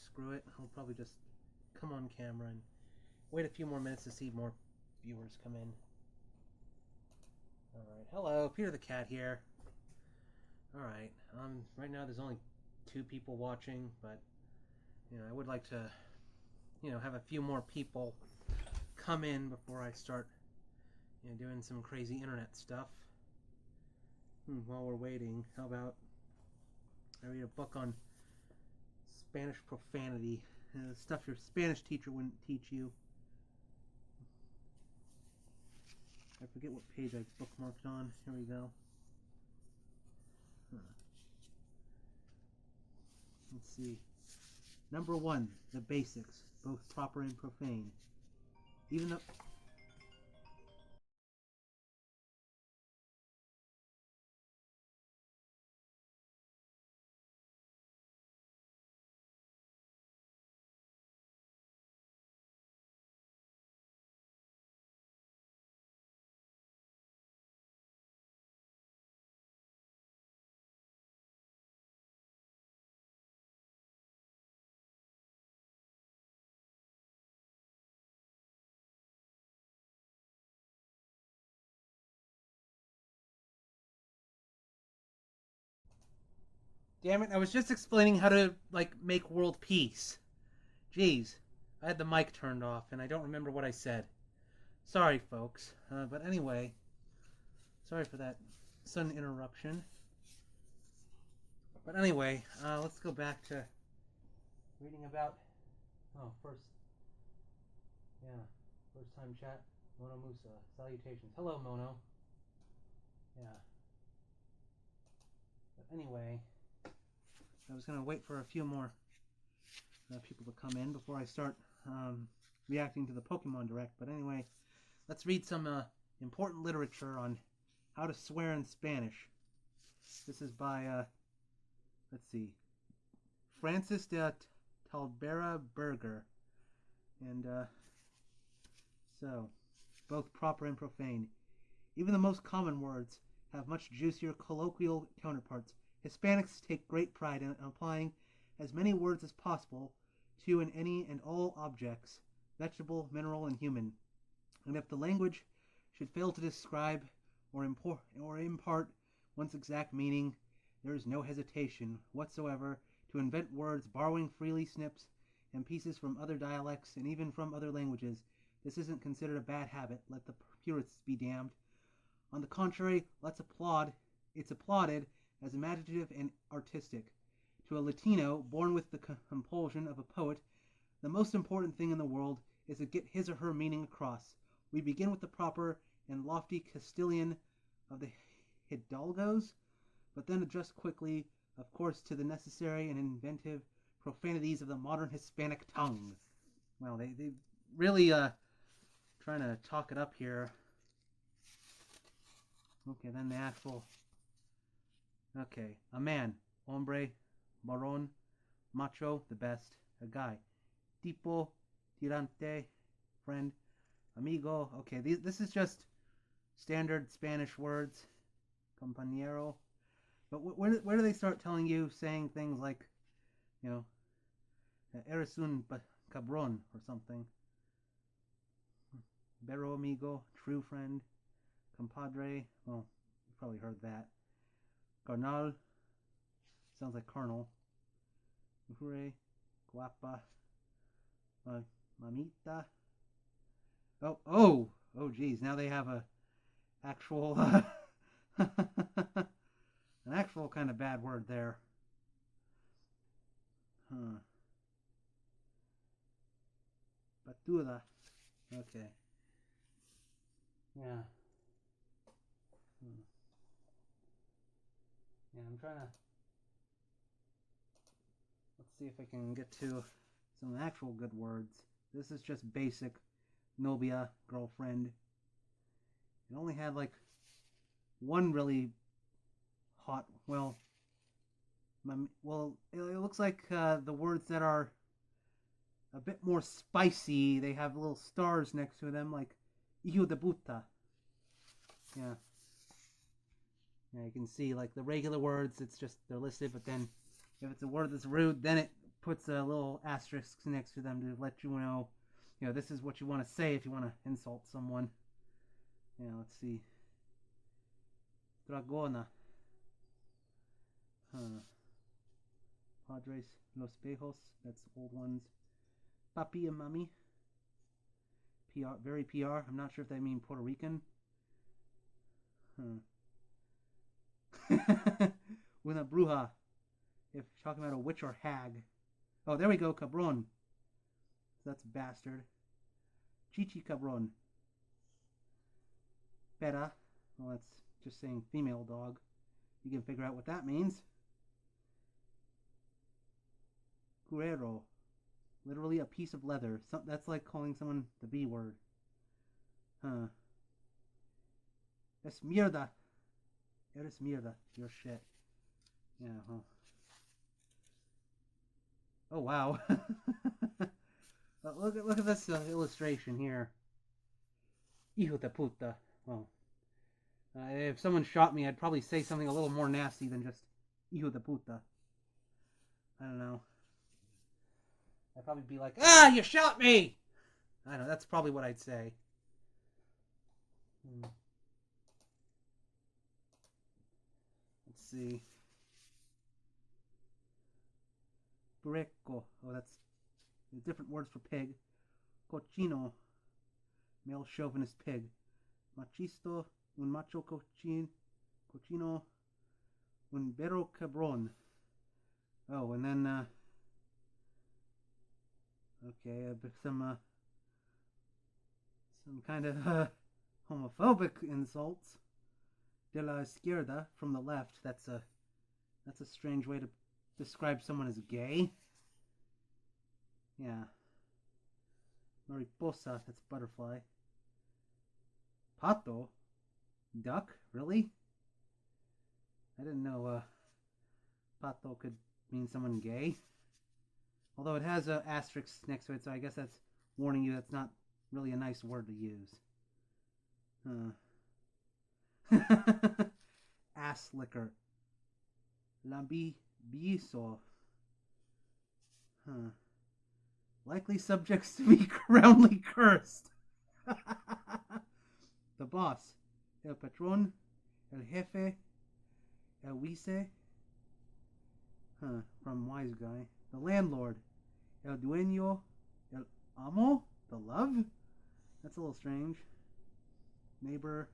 Screw it. I'll probably just come on camera and wait a few more minutes to see more viewers come in. Alright, hello, Peter the Cat here. Alright, right now there's only 2 people watching, but, I would like to, have a few more people come in before I start, doing some crazy internet stuff. While we're waiting, how about I read a book on Spanish profanity, stuff your Spanish teacher wouldn't teach you. I forget what page I bookmarked on. Here we go. Let's see. Number 1, the basics, both proper and profane. Even though... Damn it, I was just explaining how to, make world peace. Jeez, I had the mic turned off, and I don't remember what I said. Sorry, folks. But anyway, sorry for that sudden interruption. But anyway, let's go back to reading about... Oh, first time chat. Mono Musa. Salutations. Hello, Mono. Yeah. But anyway, I was going to wait for a few more people to come in before I start reacting to the Pokemon Direct. But anyway, let's read some important literature on how to swear in Spanish. This is by, let's see, Francis de Talbera Berger. And, so, both proper and profane. Even the most common words have much juicier colloquial counterparts. Hispanics take great pride in applying as many words as possible to and any and all objects, vegetable, mineral, and human. And if the language should fail to describe or impart one's exact meaning, there is no hesitation whatsoever to invent words borrowing freely snips and pieces from other dialects and even from other languages. This isn't considered a bad habit. Let the purists be damned. On the contrary, it's applauded as imaginative and artistic. To a Latino, born with the compulsion of a poet, the most important thing in the world is to get his or her meaning across. We begin with the proper and lofty Castilian of the Hidalgos, but then adjust quickly, of course, to the necessary and inventive profanities of the modern Hispanic tongue. Well, they really trying to talk it up here. Okay, then the actual... Okay, a man, hombre, marron, macho, the best, a guy, tipo, tirante, friend, amigo. Okay, this is just standard Spanish words, compañero. But where do they start telling you, saying things like, eres un cabrón or something? Vero amigo, true friend, compadre. Well, you probably heard that. Carnal, sounds like carnal. Mujer, guapa, mamita. Oh, geez. Now they have a actual, an actual kind of bad word there. Batuda. Okay. Yeah. Yeah, I'm trying to... Let's see if I can get to some actual good words. This is just basic novia, girlfriend. It only had one really hot... Well, it looks like the words that are a bit more spicy, they have little stars next to them, like hijo de puta. Yeah. Yeah, you can see, the regular words, it's just, they're listed, but then if it's a word that's rude, then it puts a little asterisk next to them to let you know, this is what you want to say if you want to insult someone. Let's see. Dragona. Padres Los Viejos. That's old ones. Papi and Mami. PR, very PR. I'm not sure if they mean Puerto Rican. Una bruja. If talking about a witch or hag. Oh, there we go. Cabron. That's bastard. Chichi cabron. Pera. Well, that's just saying female dog. You can figure out what that means. Cuero. Literally a piece of leather. That's like calling someone the B word. Es mierda. Eres mierda. You're shit. Yeah, huh. Oh, wow. Look at this illustration here. Hijo de puta. Well, if someone shot me, I'd probably say something a little more nasty than just hijo de puta. I don't know. I'd probably be like, ah, you shot me! I don't know, that's probably what I'd say. Let's see. Pureco. Oh, that's different words for pig. Cochino. Male chauvinist pig. Machisto. Un macho cochino. Un vero cabron. Oh, and then, okay, some kind of homophobic insults. De la izquierda, from the left. That's a strange way to describe someone as gay. Yeah. Mariposa, that's butterfly. Pato? Duck? Really? I didn't know pato could mean someone gay. Although it has an asterisk next to it, so I guess that's warning you that's not really a nice word to use. Ass liquor. Lambiso. Likely subjects to be roundly cursed. The boss. El patron. El jefe. El vice. From Wise Guy. The landlord. El dueño. El amo. The love? That's a little strange. Neighbor.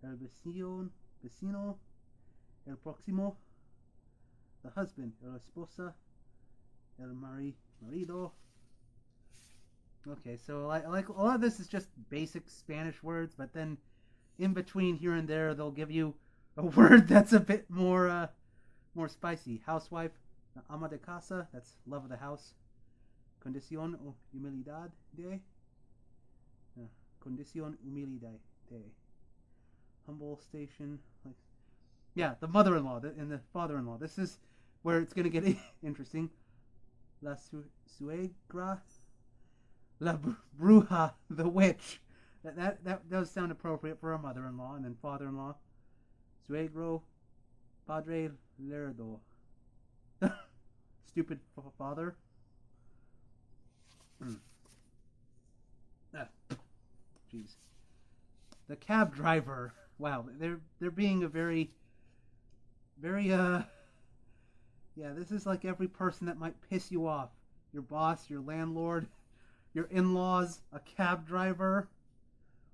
El vecino. El próximo. The husband. El esposa. El marido. Okay, so like a lot of this is just basic Spanish words, but then in between here and there they'll give you a word that's a bit more spicy. Housewife, ama de casa, that's love of the house. Condición o humildad de. Condición humildad de. Humble station. Like, yeah, the mother-in-law and the father-in-law. This is where it's going to get interesting. La suegra. La bruja, the witch. That does sound appropriate for a mother-in-law, and then father-in-law. Suegro, padre lerdo. Stupid father. Jeez. The cab driver. Wow, they're being a very yeah, this is like every person that might piss you off. Your boss, your landlord, your in-laws, a cab driver.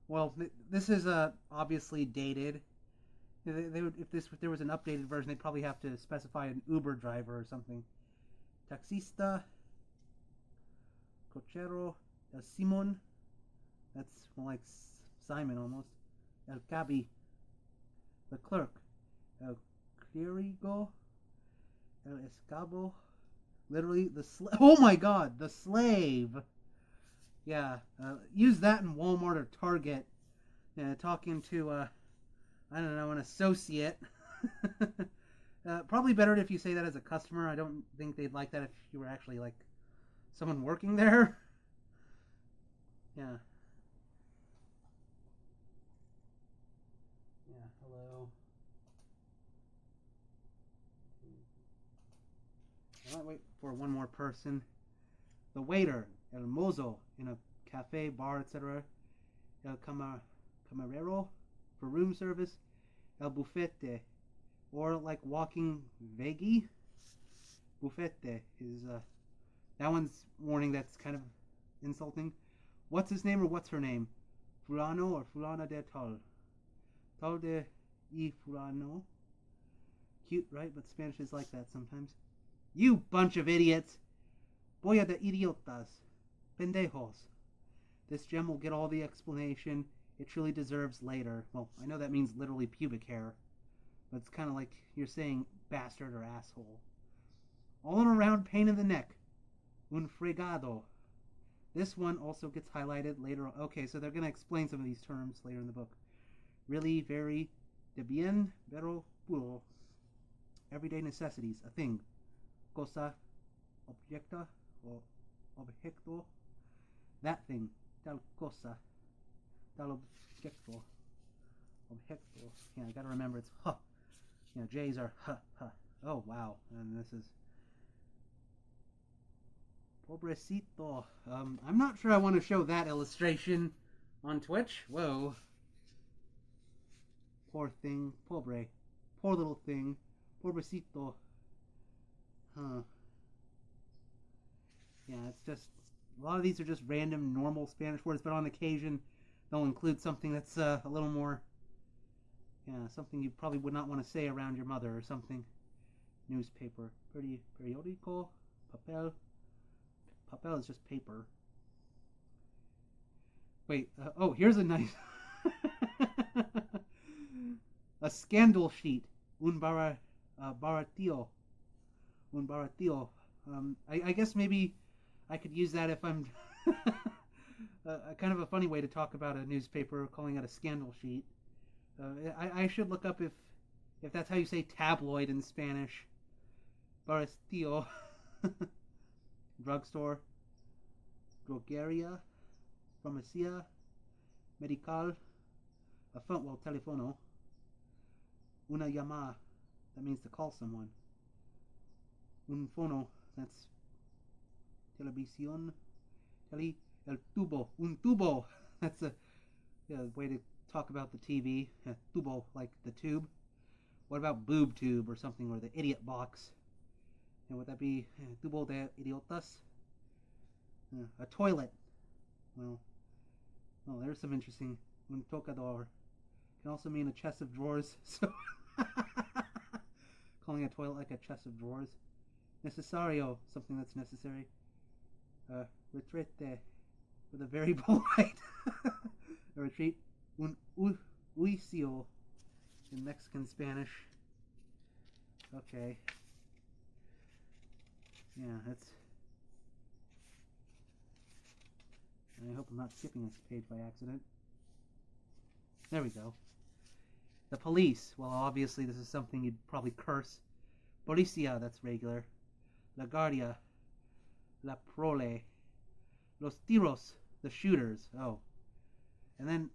Well, this is obviously dated. They would, if there was an updated version, they'd probably have to specify an Uber driver or something. Taxista, cochero, el Simon. That's more like Simon almost. El cabi, the clerk. El clérigo, el esclavo. Literally the oh my god, the slave. Yeah, use that in Walmart or Target. Talking to, I don't know, an associate. Probably better if you say that as a customer. I don't think they'd like that if you were actually, like, someone working there. Yeah. Yeah, hello. I might wait for one more person. The waiter, el mozo, in a cafe, bar, etc. El camarero, for room service. El bufete, or like walking veggie. Bufete is, that one's warning that's kind of insulting. What's his name or what's her name? Fulano or Fulana de Tal. Tal de y Fulano. Cute, right? But Spanish is like that sometimes. You bunch of idiots! Boya de idiotas. Pendejos. This gem will get all the explanation it truly deserves later. Well, I know that means literally pubic hair. But it's kind of like you're saying bastard or asshole. All in around pain in the neck. Un fregado. This one also gets highlighted later on. Okay, so they're going to explain some of these terms later in the book. Really, very, de bien, pero puro. Everyday necessities, a thing. Cosa, objecta, or objeto. That thing, tal cosa, tal objeto. Objecto. Yeah, I gotta remember it's huh. You know, J's are huh, huh. Oh, wow. And this is Pobrecito. I'm not sure I want to show that illustration on Twitch. Whoa. Poor thing. Pobre. Poor little thing. Pobrecito. Huh. Yeah, it's just... A lot of these are just random, normal Spanish words, but on occasion they'll include something that's a little more... Yeah, something you probably would not want to say around your mother or something. Newspaper. Periódico. Papel. Papel is just paper. Wait, oh, here's a nice... a scandal sheet. Un baratillo. Un baratillo. I guess maybe I could use that if I'm... kind of a funny way to talk about a newspaper, calling it a scandal sheet. I should look up if that's how you say tabloid in Spanish. Baratillo. Drugstore, drogeria, farmacia, medical, a phone, well, telefono, una llamada, that means to call someone, un fono, that's televisión, el tubo, un tubo, that's a way to talk about the TV, tubo, like the tube. What about boob tube or something, or the idiot box? And would that be tubo de idiotas? A toilet. Well, there's some interesting. Un tocador can also mean a chest of drawers. So calling a toilet like a chest of drawers. Necesario, something that's necessary. Retrete, with a very polite. A retreat. Un juicio in Mexican Spanish. Okay. Yeah, that's... I hope I'm not skipping this page by accident. There we go. The police. Well, obviously this is something you'd probably curse. Policia, that's regular. La Guardia. La Prole. Los tiros, the shooters. Oh. And then...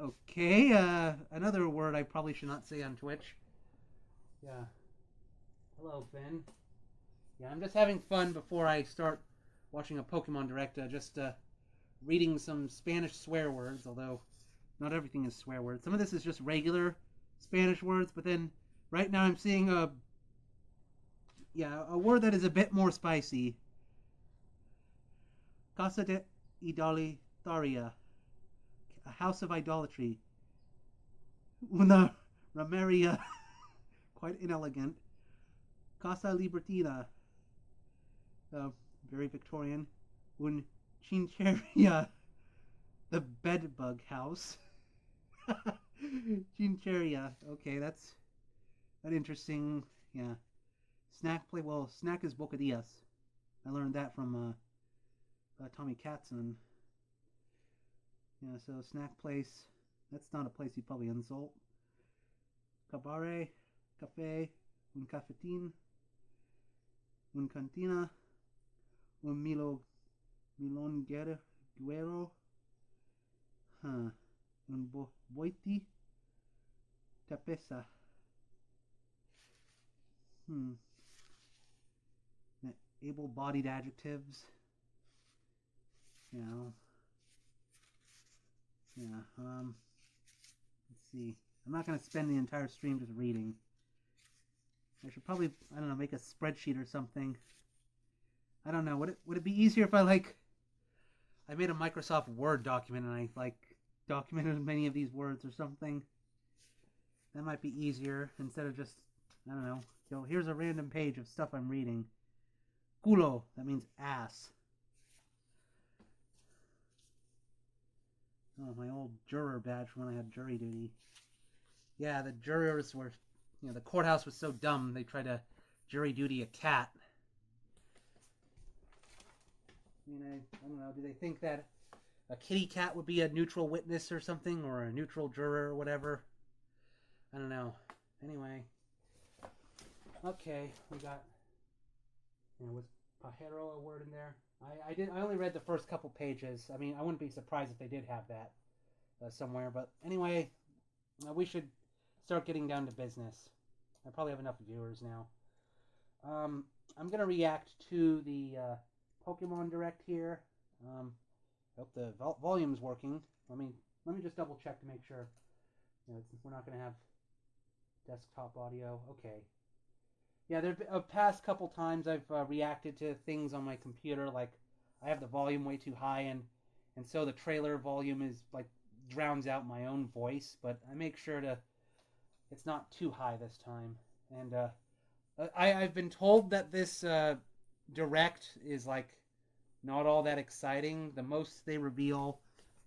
Okay, another word I probably should not say on Twitch. Yeah. Hello, Finn. Yeah, I'm just having fun before I start watching a Pokemon Direct, just reading some Spanish swear words, although not everything is swear words. Some of this is just regular Spanish words, but then right now I'm seeing a word that is a bit more spicy. Casa de Idolataria, a house of idolatry. Una Rameria, quite inelegant. Casa Libertina, very Victorian. Un Chincheria, the bedbug house. Chincheria, okay, that's an interesting, yeah. Snack play, well, snack is bocadillas. I learned that from Tommy Katzen. Yeah, so snack place, that's not a place you'd probably insult. Cabaret, cafe, un cafetín, un cantina, un milonguero, un boiti, tapesa. able-bodied adjectives. You know. Yeah. Let's see. I'm not going to spend the entire stream just reading. I should probably, I don't know, make a spreadsheet or something. I don't know. Would it be easier if I made a Microsoft Word document and I documented many of these words or something? That might be easier instead of just, I don't know. Yo, here's a random page of stuff I'm reading. Culo, that means ass. Oh, my old juror badge from when I had jury duty. Yeah, the jurors were, the courthouse was so dumb they tried to jury duty a cat. I don't know, do they think that a kitty cat would be a neutral witness or something, or a neutral juror or whatever? I don't know. Anyway. Okay, we got, was pajero a word in there? I only read the first couple pages. I mean, I wouldn't be surprised if they did have that somewhere. But anyway, we should start getting down to business. I probably have enough viewers now. I'm going to react to the Pokemon Direct here. Hope the volume's working. Let me just double check to make sure. We're not going to have desktop audio. Okay. Yeah, there past couple times I've reacted to things on my computer, like I have the volume way too high, and so the trailer volume is drowns out my own voice. But I make sure it's not too high this time. And I've been told that this direct is not all that exciting. The most they reveal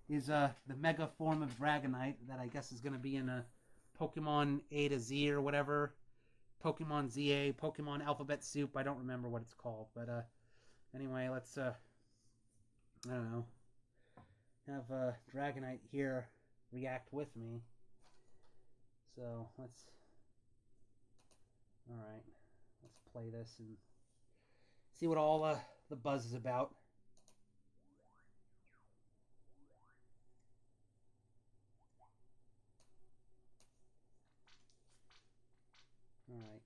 is the mega form of Dragonite that I guess is going to be in a Pokemon A to Z or whatever. Pokemon ZA, Pokemon Alphabet Soup. I don't remember what it's called, but anyway, let's I don't know, have Dragonite here react with me. So all right, let's play this and see what all the buzz is about. All right.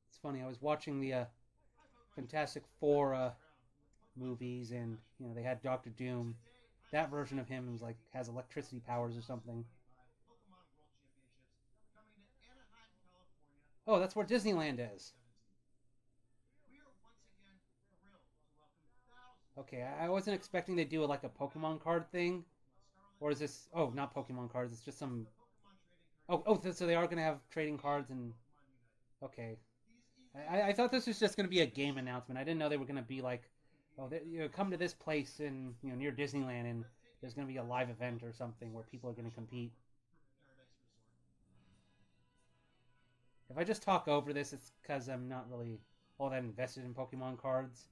It's funny. I was watching the Fantastic Four movies, and they had Doctor Doom. That version of him was has electricity powers or something. Oh, that's where Disneyland is. Okay, I wasn't expecting they do a Pokemon card thing, or is this? Oh, not Pokemon cards. It's just some. Oh, so they are gonna have trading cards and. Okay, I thought this was just gonna be a game announcement. I didn't know they were gonna be oh, come to this place in near Disneyland, and there's gonna be a live event or something where people are gonna compete. If I just talk over this, it's because I'm not really all that invested in Pokemon cards.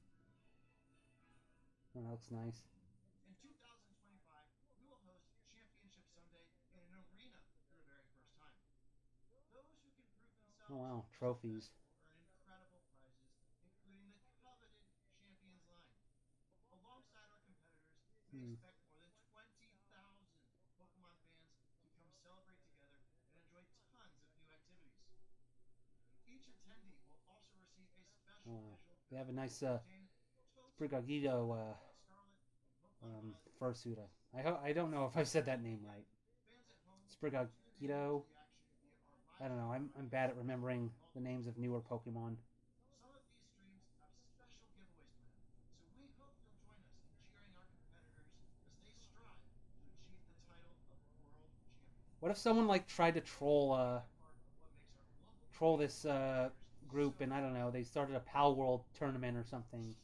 Oh, that looks nice. Oh wow, trophies. Hmm. Oh, they have a nice Sprigaguito fursuit. I don't know if I said that name right. Sprigaguito. I don't know. I'm bad at remembering the names of newer Pokemon. What if someone tried to troll this group, and I don't know, they started a Pal World tournament or something?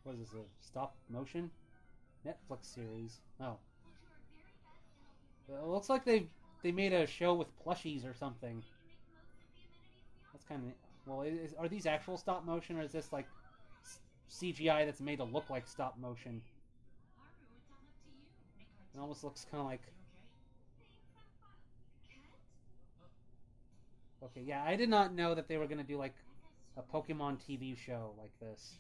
What is this, a stop motion Netflix series? Oh, it looks like they made a show with plushies or something. That's kind of well. Are these actual stop motion, or is this CGI that's made to look like stop motion? It almost looks kind of like. Okay, yeah, I did not know that they were gonna do a Pokemon TV show like this.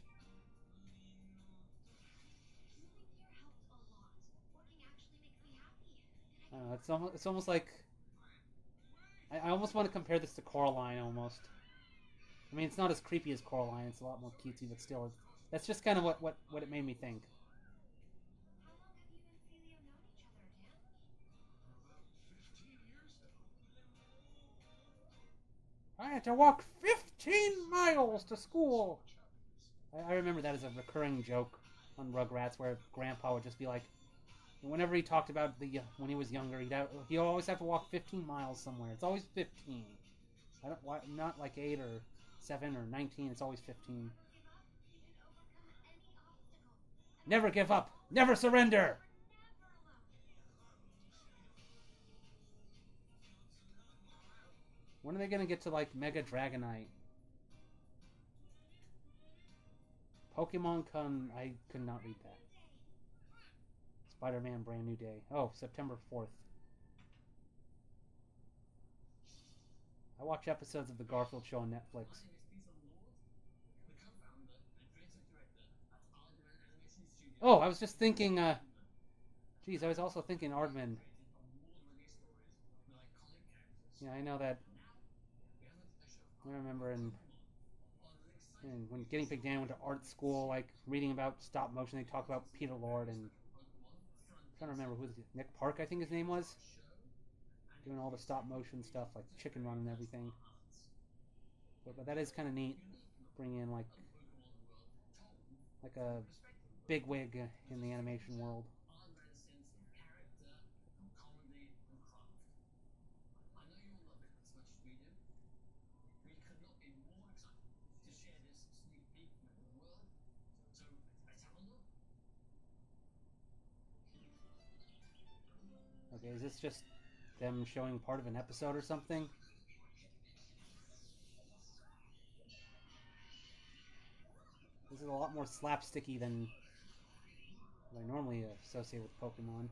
I don't know, it's almost like I almost want to compare this to Coraline almost. I mean, it's not as creepy as Coraline; it's a lot more cutesy, but still, that's just kind of what it made me think. I had to walk 15 miles to school. I remember that as a recurring joke on Rugrats, where Grandpa would just be like, whenever he talked about when he was younger, he'd always have to walk 15 miles somewhere. It's always 15. I don't why not like 8 or 7 or 19. It's always 15. Never give up. Never surrender. When are they gonna get to like Mega Dragonite? Pokemon Con. I could not read that. Spider-Man Brand New Day. Oh, September 4th. I watch episodes of the Garfield show on Netflix. Oh, I was just thinking, geez, I was also thinking Aardman. Yeah, I know that. I remember when GuineaPigDan went to art school, like reading about stop motion, they talk about Peter Lord and I'm trying to remember who Nick Park, I think his name was, doing all the stop motion stuff like Chicken Run and everything. But that is kind of neat, bringing in like a big wig in the animation world. Okay, is this just them showing part of an episode or something? This is a lot more slapsticky than what I normally associate with Pokemon.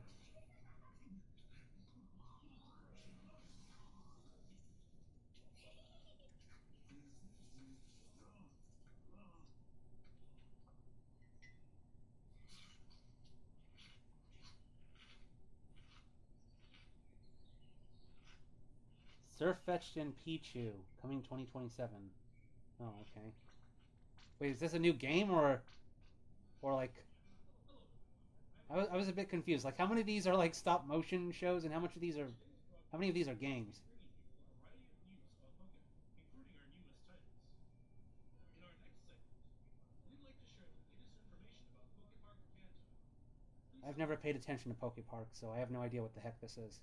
Surfetched and Pichu, coming 2027. Oh, okay. Wait, is this a new game or like? I was a bit confused. Like, how many of these are like stop motion shows, and how many of these are games? I've never paid attention to Pokepark, so I have no idea what the heck this is.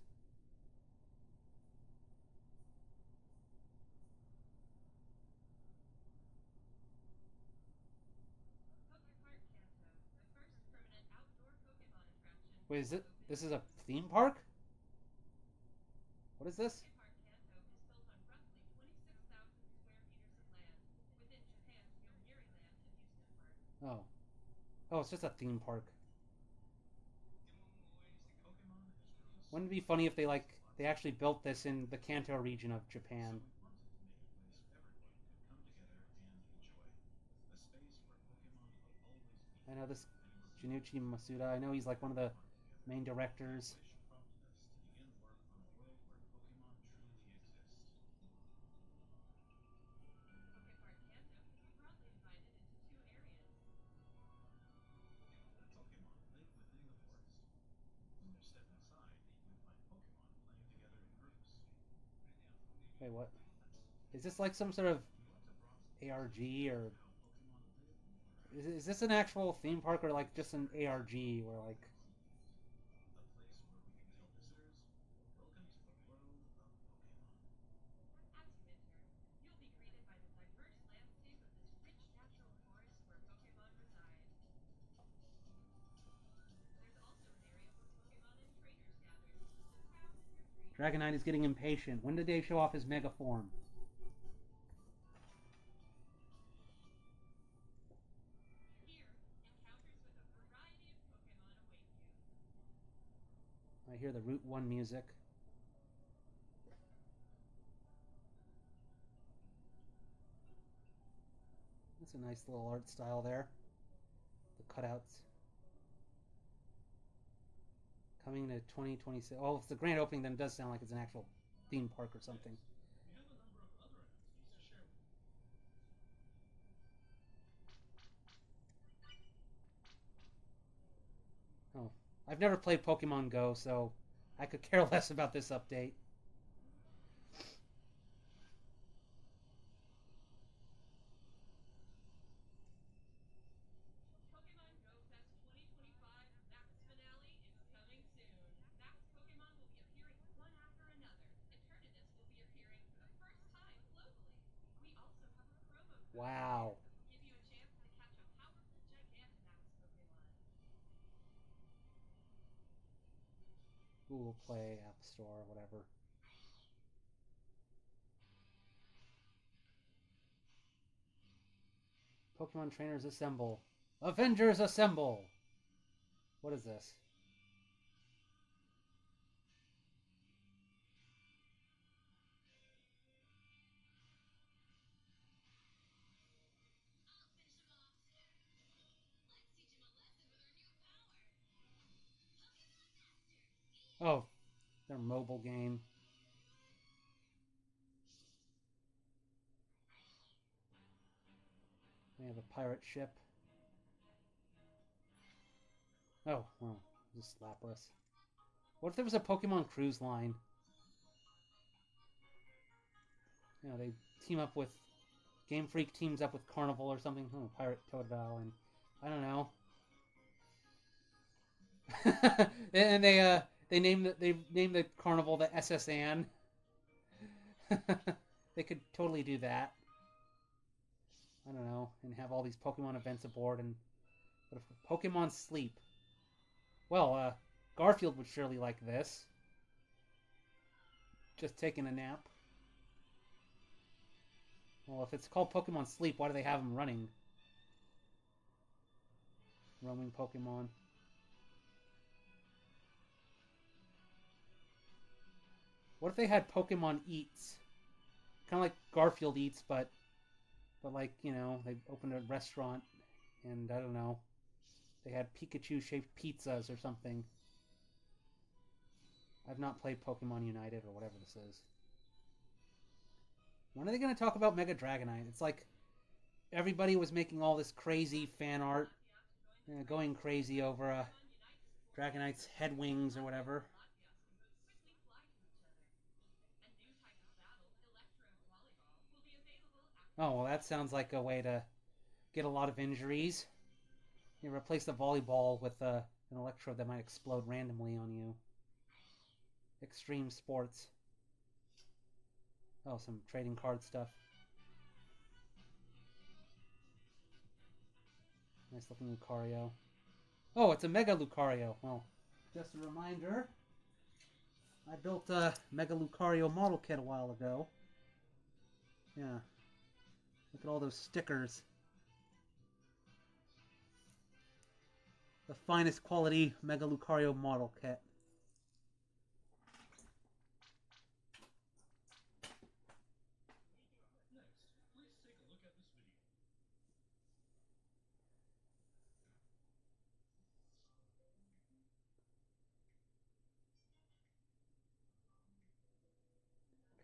Wait, is it? This is a theme park? What is this? Oh, oh, it's just a theme park. Wouldn't it be funny if they actually built this in the Kanto region of Japan? I know this Junichi Masuda. I know he's like one of the main directors. Wait, what? Is this like some sort of ARG or is this an actual theme park or like just an ARG where like Dragonite is getting impatient? When did they show off his mega form? I hear the Route 1 music. It's a nice little art style there. The cutouts. Coming to 2026. Oh, if it's the grand opening, then it does sound like it's an actual theme park or something. Oh, I've never played Pokemon Go, so I could care less about this update. Wow. Google Play, App Store, whatever. Pokemon trainers assemble. Avengers assemble! What is this? Oh, their mobile game. They have a pirate ship. Oh, well, just Lapras. What if there was a Pokemon cruise line? You know, they team up with... Game Freak teams up with Carnival or something. Oh, Pirate Toadville, and... I don't know. And they name the Carnival the SS Anne. They could totally do that. I don't know, and have all these Pokemon events aboard. And what if Pokemon Sleep? Well, Garfield would surely like this. Just taking a nap. Well, if it's called Pokemon Sleep, why do they have them running? Roaming Pokemon. What if they had Pokemon Eats? Kind of like Garfield Eats, but like, you know, they opened a restaurant and, I don't know, they had Pikachu-shaped pizzas or something. I've not played Pokemon United or whatever this is. When are they going to talk about Mega Dragonite? It's like everybody was making all this crazy fan art, going crazy over Dragonite's head wings or whatever. Oh, well, that sounds like a way to get a lot of injuries. You replace the volleyball with an electrode that might explode randomly on you. Extreme sports. Oh, some trading card stuff. Nice looking Lucario. Oh, it's a Mega Lucario. Well, just a reminder, I built a Mega Lucario model kit a while ago. Yeah. Look at all those stickers. The finest quality Mega Lucario model kit.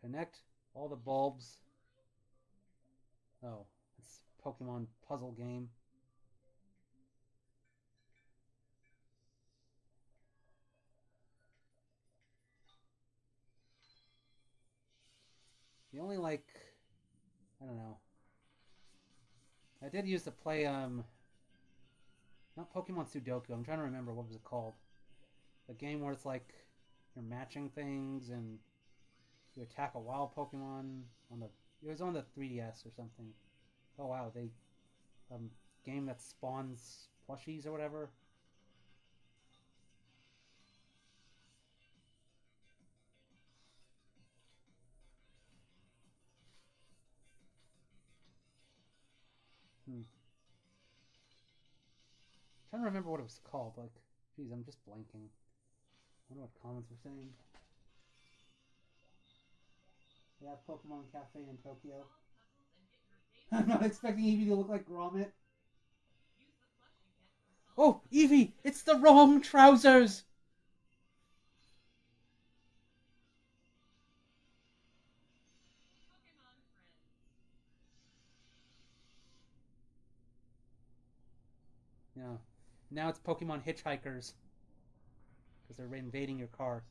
Connect all the bulbs. Oh, it's a Pokemon puzzle game. The only, like, I don't know. I did used to play, not Pokemon Sudoku. I'm trying to remember what was it called. The game where it's like you're matching things and you attack a wild Pokemon on the. It was on the 3DS or something. Oh wow, they game that spawns plushies or whatever. Trying to remember what it was called. Like, geez, I'm just blanking. I wonder what comments are saying. They have Pokemon Cafe in Tokyo. I'm not expecting Eevee to look like Gromit. Oh, Eevee! It's the wrong trousers! Yeah. Now it's Pokemon Hitchhikers. Because they're invading your car.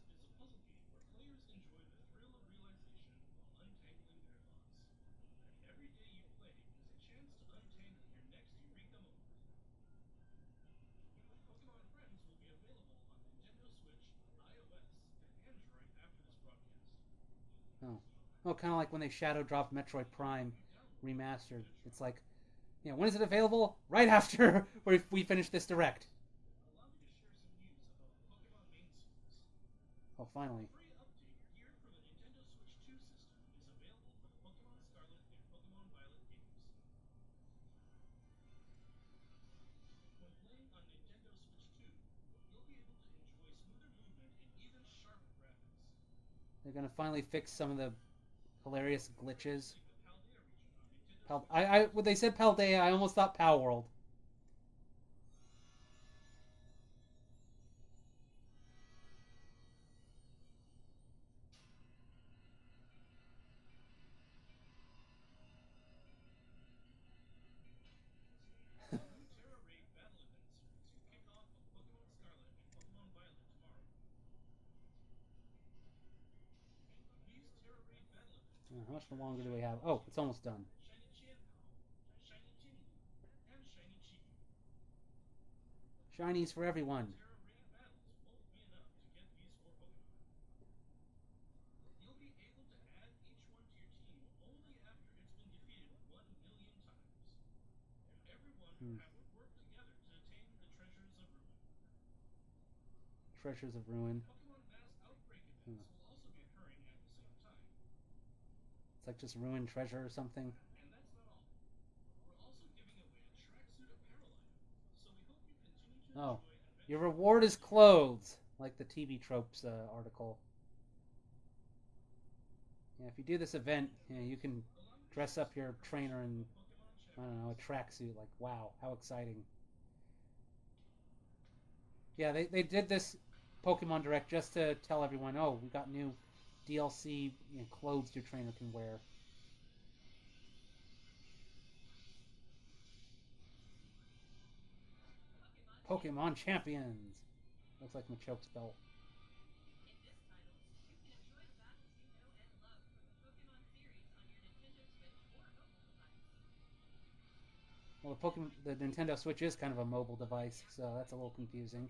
Oh. Oh, kind of like when they shadow dropped Metroid Prime remastered. It's like, when is it available? Right after we finish this direct. Oh, finally. They're gonna finally fix some of the hilarious glitches. When they said Paldea, I almost thought Pal World. How much longer do we have? Oh, it's almost done. Shinies for everyone. Hmm. Treasures of Ruin. Hmm. It's like just ruined treasure or something. Oh. Your reward is clothes. Like the TV Tropes article. Yeah, if you do this event, you can dress up your trainer in, I don't know, a tracksuit. Like, wow, how exciting. Yeah, they did this Pokemon Direct just to tell everyone, oh, we got new DLC clothes your trainer can wear. Pokemon Champions. Looks like Machoke's belt. Well, the Nintendo Switch is kind of a mobile device, so that's a little confusing.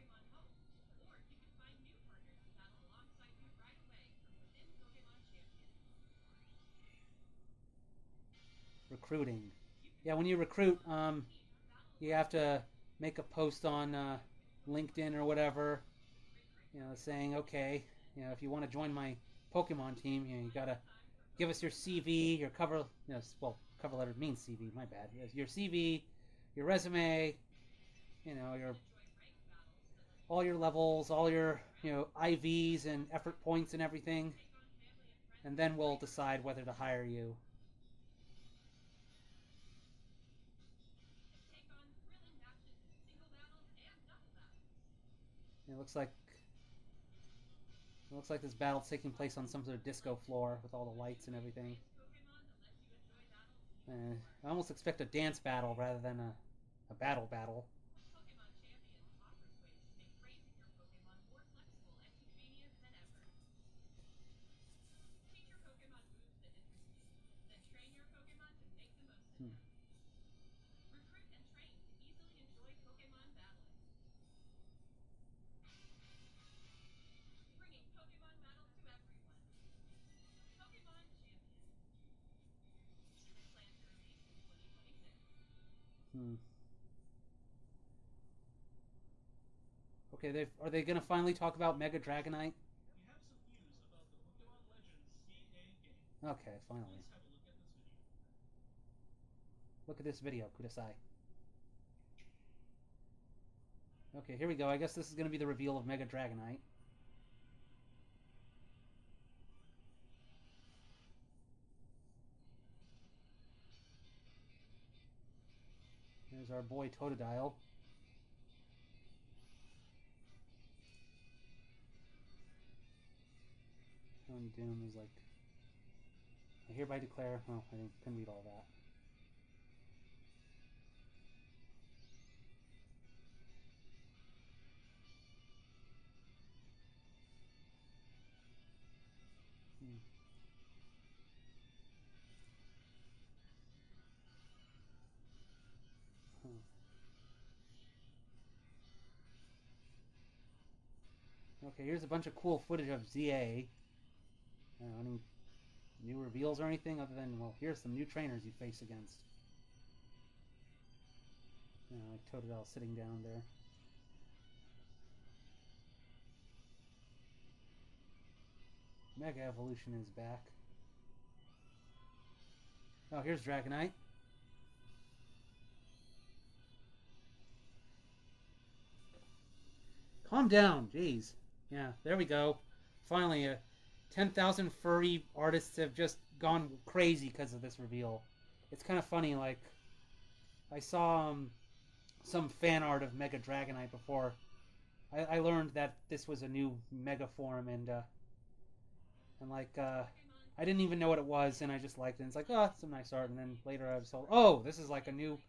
Recruiting. Yeah, when you recruit, you have to make a post on LinkedIn or whatever, saying, okay, if you want to join my Pokemon team, you gotta give us your CV, your cover, cover letter means CV, my bad. Your CV, your resume, your all your levels, all your IVs and effort points and everything, and then we'll decide whether to hire you. It looks like this battle's taking place on some sort of disco floor with all the lights and everything. I almost expect a dance battle rather than a battle. Hmm. Hmm. Okay, are they going to finally talk about Mega Dragonite? Okay, finally. Look at this video, Kudasai. Okay, here we go. I guess this is going to be the reveal of Mega Dragonite. There's our boy Totodile. And Doom is like, I hereby declare. Oh, I couldn't read all that. Hmm. Huh. Okay, here's a bunch of cool footage of ZA. Any new reveals or anything other than, well, here's some new trainers you face against. Like Totodile sitting down there. Mega Evolution is back. Oh, here's Dragonite. Calm down, jeez. Yeah, there we go. Finally, 10,000 furry artists have just gone crazy because of this reveal. It's kind of funny, like, I saw some fan art of Mega Dragonite before. I learned that this was a new Mega form, and I didn't even know what it was, and I just liked it. And it's like, oh, it's some nice art. And then later I was told, oh, this is like a new,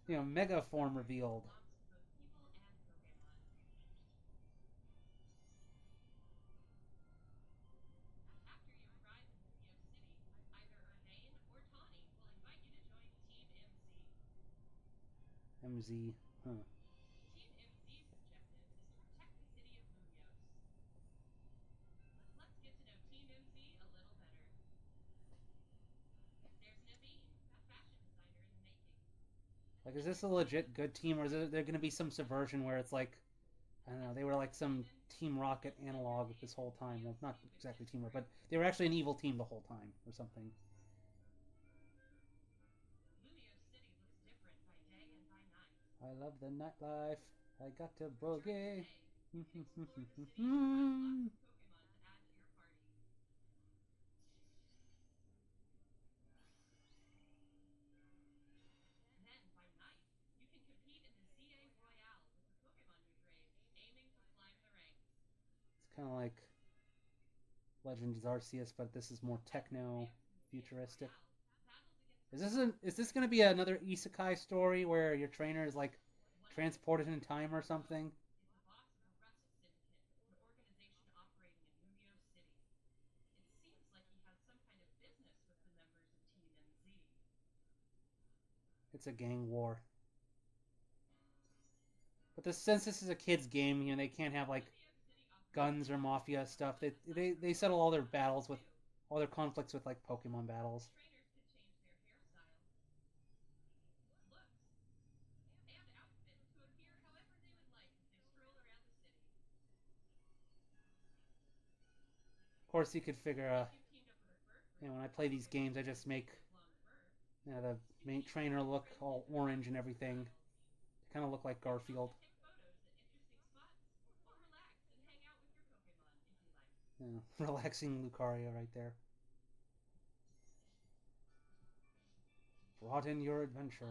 Mega form revealed. MZ, huh? Like, is this a legit good team, or is there going to be some subversion where it's like, I don't know, they were like some Team Rocket analog this whole time? Well, not exactly Team Rocket, but they were actually an evil team the whole time, or something. I love the nightlife. I got to boogie. It's kind of like Legends Arceus, but this is more techno futuristic. Is this going to be another isekai story where your trainer is like transported in time or something? It's a gang war. But since this is a kids game, they can't have like guns or mafia stuff. They settle all their battles with all their conflicts with like Pokemon battles. Of course, you could figure, when I play these games, I just make the main trainer look all orange and everything. Kind of look like Garfield. Yeah, relaxing Lucario right there. Broaden your adventure.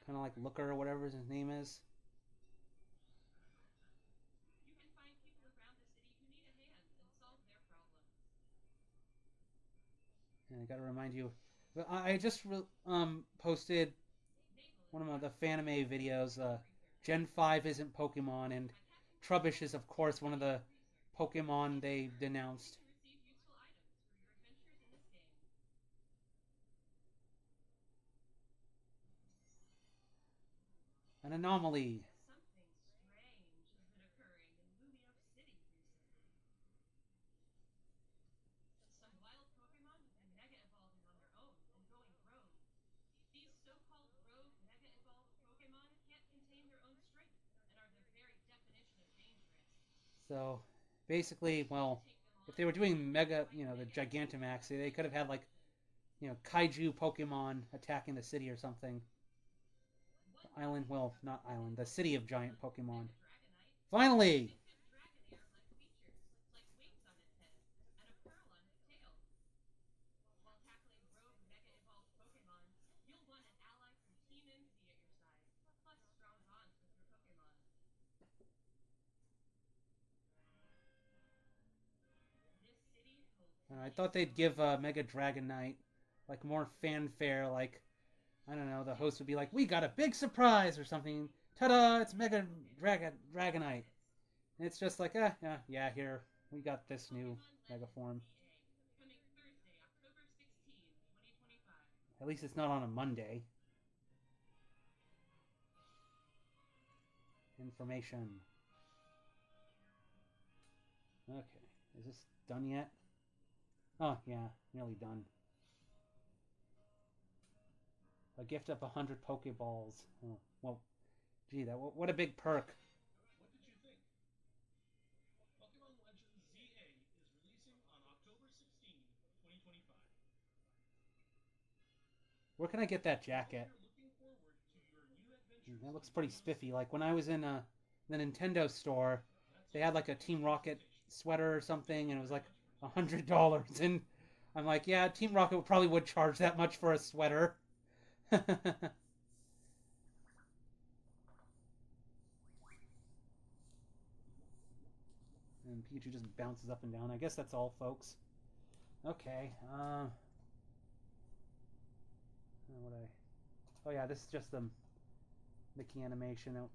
Kind of like Looker or whatever his name is. And I gotta remind you, I just posted one of the Fanime videos. Gen 5 isn't Pokemon, and Trubbish is, of course, one of the Pokemon they denounced. An anomaly. So, basically, well, if they were doing Mega, the Gigantamax, they could have had, like, kaiju Pokemon attacking the city or something. The island, well, not island, the city of giant Pokemon. Finally! I thought they'd give Mega Dragonite like more fanfare. Like, I don't know, the host would be like, "We got a big surprise" or something. Ta-da! It's Mega Dragonite. And it's just like, yeah, here we got this new Mega form. At least it's not on a Monday. Information. Okay, is this done yet? Oh yeah, nearly done. A gift of 100 Pokeballs. Oh, well, gee, what a big perk. What did you think? Pokemon Legends ZA is releasing on October 16, 2025. Where can I get that We hope jacket? you're looking forward to your new adventures That looks in pretty Galar spiffy. City. Like when I was in the Nintendo store, That's they all had for like a Team today's Rocket presentation. sweater or Thank something, you and it was very like much for watching. $100. And I'm like, yeah, Team Rocket probably would charge that much for a sweater. And Pikachu just bounces up and down. I guess that's all, folks. Okay. What I? Oh yeah, this is just the Mickey animation that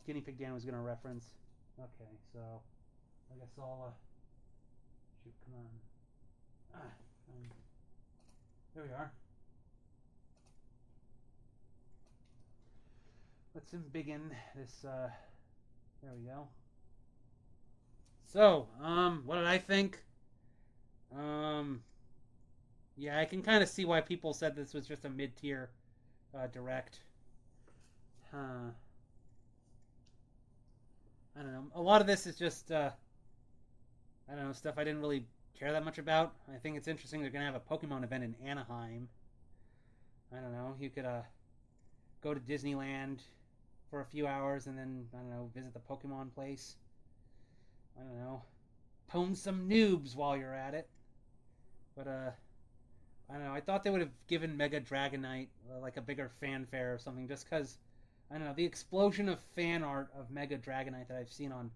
GuineaPigDan was gonna reference. Okay, so I guess I'll shoot. Come on. There we are. Let's begin this. There we go. So, what did I think? Um, yeah, I can kind of see why people said this was just a mid-tier direct. Huh. I don't know. A lot of this is just I don't know, stuff I didn't really care that much about. I think it's interesting they're gonna have a Pokemon event in Anaheim. I don't know. You could go to Disneyland for a few hours and then I don't know visit the Pokemon place. I don't know. Pwn some noobs while you're at it. But I don't know. I thought they would have given Mega Dragonite like a bigger fanfare or something, just because I don't know the explosion of fan art of Mega Dragonite that I've seen on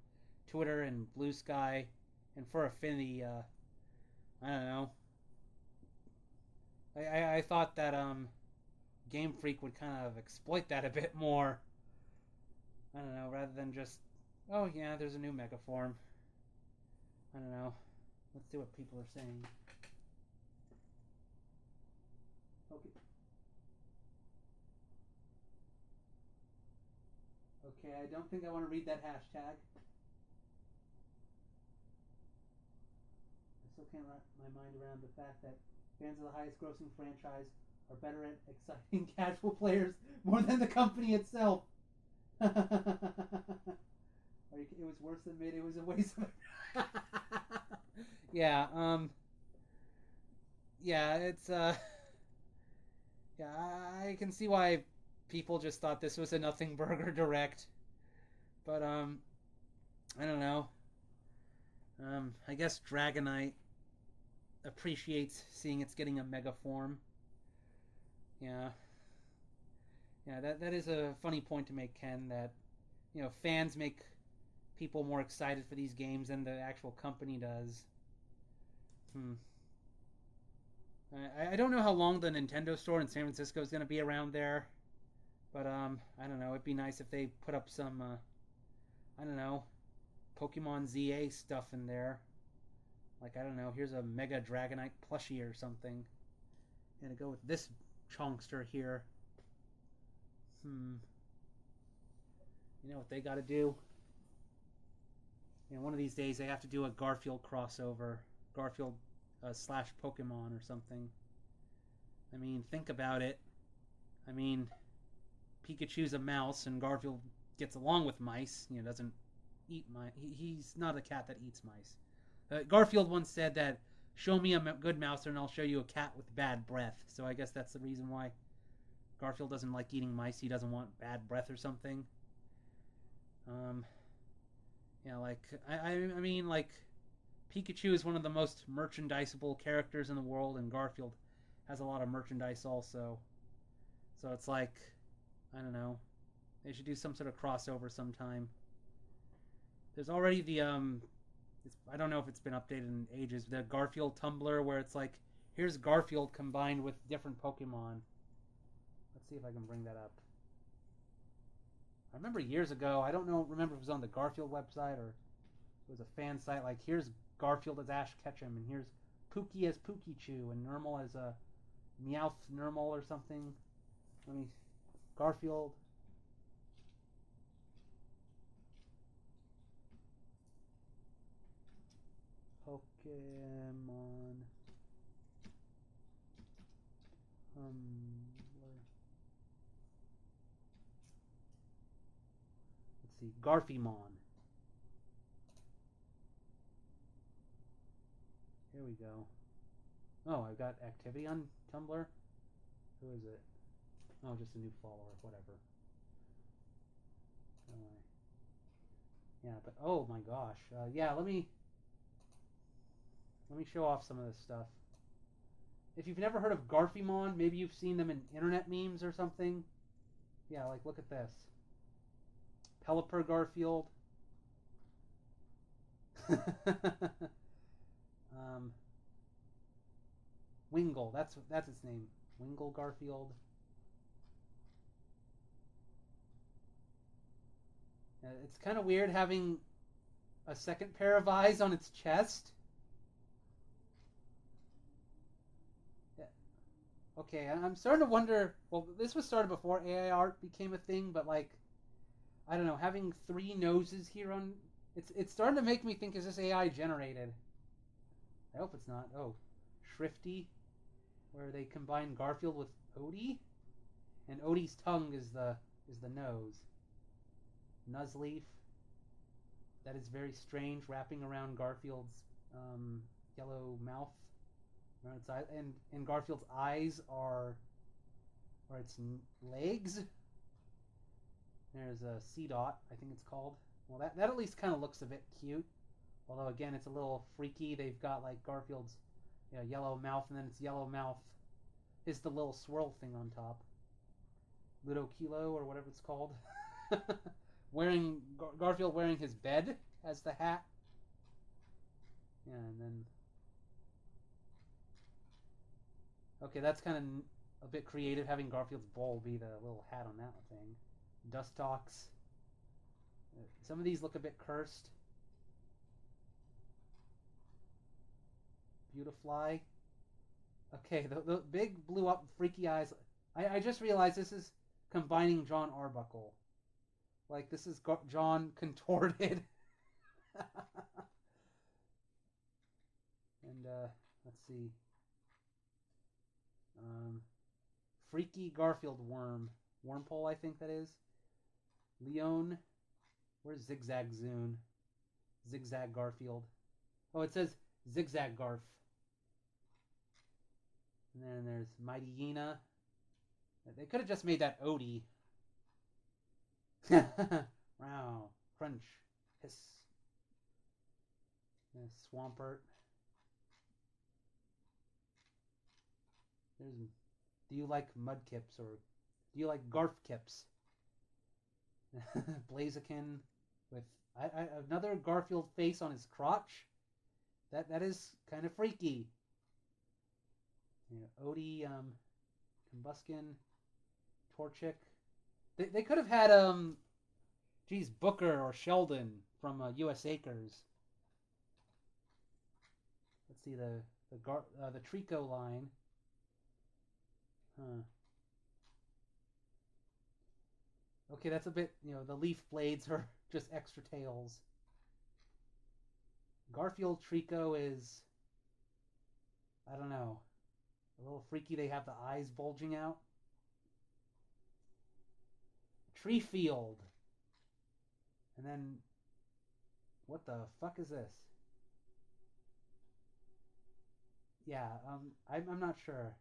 Twitter and Blue Sky and for Affinity. I don't know. I thought that Game Freak would kind of exploit that a bit more. I don't know, rather than just oh yeah, there's a new Mega form. I don't know. Let's see what people are saying. Okay. Okay, I don't think I want to read that hashtag. I still can't wrap my mind around the fact that fans of the highest grossing franchise are better at exciting casual players more than the company itself. It was worse than mid. It was a waste of. Yeah. Yeah. It's. Yeah. I can see why people just thought this was a nothing burger direct, but I don't know. I guess Dragonite appreciates seeing it's getting a mega form. Yeah, yeah, that is a funny point to make, Ken. That fans make people more excited for these games than the actual company does. Hmm. I don't know how long the Nintendo store in San Francisco is going to be around there, but I don't know. It'd be nice if they put up some I don't know Pokemon ZA stuff in there. Like I don't know. Here's a Mega Dragonite plushie or something. And to go with this chonkster here. Hmm. You know what they got to do? One of these days they have to do a Garfield crossover, Garfield slash Pokemon or something. I mean, think about it. I mean, Pikachu's a mouse, and Garfield gets along with mice. Doesn't eat mice. He's not a cat that eats mice. Garfield once said that, "Show me a good mouse, and I'll show you a cat with bad breath." So I guess that's the reason why Garfield doesn't like eating mice. He doesn't want bad breath or something. Um, like I mean, like Pikachu is one of the most merchandisable characters in the world, and Garfield has a lot of merchandise also. So it's like, I don't know, they should do some sort of crossover sometime. There's already the I don't know if it's been updated in ages. The Garfield Tumblr where it's like, here's Garfield combined with different Pokemon. Let's see if I can bring that up. I remember years ago, I don't remember if it was on the Garfield website or it was a fan site, like here's Garfield as Ash Ketchum and here's Pookie as Pookiechew and Nermal as a Meowth Nermal or something. Garfield. Pokemon let's see, Garfymon. Here we go. Oh, I've got activity on Tumblr. Who is it? Oh, just a new follower. Whatever. Yeah, but oh my gosh. Yeah, let me show off some of this stuff. If you've never heard of Garfymon, maybe you've seen them in internet memes or something. Yeah, like look at this. Pelipper Garfield. Wingle, that's its name. Wingle Garfield. It's kind of weird having a second pair of eyes on its chest. Yeah. Okay, I'm starting to wonder. Well, this was started before AI art became a thing, but like, I don't know, having 3 noses here on it's starting to make me think, is this AI generated? I hope it's not. Oh, Shrifty, where they combine Garfield with Odie, and Odie's tongue is the nose. Nuzleaf, that is very strange, wrapping around Garfield's yellow mouth around its eyes, and Garfield's eyes are its legs. There's a C-Dot, I think it's called. Well, that at least kind of looks a bit cute. Although, again, it's a little freaky. They've got, like, Garfield's yellow mouth, and then its yellow mouth is the little swirl thing on top. Ludokilo, or whatever it's called. Garfield wearing his bed as the hat. Yeah, and then... Okay, that's kind of a bit creative, having Garfield's bowl be the little hat on that thing. Dustox. Some of these look a bit cursed. Beautifly. Okay, the big blew up freaky eyes. I just realized this is combining John Arbuckle. Like, this is John contorted. And, let's see. Freaky Garfield worm. Wormpole, I think that is. Leon. Where's Zigzag Zune? Zigzag Garfield. Oh, it says Zigzag Garf. And then there's Mighty Yena. They could have just made that Odie. Wow. Crunch. Hiss. And Swampert. There's... Do you like Mudkips, or do you like Garfkips? Blaziken with another Garfield face on his crotch. That is kind of freaky. Odie, Combuskin, Torchic. They could have had geez, Booker or Sheldon from U.S. Acres. Let's see the Trico line. Huh. Okay, that's a bit, the leaf blades are just extra tails. Garfield Trico is, I don't know, a little freaky. They have the eyes bulging out. Treefield. And then, what the fuck is this? Yeah, I'm not sure.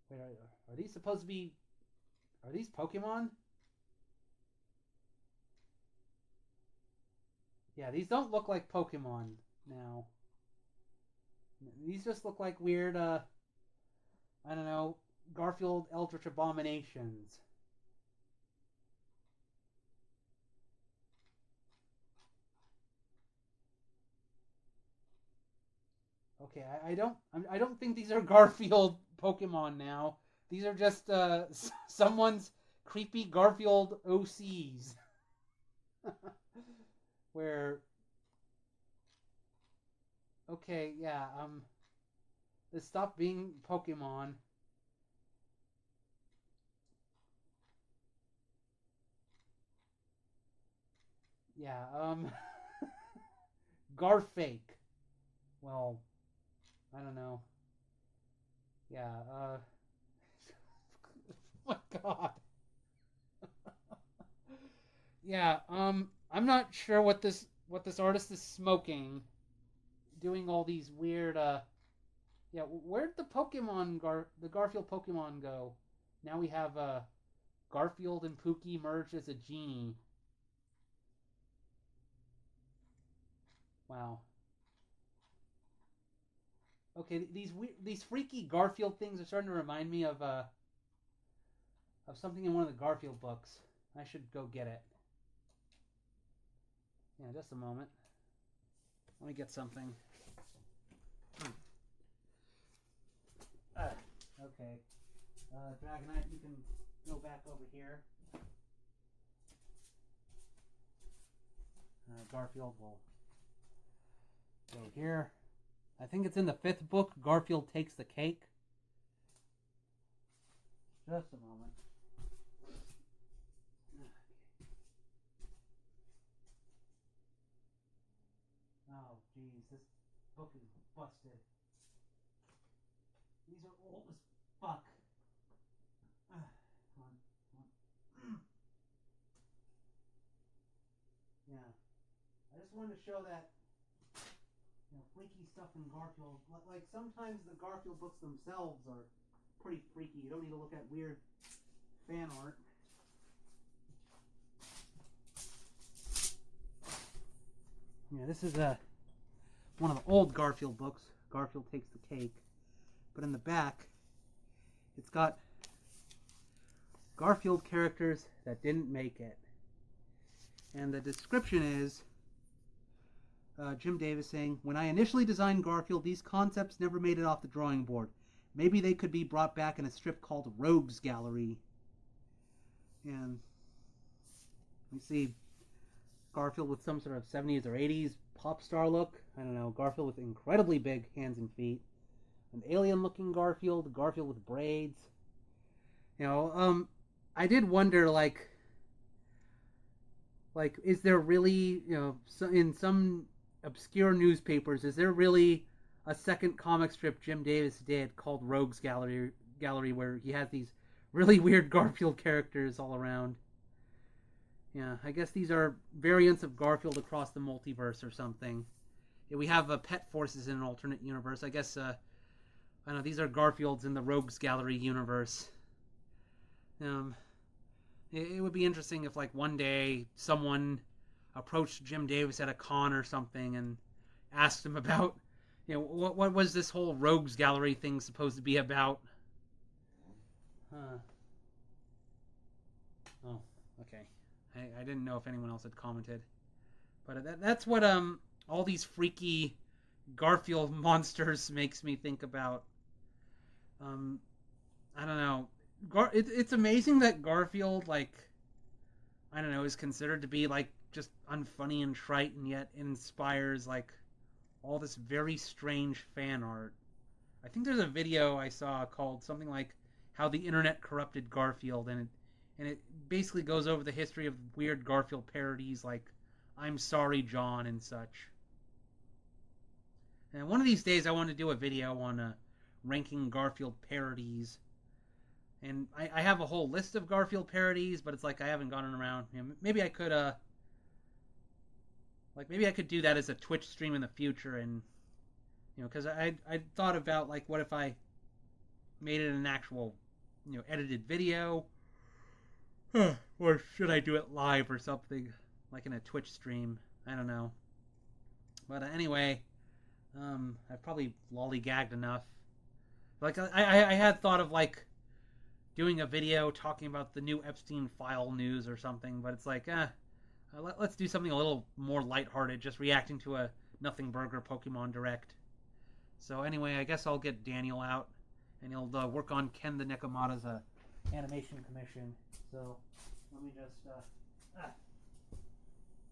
Wait, are these supposed to be... Are these Pokemon? Yeah, these don't look like Pokemon now. These just look like weird, I don't know, Garfield Eldritch Abominations. Okay, I don't think these are Garfield Pokemon now. These are just someone's creepy Garfield OCs. Where okay, yeah, let's stop being Pokemon. Yeah, Garfake. Well, I don't know. Yeah, oh my god. Yeah, I'm not sure what this artist is smoking, doing all these weird yeah, where'd the Garfield Pokemon go? Now we have Garfield and Pookie merged as a genie. Wow. Okay, these freaky Garfield things are starting to remind me of something in one of the Garfield books. I should go get it. Yeah, just a moment. Let me get something. Okay. Dragonite, you can go back over here. Garfield will go here. I think it's in the 5th book, Garfield Takes the Cake. Just a moment. Oh, jeez, this book is busted. These are old as fuck. Come on, come on. Yeah. I just wanted to show that, you know, freaky stuff in Garfield. Like, sometimes the Garfield books themselves are pretty freaky. You don't need to look at weird fan art. Yeah, this is one of the old Garfield books. Garfield Takes the Cake. But in the back, it's got Garfield characters that didn't make it. And the description is Jim Davis saying, "When I initially designed Garfield, these concepts never made it off the drawing board. Maybe they could be brought back in a strip called Rogues Gallery." And we see Garfield with some sort of 70s or 80s pop star look. I don't know. Garfield with incredibly big hands and feet. An alien-looking Garfield. Garfield with braids. You know, I did wonder, like, is there really, you know, in some obscure newspapers, is there really a second comic strip Jim Davis did called Rogues Gallery where he has these really weird Garfield characters all around? Yeah, I guess these are variants of Garfield across the multiverse or something. Yeah, we have Pet Forces in an alternate universe. I guess, I don't know, these are Garfields in the Rogues Gallery universe. It would be interesting if, like, one day someone approached Jim Davis at a con or something and asked him about, you know, what was this whole Rogues Gallery thing supposed to be about? Huh. Oh, okay. I didn't know if anyone else had commented. But that's what all these freaky Garfield monsters makes me think about. I don't know. It's amazing that Garfield, like, I don't know, is considered to be, like, just unfunny and trite, and yet inspires, like, all this very strange fan art. I think there's a video I saw called something like "How the Internet Corrupted Garfield," and it basically goes over the history of weird Garfield parodies like "I'm Sorry, John" and such. And one of these days I want to do a video on ranking Garfield parodies. And I have a whole list of Garfield parodies, but it's like I haven't gotten around. You know, maybe I could maybe I could do that as a Twitch stream in the future, and you know, because I thought about, like, what if I made it an actual, you know, edited video, or should I do it live or something, like in a Twitch stream? I don't know. But anyway, I've probably lollygagged enough. Like, I had thought of, like, doing a video talking about the new Epstein file news or something, but it's like, let's do something a little more lighthearted, just reacting to a Nothing Burger Pokemon Direct. So anyway, I guess I'll get Daniel out, and he'll work on Ken the Nekomata's animation commission. So let me just I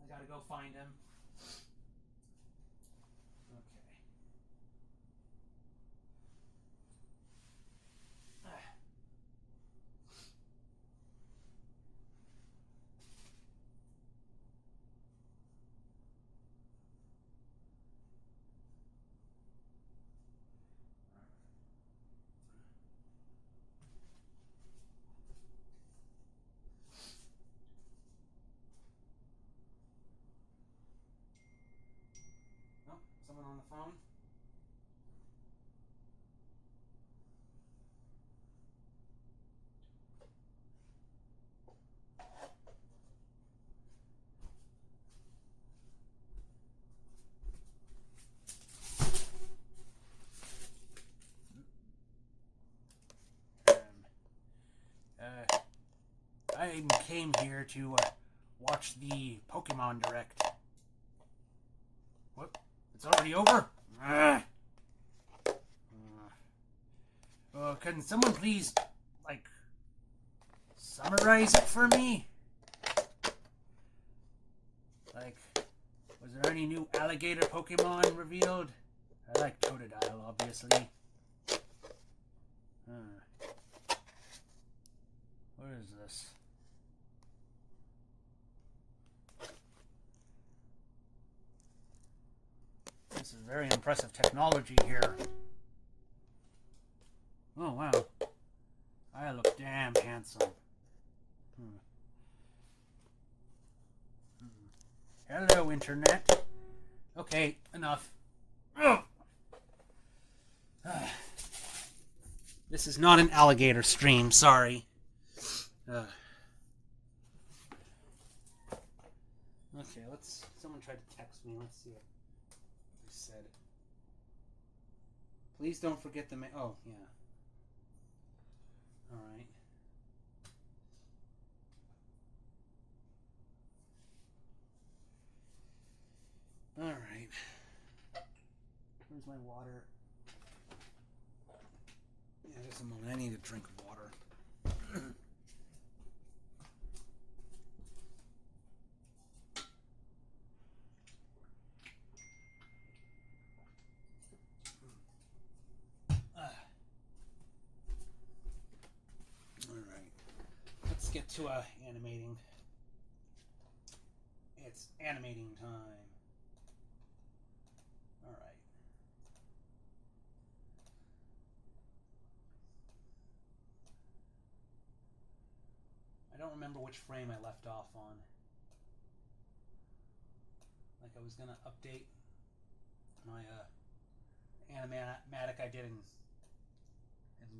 gotta go find him. Okay. Oh, someone on the phone? I came here to watch the Pokemon Direct. What? It's already over? Can someone please, like, summarize it for me? Like, was there any new alligator Pokemon revealed? I like Totodile, obviously. What is this? This is very impressive technology here. Oh, wow. I look damn handsome. Hello, Internet. Okay, enough. This is not an alligator stream, sorry. Okay, someone tried to text me. Let's see what they said. Please don't forget the oh, yeah. Alright. Alright. Where's my water? Yeah, just a moment. I need a drink of water. Alright. Let's get to animating. It's animating time. Alright. I don't remember which frame I left off on. Like I was gonna update my animatic I did in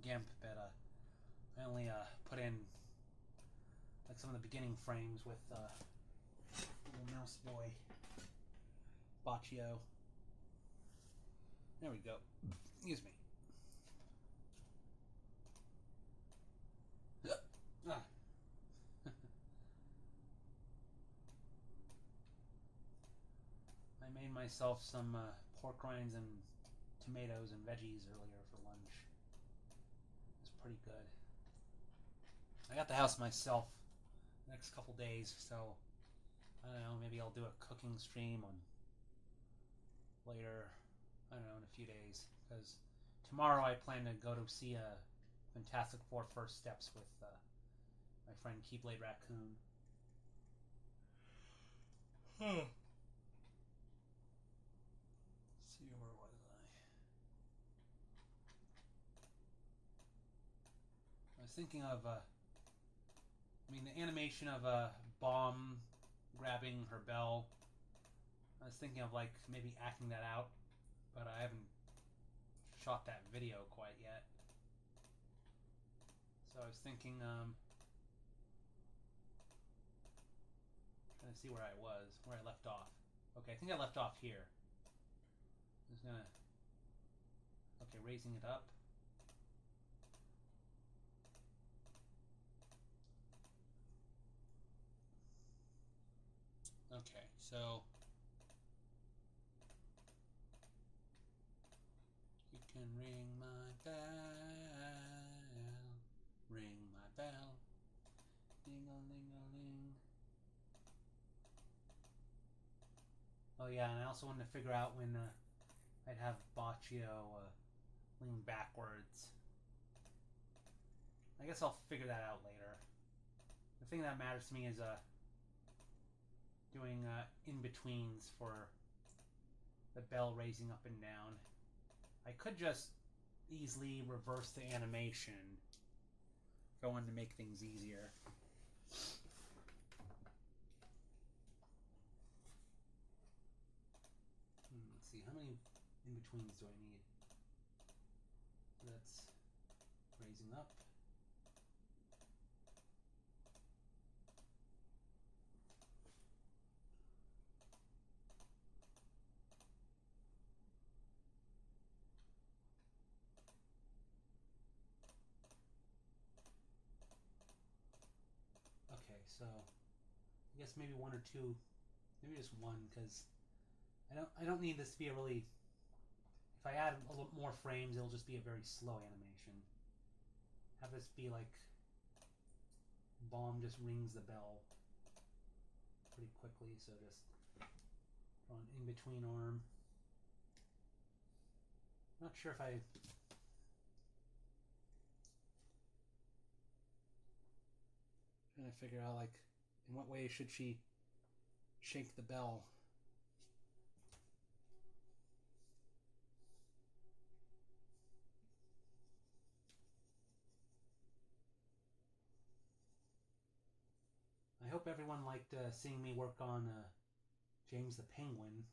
GIMP, but I only put in like some of the beginning frames with little mouse boy Baccio. There we go. Excuse me. I made myself some pork rinds and tomatoes and veggies earlier for lunch. It was pretty good. I got the house myself the next couple days, so I don't know, maybe I'll do a cooking stream on later, I don't know, in a few days, because tomorrow I plan to go to see a Fantastic Four First Steps with my friend Keyblade Raccoon. See, where was I was thinking of the animation of Bomb grabbing her bell. I was thinking of like maybe acting that out, but I haven't shot that video quite yet. So I was thinking, trying to see where I left off. Okay, I think I left off here. I'm just gonna, okay, raising it up. Okay, so can ring my bell. Ring my bell. Ding-a-ling-a-ling. Oh yeah, and I also wanted to figure out when I'd have Baccio lean backwards. I guess I'll figure that out later. The thing that matters to me is doing in-betweens for the bell raising up and down. I could just easily reverse the animation if I wanted to make things easier. Let's see, how many in-betweens do I need? That's raising up. Okay, so I guess maybe one or two, maybe just one, because I don't need this to be a really. If I add a little more frames, it'll just be a very slow animation. Have this be like Bomb just rings the bell pretty quickly, so just draw an in-between arm. Not sure if I. Trying to figure out like in what way should she shake the bell. I hope everyone liked seeing me work on James the Penguin.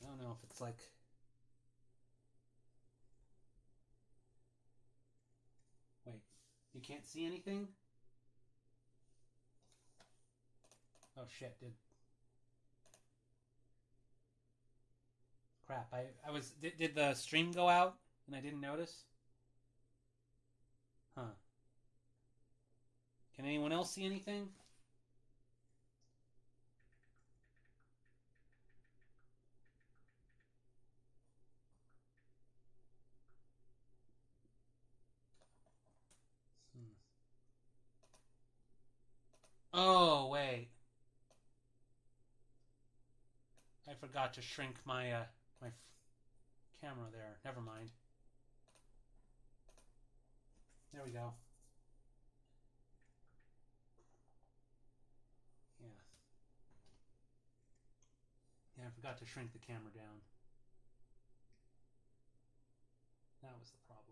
I don't know if it's like. Wait, you can't see anything? Oh shit, dude. Crap, I was. Did the stream go out and I didn't notice? Huh. Can anyone else see anything? Oh, wait. I forgot to shrink my my camera there. Never mind. There we go. Yeah. Yeah, I forgot to shrink the camera down. That was the problem.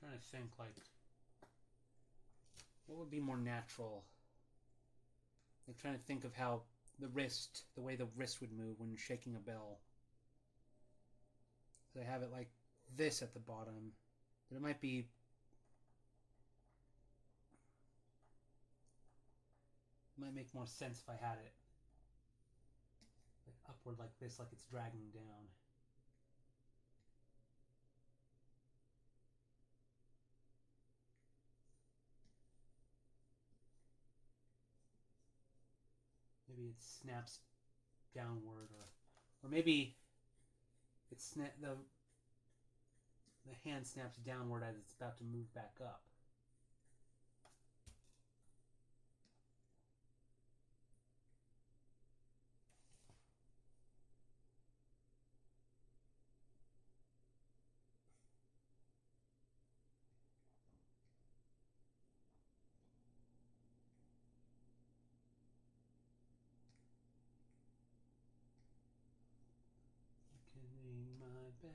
Trying to think, like, what would be more natural? Like, trying to think of how the way the wrist would move when shaking a bell. So I have it like this at the bottom, but it might be. It might make more sense if I had it like upward like this, like it's dragging down. Maybe it snaps downward, or maybe it's the hand snaps downward as it's about to move back up. You can ring my bell.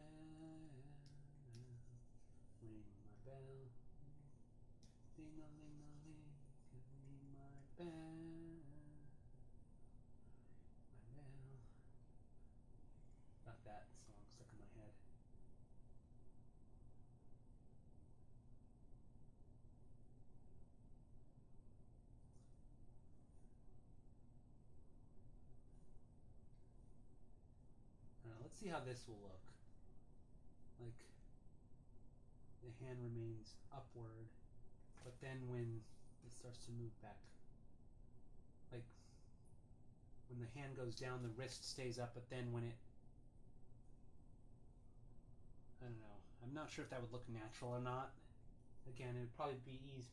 Ling-a-ling-a-ling, give me my bell. My bell. Got that song stuck in my head. Let's see how this will look. Like, the hand remains upward, but then when it starts to move back, like, when the hand goes down, the wrist stays up, but then when it, I don't know. I'm not sure if that would look natural or not. Again, it would probably be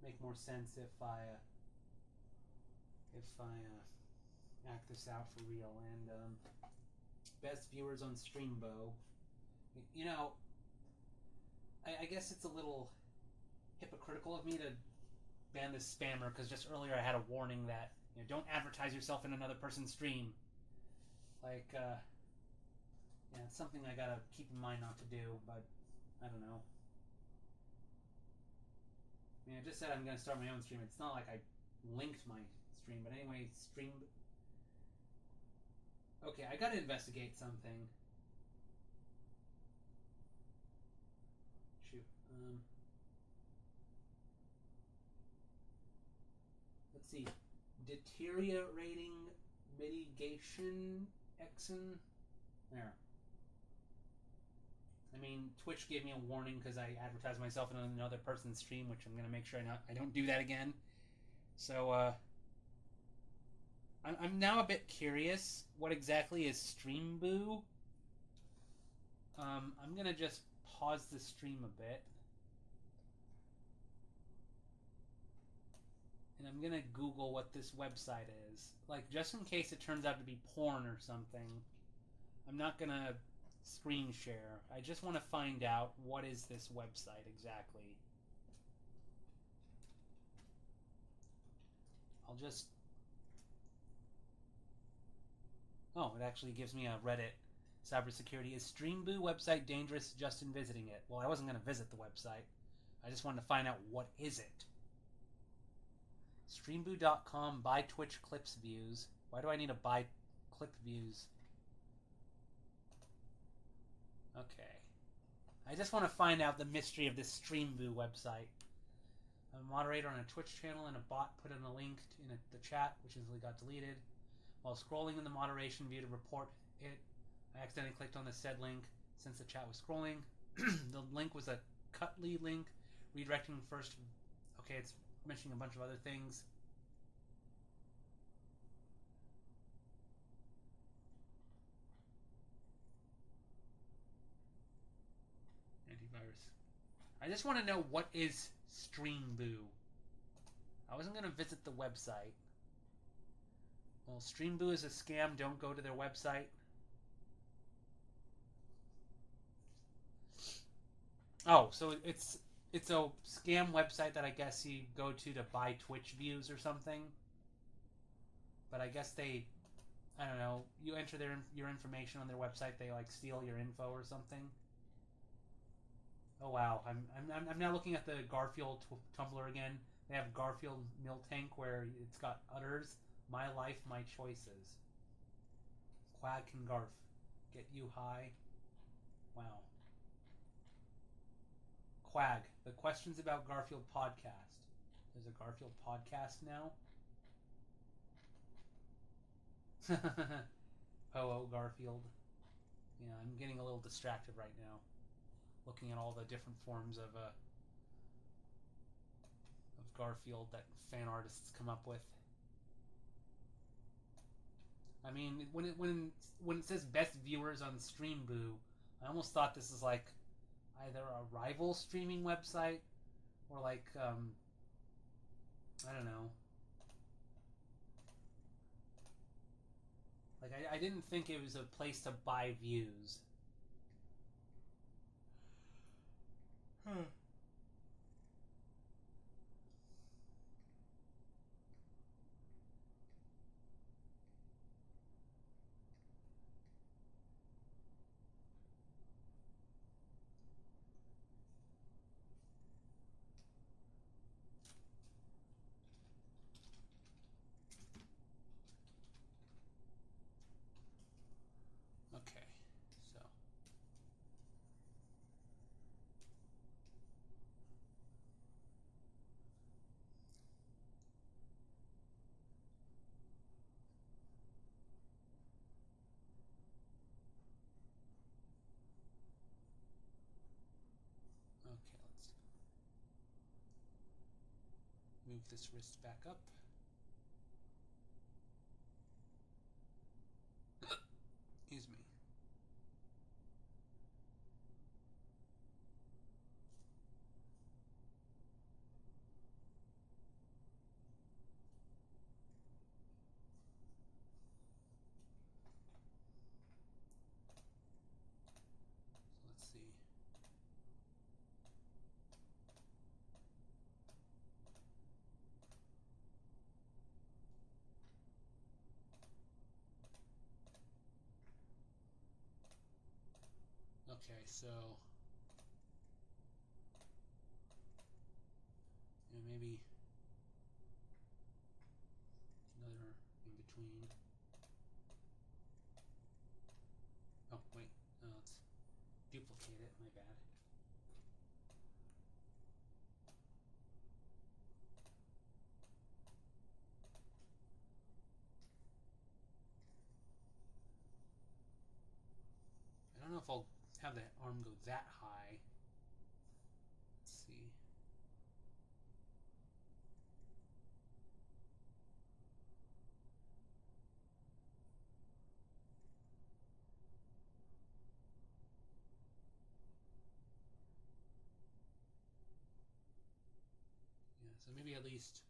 make more sense if I act this out for real. And best viewers on Streambo. You know, I guess it's a little hypocritical of me to ban this spammer, because just earlier I had a warning that, you know, don't advertise yourself in another person's stream. Like, yeah, it's something I gotta keep in mind not to do, but I don't know. I mean, I just said I'm gonna start my own stream. It's not like I linked my stream, but anyway, stream. Okay, I gotta investigate something. Shoot. Let's see. Deteriorating mitigation Exon. There. I mean, Twitch gave me a warning because I advertised myself in another person's stream, which I'm going to make sure I don't do that again. So, I'm now a bit curious. What exactly is Streamboo? I'm going to just pause the stream a bit. And I'm going to Google what this website is. Like, just in case it turns out to be porn or something. I'm not going to screen share. I just want to find out what is this website exactly. I'll just... Oh, it actually gives me a Reddit. Cybersecurity. Is Streamboo website dangerous just in visiting it? Well, I wasn't going to visit the website. I just wanted to find out what is it. Streamboo.com, buy Twitch clips views. Why do I need to buy clip views? Okay. I just want to find out the mystery of this Streamboo website. I'm a moderator on a Twitch channel, and a bot put in a link in the chat, which easily got deleted. While scrolling in the moderation view to report it, I accidentally clicked on the said link since the chat was scrolling. The link was a Cutley link, redirecting first... Okay, it's mentioning a bunch of other things. Antivirus. I just want to know what is Streamboo. I wasn't going to visit the website. Well, Streamboo is a scam. Don't go to their website. Oh, so it's a scam website that I guess you go to buy Twitch views or something. But I guess they, I don't know, you enter your information on their website, they like steal your info or something. Oh wow, I'm now looking at the Garfield Tumblr again. They have Garfield Milk Tank where it's got udders. My life, my choices. Quag can Garf get you high? Wow. Quag, the questions about Garfield podcast. There's a Garfield podcast now? Oh, Garfield. Yeah, I'm getting a little distracted right now. Looking at all the different forms of Garfield that fan artists come up with. I mean, when it says best viewers on Streamboo, I almost thought this is like either a rival streaming website or like I don't know. Like I didn't think it was a place to buy views. Move this wrist back up. Excuse me. So let's see. Okay, so maybe another in between. Oh wait, no, let's duplicate it. My bad. I don't know if I'll have the arm go that high. Let's see. Yeah, so maybe at least.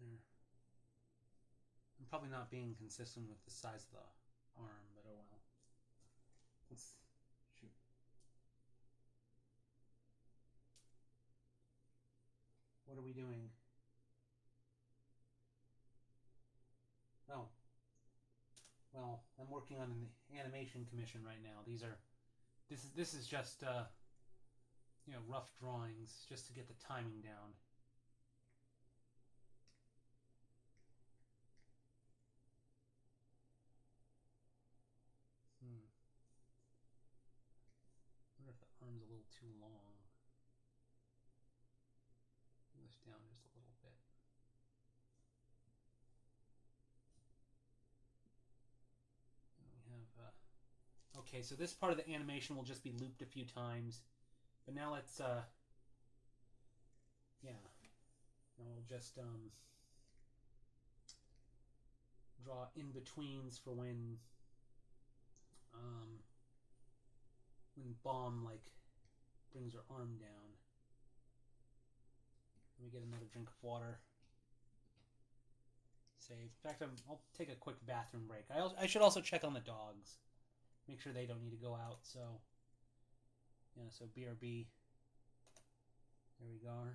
There. I'm probably not being consistent with the size of the arm, but oh well. Let's shoot. What are we doing? Oh. Well, I'm working on an animation commission right now. This is just rough drawings just to get the timing down. I wonder if the arm's a little too long. Bring this down just a little bit. And we have okay, so this part of the animation will just be looped a few times. But now let's now we'll just draw in-betweens for when Bomb brings her arm down. Let me get another drink of water. Save. In fact, I'll take a quick bathroom break. I should also check on the dogs. Make sure they don't need to go out. So, yeah, so BRB. There we go.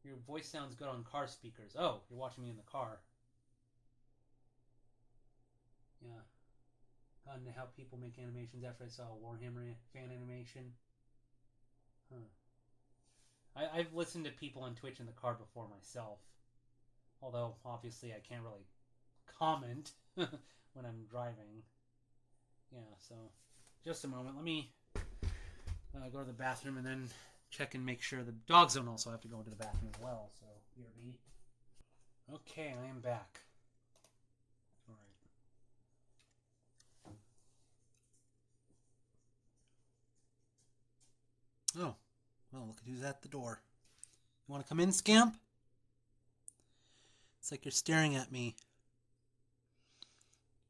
Your voice sounds good on car speakers. Oh, you're watching me in the car. Yeah. Gotten to help people make animations after I saw a Warhammer fan animation. Huh. I've listened to people on Twitch in the car before myself. Although, obviously, I can't really comment when I'm driving. Yeah, so just a moment. Let me go to the bathroom and then check and make sure the dogs don't also have to go into the bathroom as well. So, BRB. Okay, I am back. All right. Oh, well, look at who's at the door. You want to come in, Scamp? It's like you're staring at me.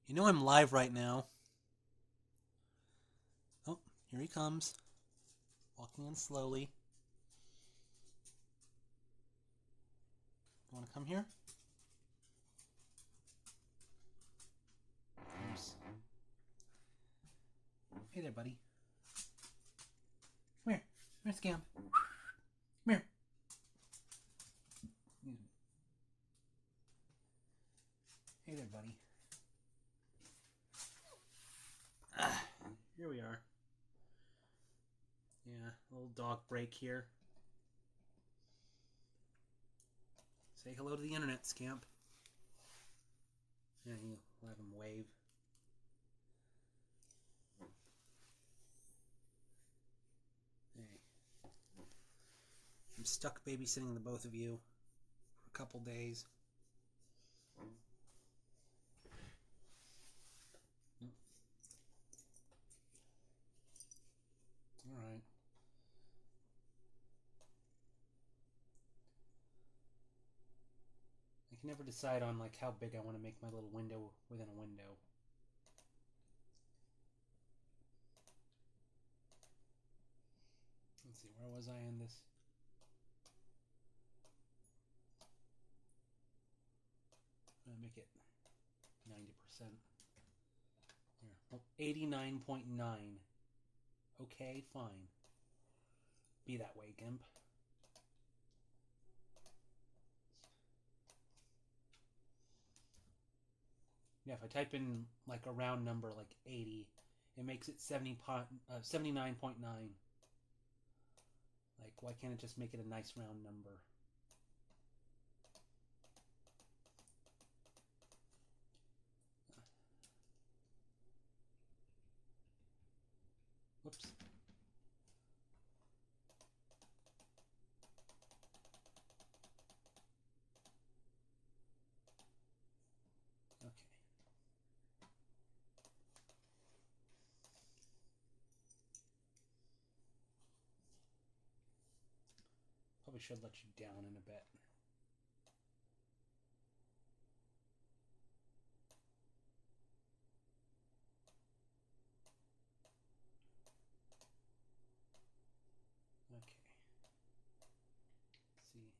You know I'm live right now. Oh, here he comes. Walking in slowly. You want to come here? Hey there, buddy. Come here. Come here, Scamp. Come here. Hey there, buddy. Here we are. Little dog break here. Say hello to the internet, Scamp. Yeah, you let him wave. Hey. I'm stuck babysitting the both of you for a couple days. Alright. I can never decide on like how big I want to make my little window within a window. Let's see, where was I in this? I'm gonna make it 90%. Here. Oh, 89.9. Okay, fine. Be that way, Gimp. Yeah, if I type in like a round number like 80, it makes it 79.9. Like, why can't it just make it a nice round number? Whoops. Okay. Probably should let you down in a bit. Okay. Let's see.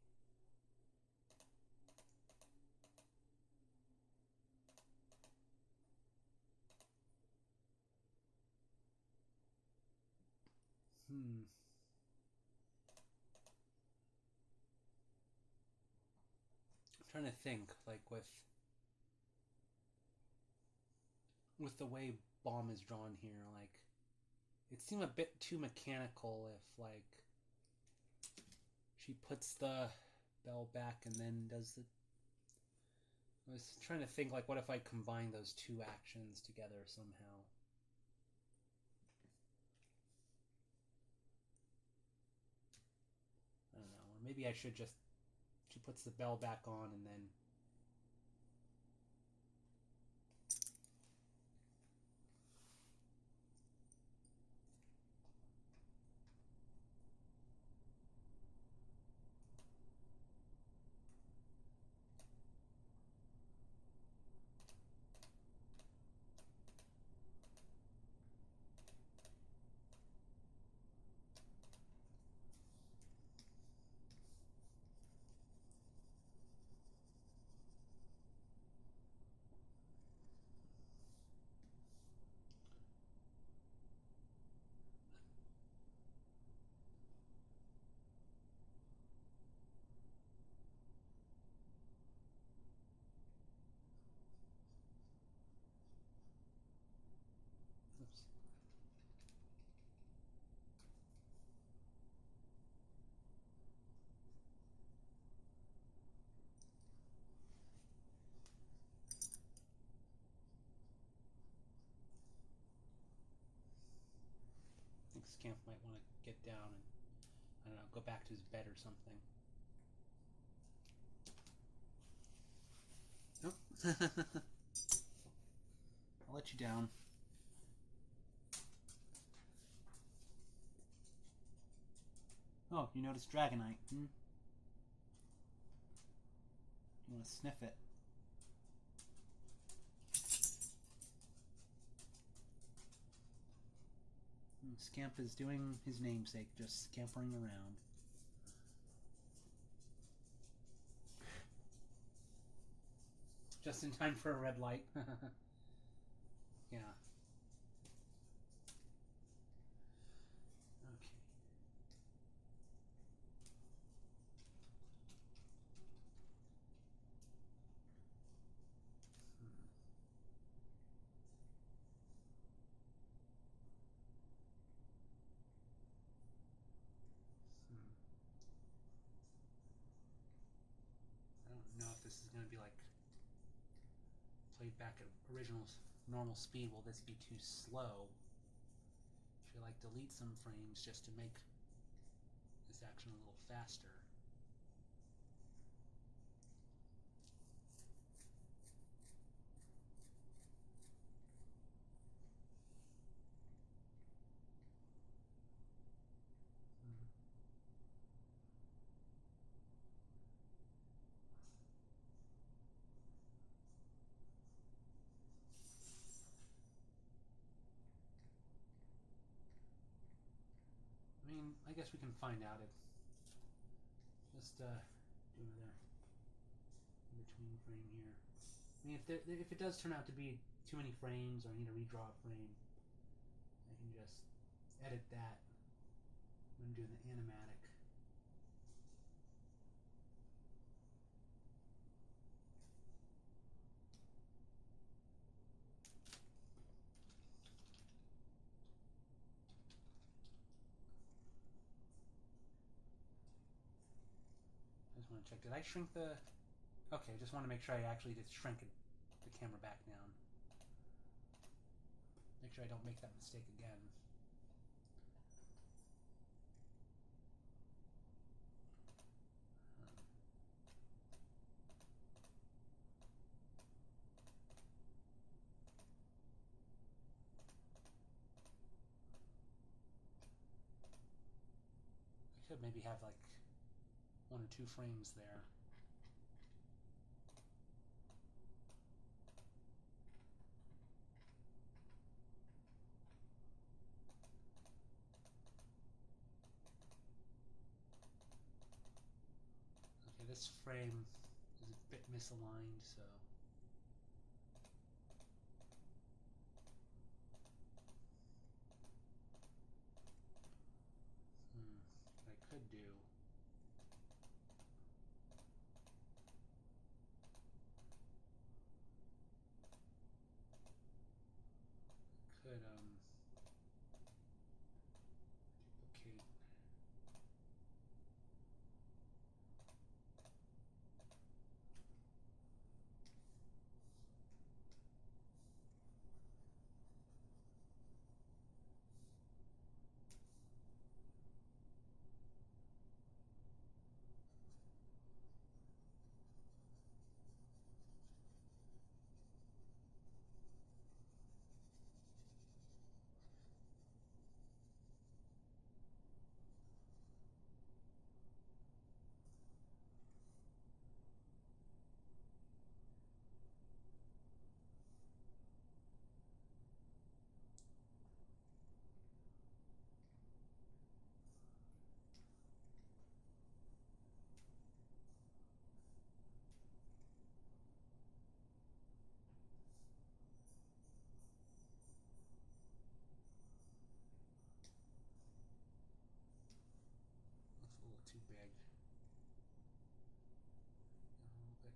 I'm trying to think, like with the way Bomb is drawn here, like it seemed a bit too mechanical if like she puts the bell back and then does the... I was trying to think, like, what if I combine those two actions together somehow? I don't know. Or maybe I should just... She puts the bell back on and then... Oops. I think Scamp might want to get down and, I don't know, go back to his bed or something. Nope. I'll let you down. Oh, you noticed Dragonite, hmm? You want to sniff it. Scamp is doing his namesake, just scampering around. Just in time for a red light. Yeah. Okay. frame back at original normal speed, will this be too slow? Should I like delete some frames just to make this action a little faster? I mean, I guess we can find out if just do another in-between frame here. I mean, if it does turn out to be too many frames or I need to redraw a frame, I can just edit that when doing the animatic. I just want to check. Did I shrink the... Okay, I just want to make sure I actually did shrink the camera back down. Make sure I don't make that mistake again. I could maybe have like 1 or 2 frames there. Okay, this frame is a bit misaligned, so... What I could do... could duplicate. That's a little too big. A little bit.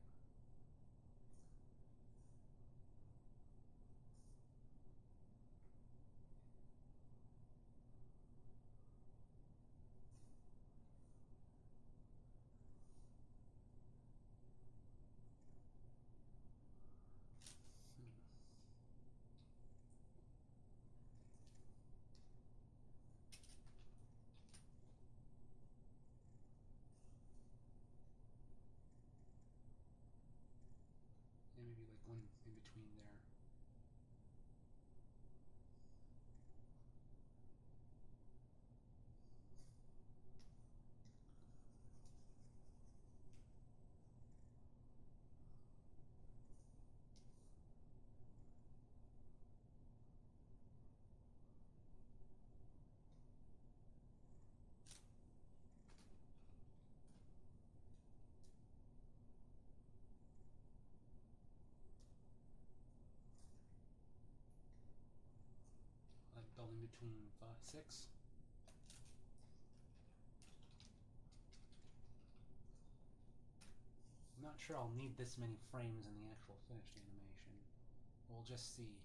Yeah, maybe like 1 in between there. Like building between 5, 6. I'm not sure I'll need this many frames in the actual finished animation. We'll just see.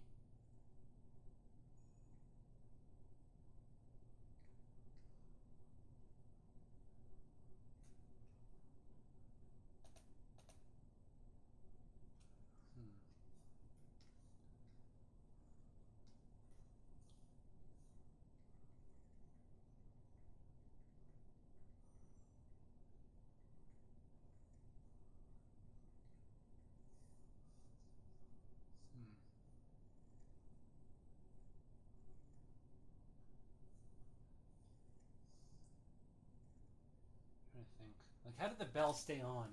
Like, how did the bell stay on?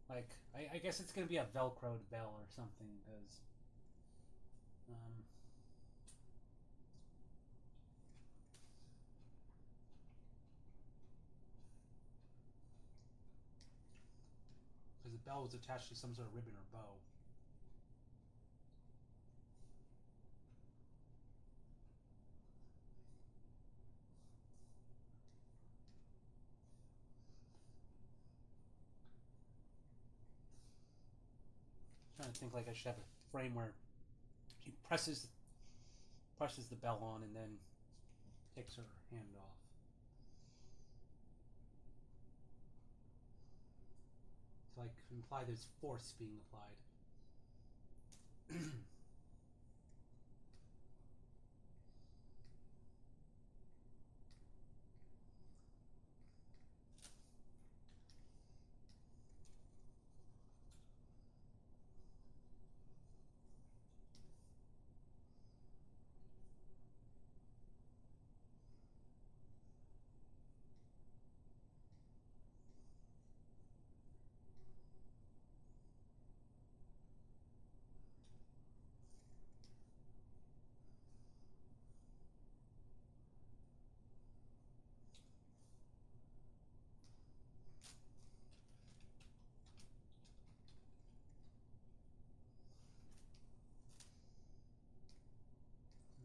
Like, I guess it's gonna be a Velcroed bell or something, because... because the bell was attached to some sort of ribbon or bow. I'm trying to think, like, I should have a frame where she presses the bell on and then takes her hand off. To, like, imply there's force being applied.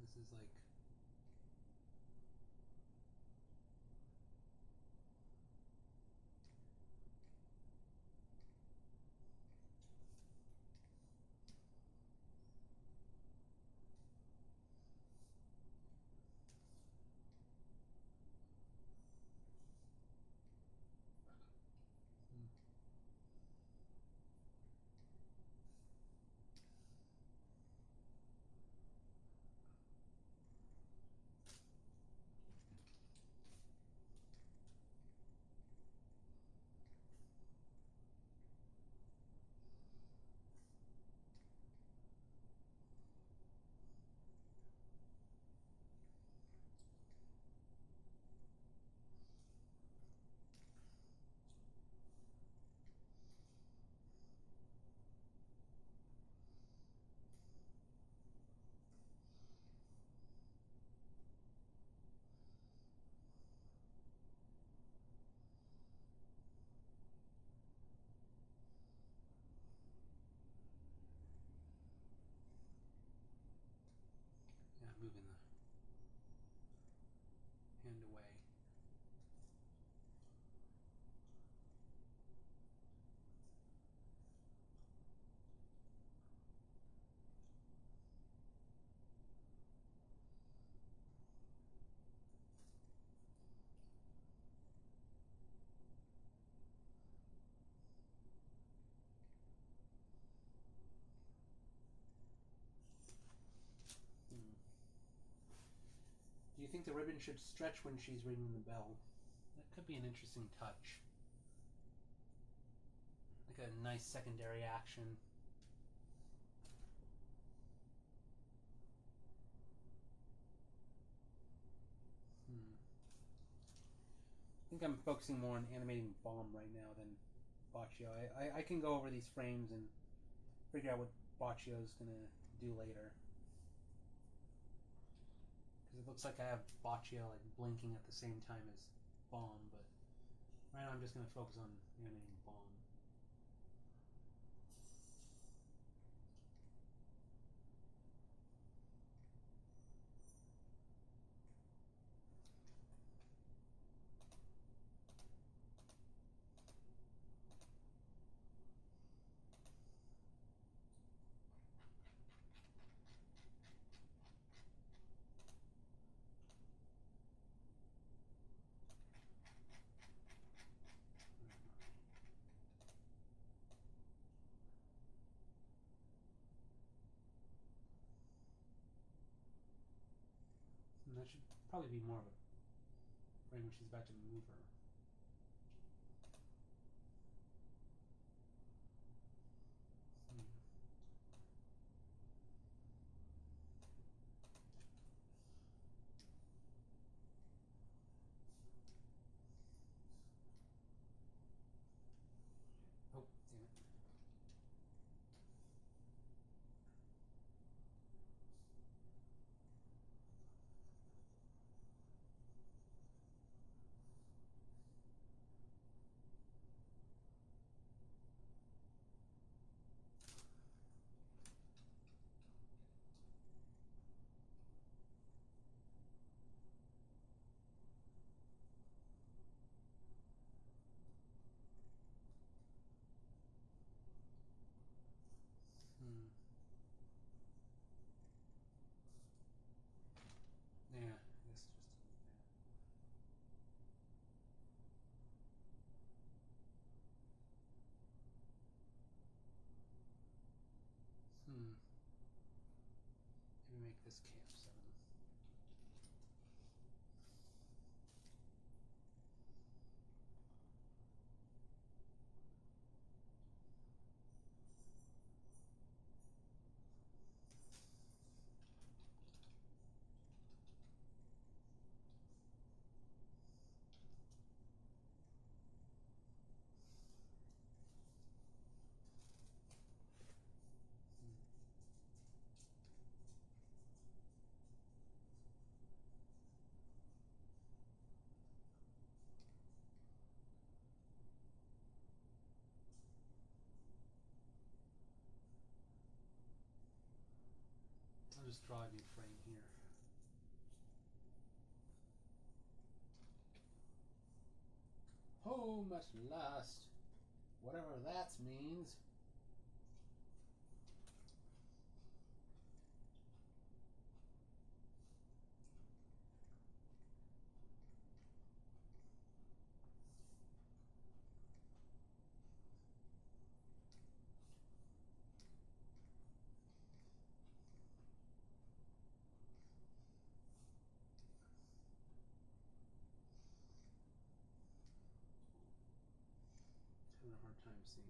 This is like... yeah, moving the hand away. Do you think the ribbon should stretch when she's ringing the bell? That could be an interesting touch. Like a nice secondary action. I think I'm focusing more on animating Bomb right now than Boccio. I can go over these frames and figure out what Boccio's gonna do later. Because it looks like I have Boccio like blinking at the same time as Bomb, but right now I'm just gonna focus on animating Bomb. And that should probably be more of a frame when she's about to move her. this KF7. I'll just draw a new frame here. Home at last, whatever that means. Having a hard time seeing.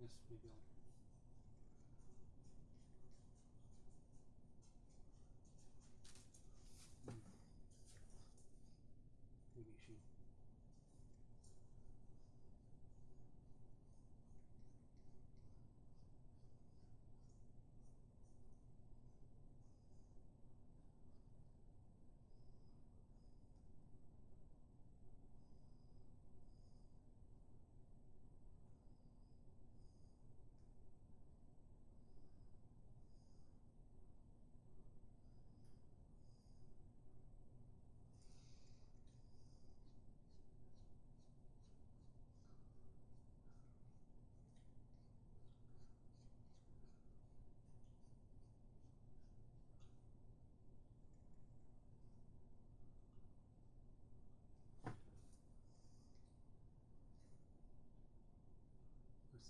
Yes, maybe I'll. Maybe she.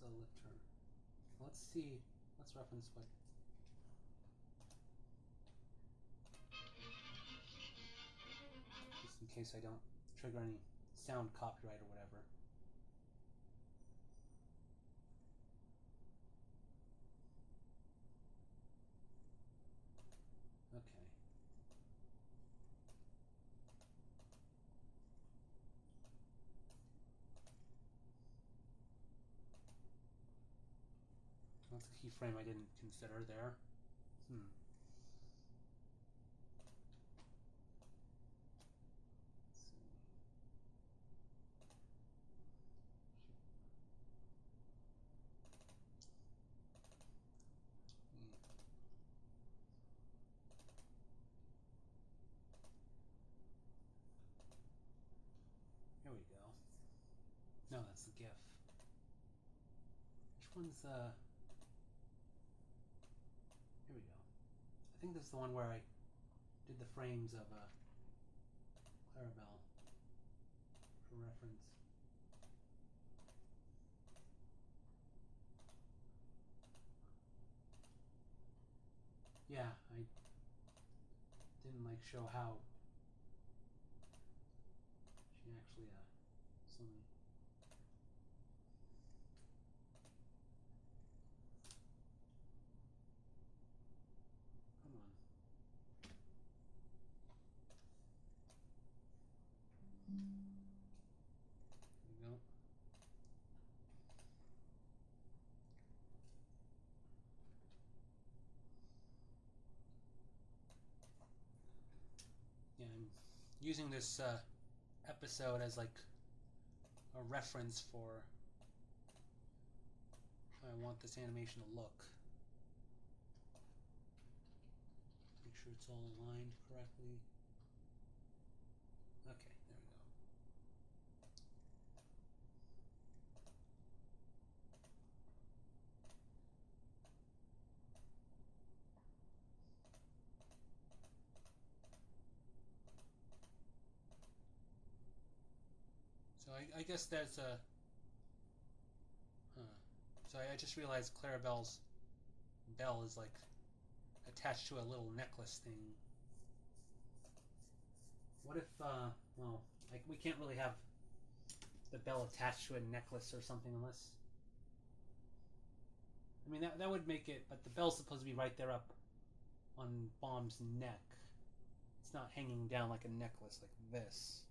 I'll lift her. Let's see. Let's reference what. Just in case I don't trigger any sound copyright or whatever. Okay. That's a keyframe I didn't consider there. Let's see. Here we go. No, that's the GIF. Which one's Here we go. I think this is the one where I did the frames of Clarabelle for reference. Yeah, I didn't like show how she actually so many. Come on. There we go. Yeah, I'm using this episode as like a reference for how I want this animation to look. Make sure it's all aligned correctly. Okay, there we go. I guess there's a... Huh. So I just realized Clarabelle's bell is like attached to a little necklace thing. What if, well, like we can't really have the bell attached to a necklace or something unless... I mean, that would make it, but the bell's supposed to be right there up on Bomb's neck. It's not hanging down like a necklace like this.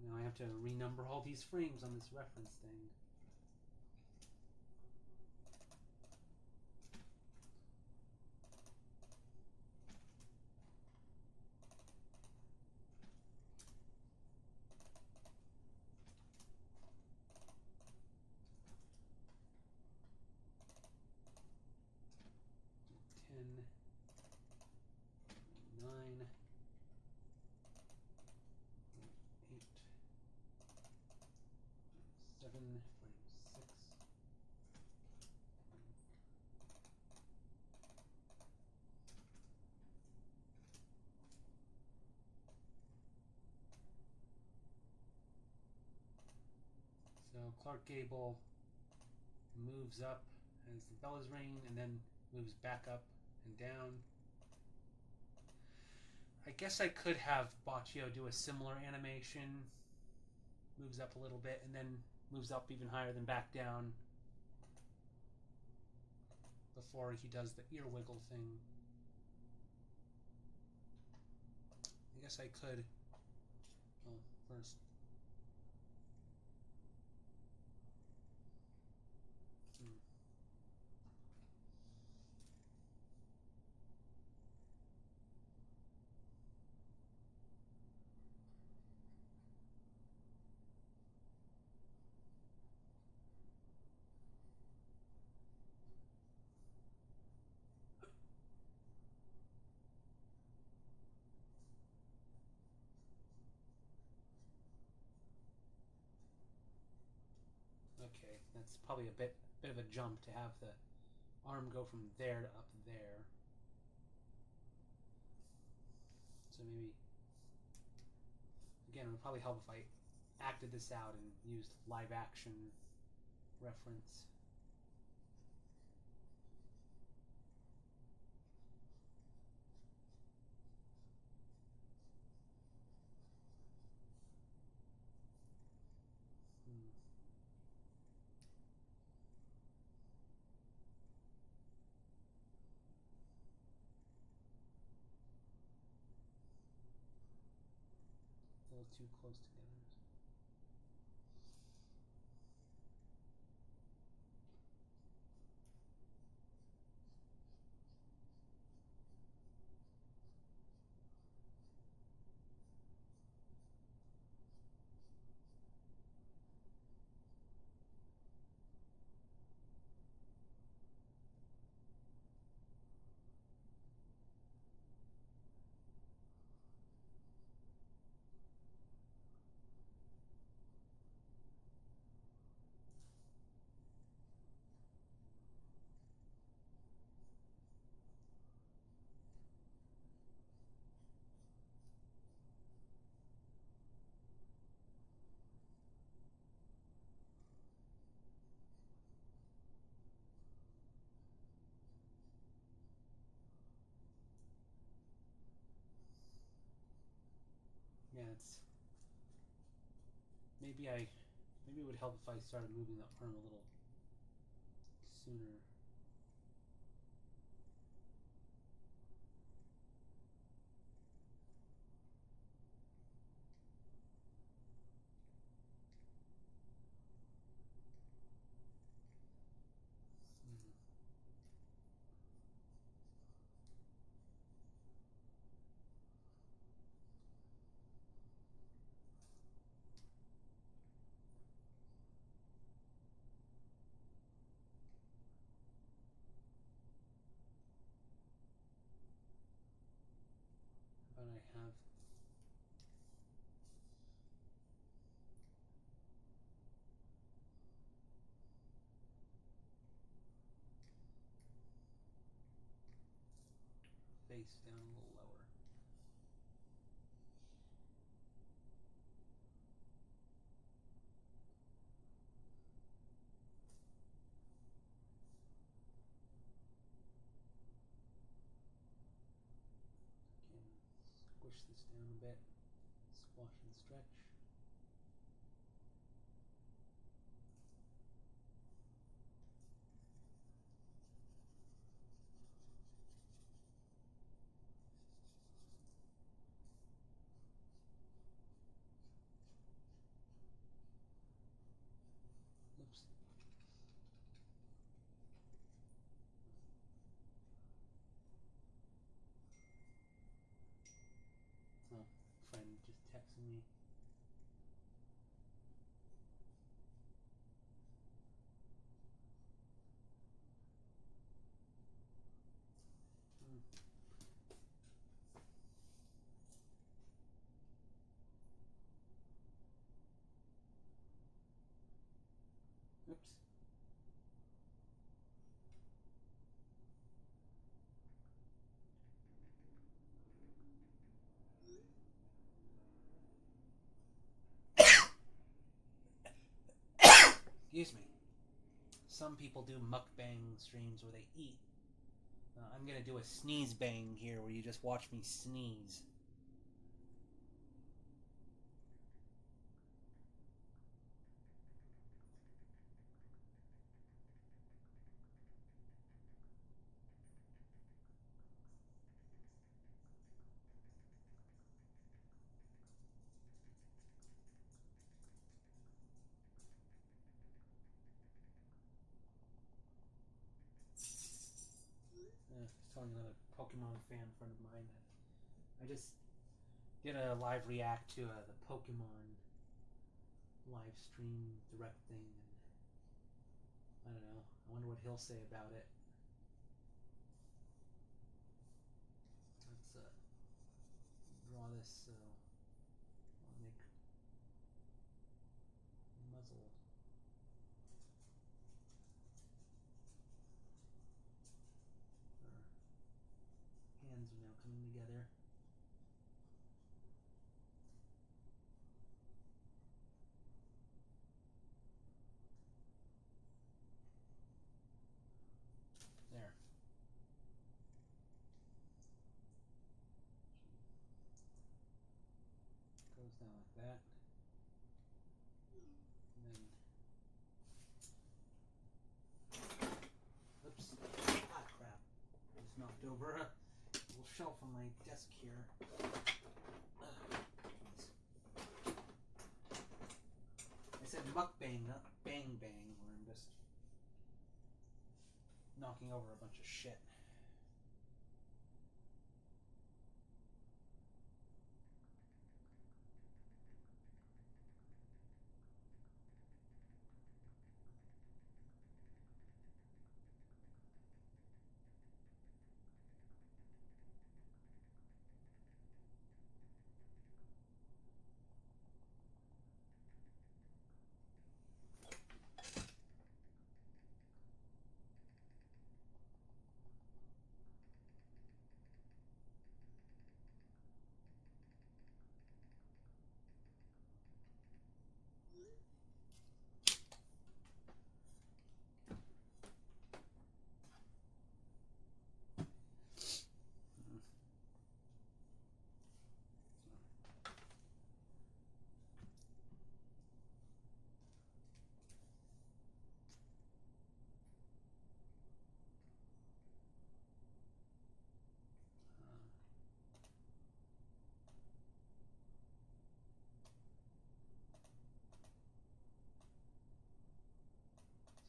Now I have to renumber all these frames on this reference thing. So Clark Gable moves up as the bell is ringing and then moves back up and down. I guess I could have Baccio do a similar animation. Moves up a little bit and then moves up even higher, then back down before he does the ear wiggle thing. I guess I could... Well, first... Okay, that's probably a bit of a jump to have the arm go from there to up there. So maybe, again, it would probably help if I acted this out and used live action reference. A little too close together. Yeah, it's... Maybe it would help if I started moving the arm a little sooner. I have. Face down a little lower. Again, squish this down a bit. Squash and stretch. Oops. Oh, friend just texted me. Oops. Excuse me. Some people do mukbang streams where they eat. I'm gonna do a sneeze bang here where you just watch me sneeze. I was telling another Pokemon fan friend of mine that I just did a live react to the Pokemon live stream direct thing, and I don't know. I wonder what he'll say about it. Let's draw this so I'll make muzzle. Our hands are now coming together. There. Goes down like that. And then, oops, ah crap. Just knocked over a little shelf on my desk here. I said mukbang, not bang bang, where I'm just knocking over a bunch of shit.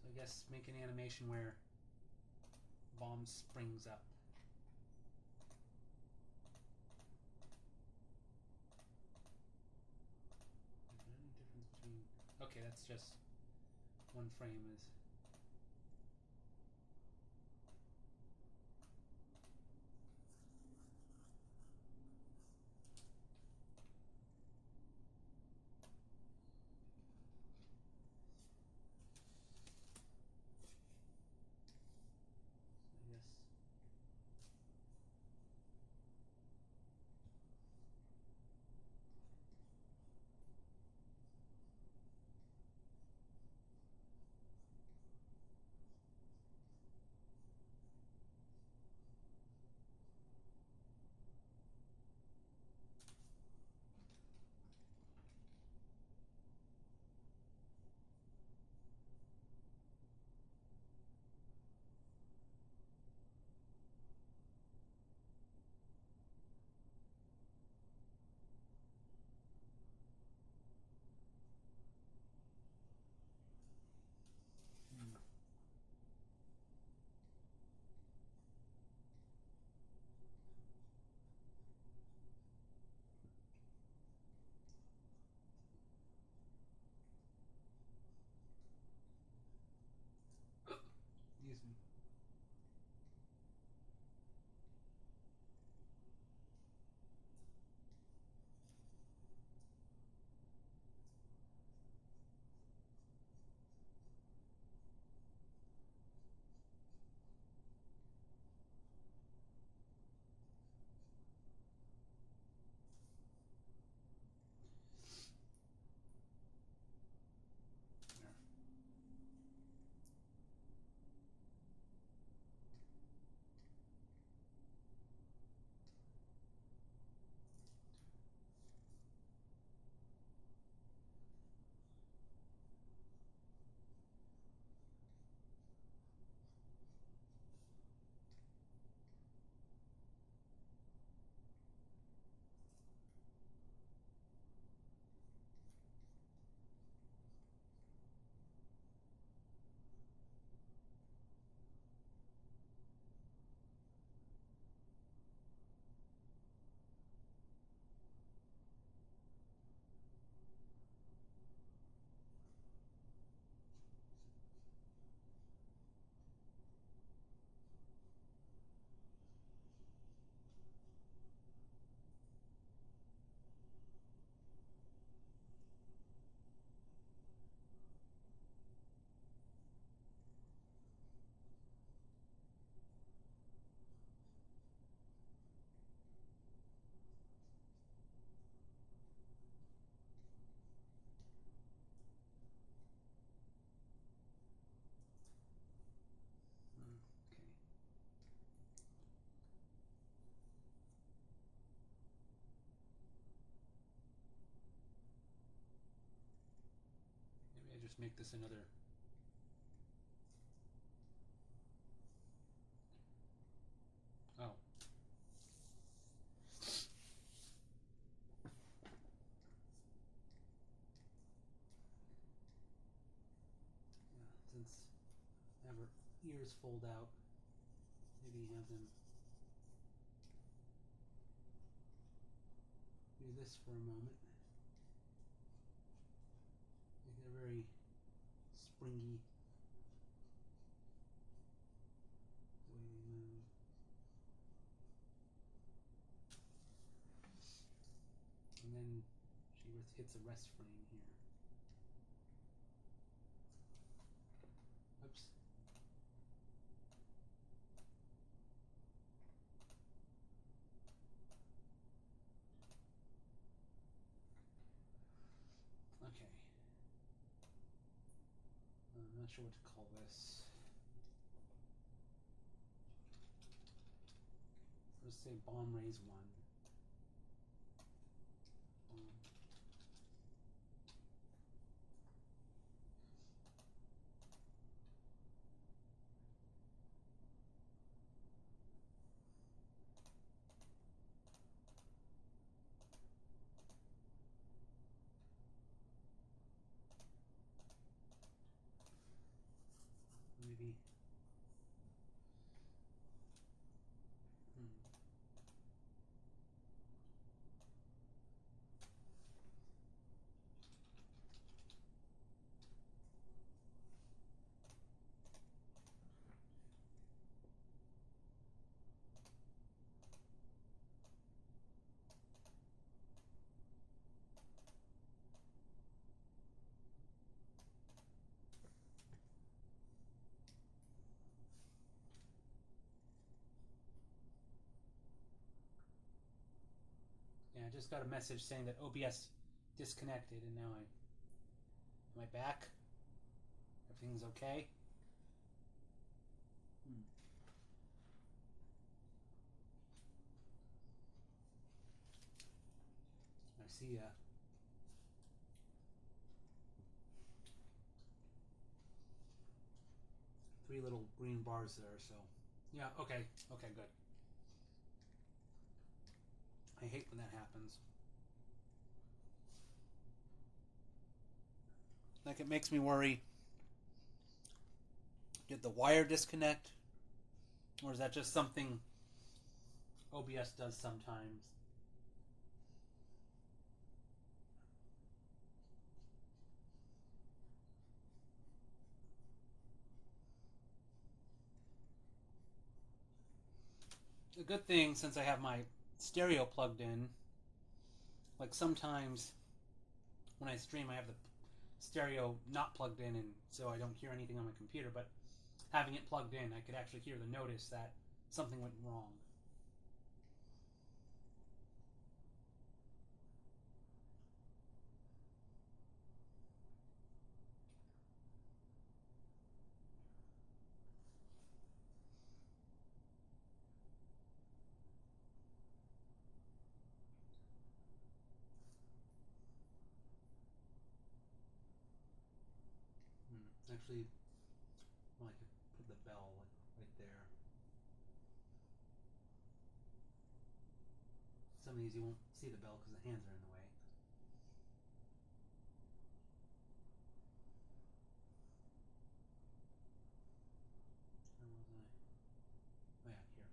So I guess make an animation where bomb springs up. Is there any difference between... Okay, that's just one frame is... make this another. Oh. Yeah, since I have her ears fold out, maybe have them do this for a moment. Make it a very springy the way they move. And then she hits a rest frame here. Oops. Okay. I'm not sure what to call this. Let's say bomb raise 1. Maybe. Yeah, I just got a message saying that OBS disconnected, and now am I back? Everything's okay? I see 3 little green bars there, so yeah, okay, good. I hate when that happens. Like, it makes me worry. Did the wire disconnect? Or is that just something OBS does sometimes? A good thing, since I have my stereo plugged in, like sometimes when I stream I have the stereo not plugged in, and so I don't hear anything on my computer, but having it plugged in I could actually hear the notice that something went wrong. Actually, well, I could put the bell right there. Some of these you won't see the bell because the hands are in the way. Where was I? Oh yeah, here.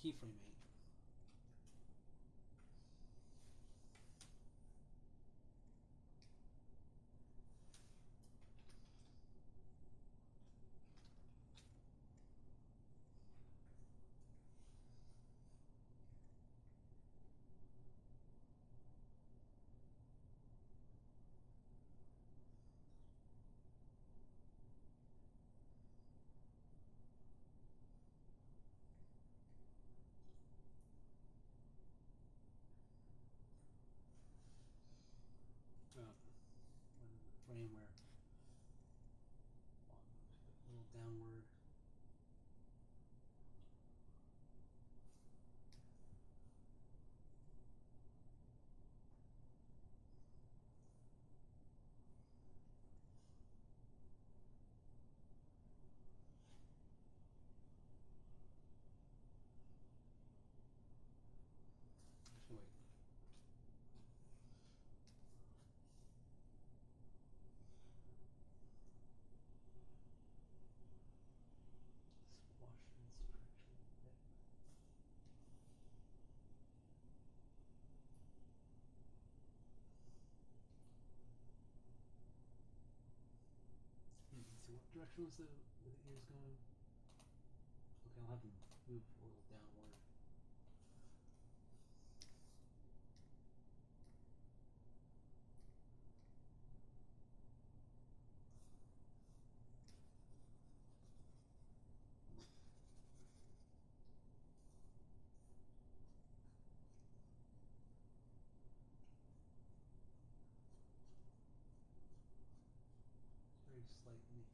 keyframe 8. Frame where a little downward. Actually, wait. Squash and stretch a little bit. So what direction was the ears going? Okay, I'll have them move a little downward. Very slightly.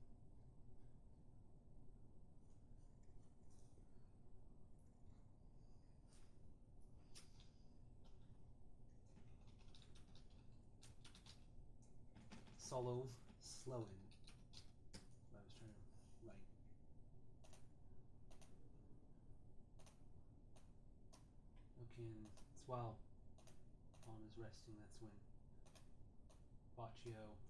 Solo slow in. I was trying to write. Okay, and it's while Palm is resting, that's when Baccio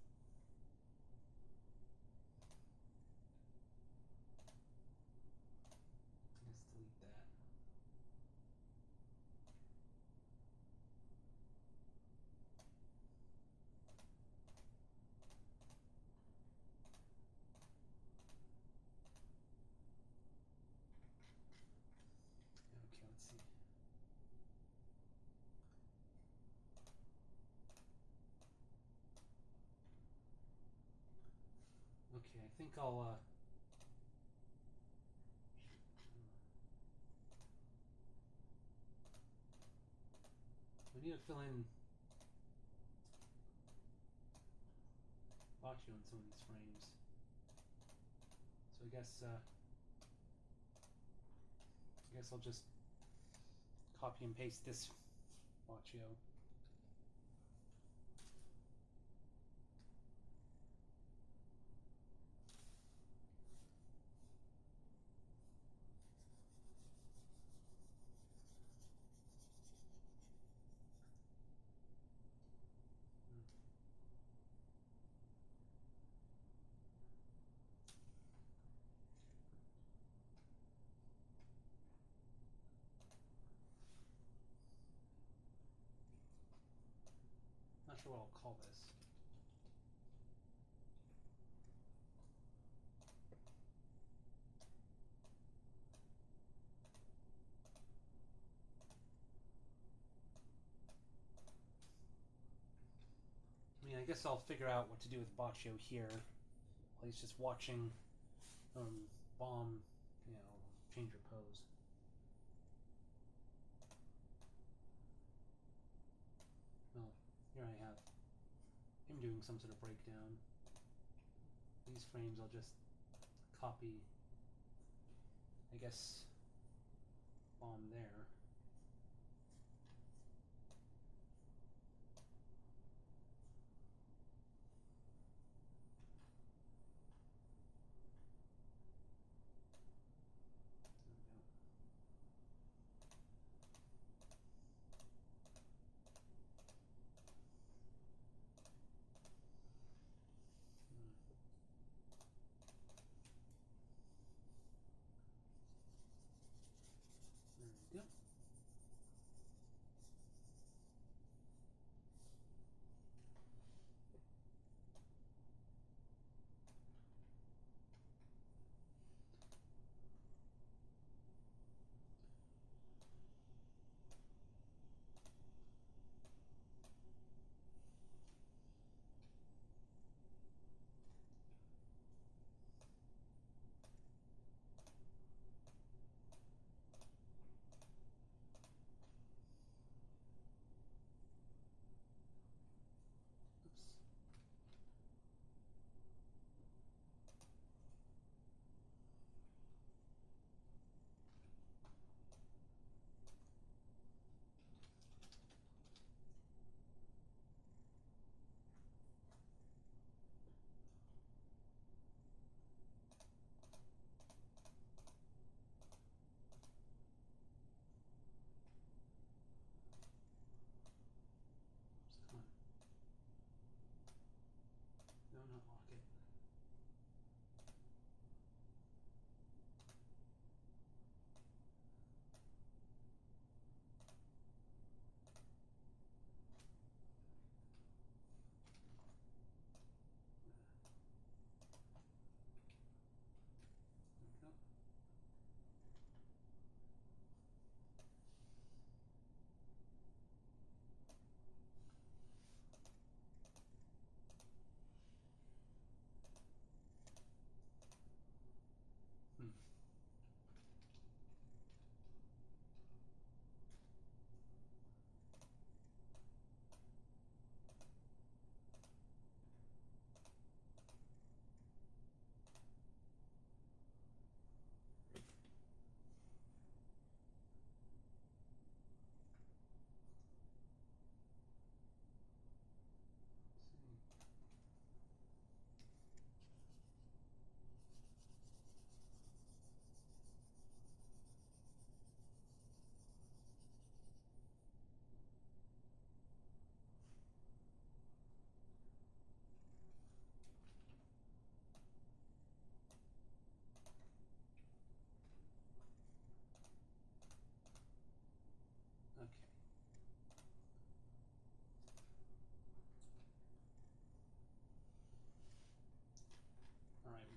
let's delete that. Okay, let's see. Okay, I think I'll we need to fill in Baccio in some of these frames. So I guess I'll just copy and paste this Baccio. Not sure what I'll call this. I mean, I guess I'll figure out what to do with Baccio here. While he's just watching Bomb, change her pose. Well, here I have him doing some sort of breakdown. These frames I'll just copy, I guess, Bomb there. There we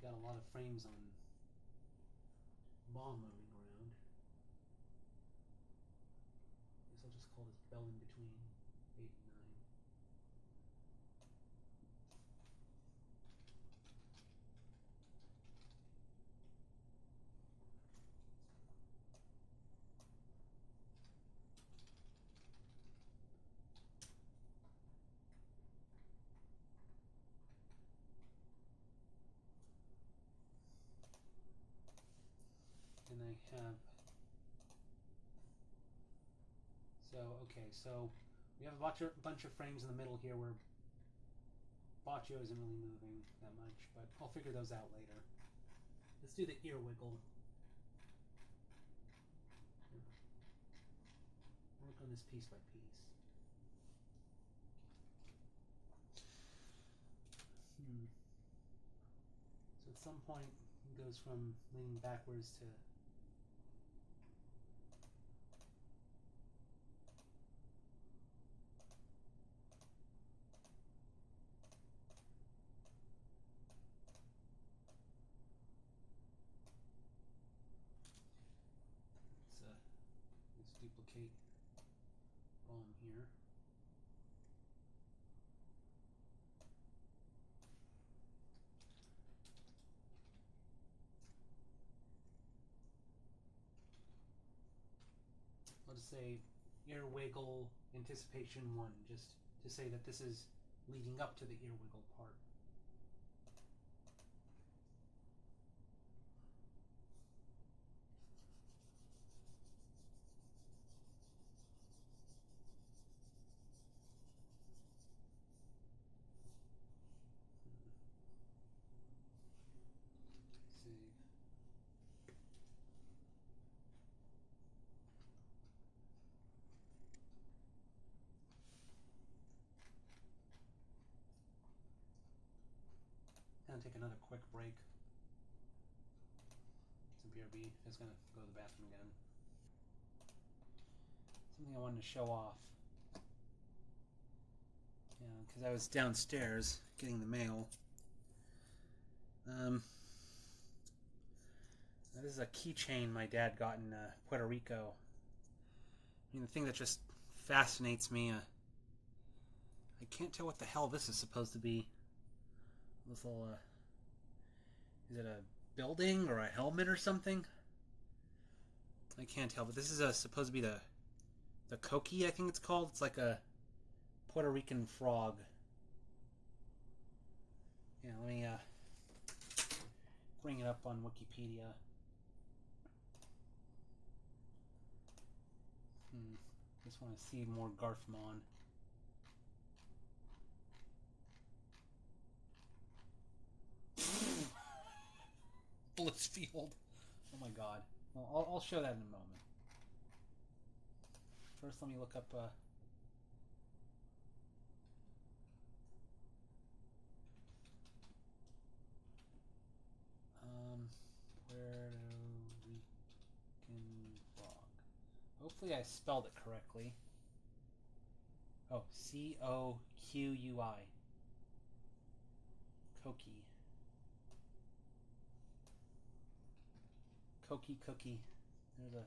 got a lot of frames on bomb moving around. I guess I'll just call this bell in between 8 and 9. And I have, so we have a bunch of frames in the middle here where Baccio isn't really moving that much, but I'll figure those out later. Let's do the ear wiggle. Work on this piece by piece. So at some point it goes from leaning backwards to let's duplicate bomb here. I'll just say ear wiggle anticipation 1, just to say that this is leading up to the ear wiggle part. Gonna take another quick break. Some BRB. Just gonna go to the bathroom again. Something I wanted to show off. Yeah, because I was downstairs getting the mail. This is a keychain my dad got in Puerto Rico. I mean, the thing that just fascinates me. I can't tell what the hell this is supposed to be. This little, is it a building or a helmet or something? I can't tell, but this is supposed to be the coqui, I think it's called. It's like a Puerto Rican frog. Yeah, let me bring it up on Wikipedia. Just want to see more Garfmon. Blissfield. Oh my god. Well, I'll show that in a moment. First, let me look up. Puerto Rican frog. Hopefully, I spelled it correctly. Oh, C-O-Q-U-I. Coqui. Coqui cookie. There's a...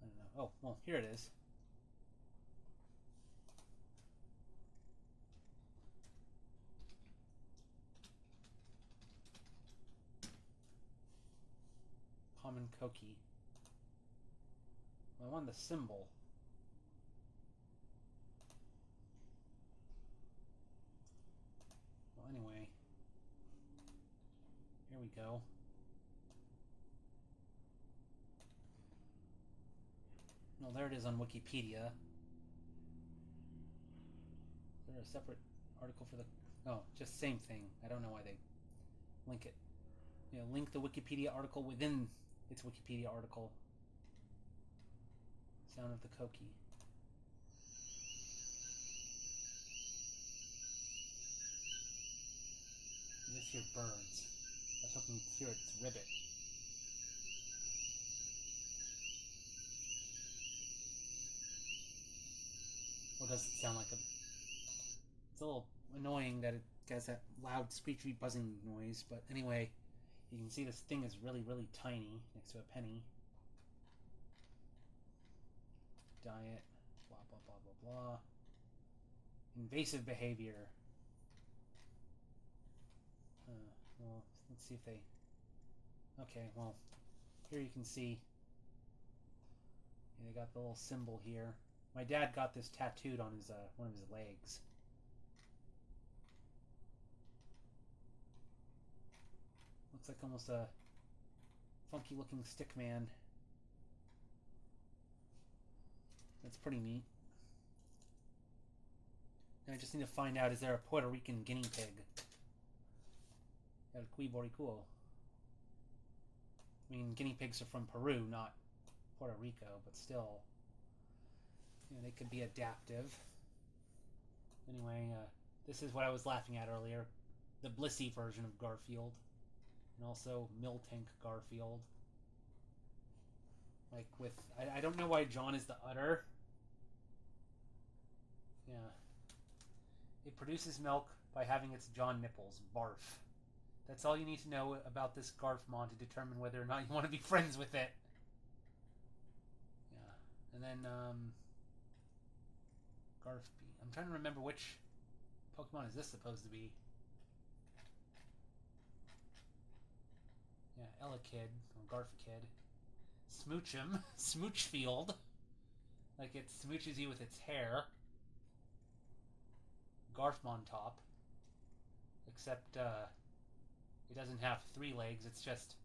I don't know. Oh, well, here it is. Common coqui. Well, I want the symbol. Well, anyway. Here we go. Well, there it is on Wikipedia. Is there a separate article for the... Oh, just same thing. I don't know why they link it. You know, link the Wikipedia article within its Wikipedia article. Sound of the coqui. You just hear birds. I was hoping you'd hear its ribbit. Or does it sound like a... It's a little annoying that it has that loud, screechy, buzzing noise. But anyway, you can see this thing is really, really tiny next to a penny. Diet, blah, blah, blah, blah, blah. Invasive behavior. Well, let's see if they... Okay, well, here you can see they got the little symbol here. My dad got this tattooed on his one of his legs. Looks like almost a funky looking stick man. That's pretty neat. Now I just need to find out, is there a Puerto Rican guinea pig? Got a Cuiboricuo. I mean, guinea pigs are from Peru, not Puerto Rico, but still, you know, they could be adaptive. Anyway, this is what I was laughing at earlier. The Blissey version of Garfield. And also Miltank Garfield. Like with... I don't know why John is the udder. Yeah. It produces milk by having its John nipples. Barf. That's all you need to know about this Garfmon to determine whether or not you want to be friends with it. Yeah. And then, Garfby. I'm trying to remember which Pokemon is this supposed to be. Yeah, Elekid, or Garfakid. Smoochum. Smoochfield. Like it smooches you with its hair. Garfmon top. Except, it doesn't have 3 legs, it's just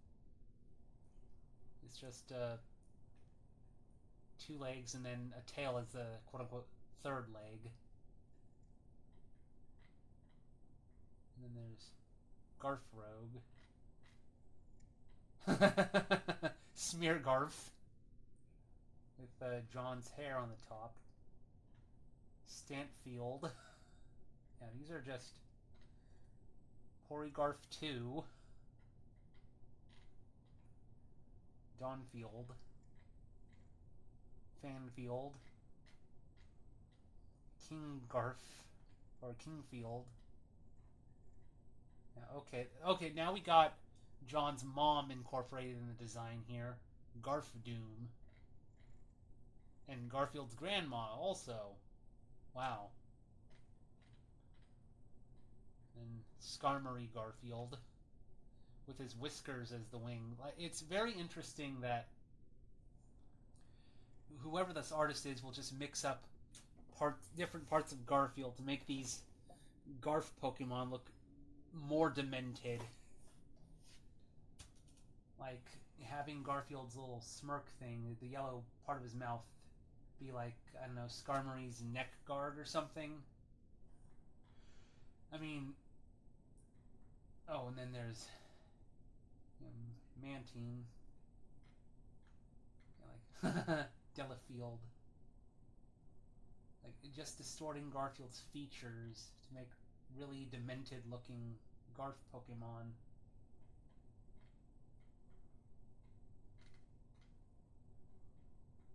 2 legs and then a tail as the quote-unquote 3rd leg. And then there's Garfrogue. Smear Garf. With John's hair on the top. Stantfield. Yeah, these are just Porygarf 2. Dawnfield. Fanfield. Kinggarf. Or Kingfield. Yeah, okay, now we got John's mom incorporated in the design here. Garfdoom. And Garfield's grandma also. Wow. And Skarmory Garfield with his whiskers as the wing. It's very interesting that whoever this artist is will just mix up different parts of Garfield to make these Garf Pokemon look more demented. Like having Garfield's little smirk thing, the yellow part of his mouth, be like, I don't know, Skarmory's neck guard or something. I mean, oh, and then there's Mantine. Yeah, like Delafield. Like just distorting Garfield's features to make really demented looking Garf Pokemon.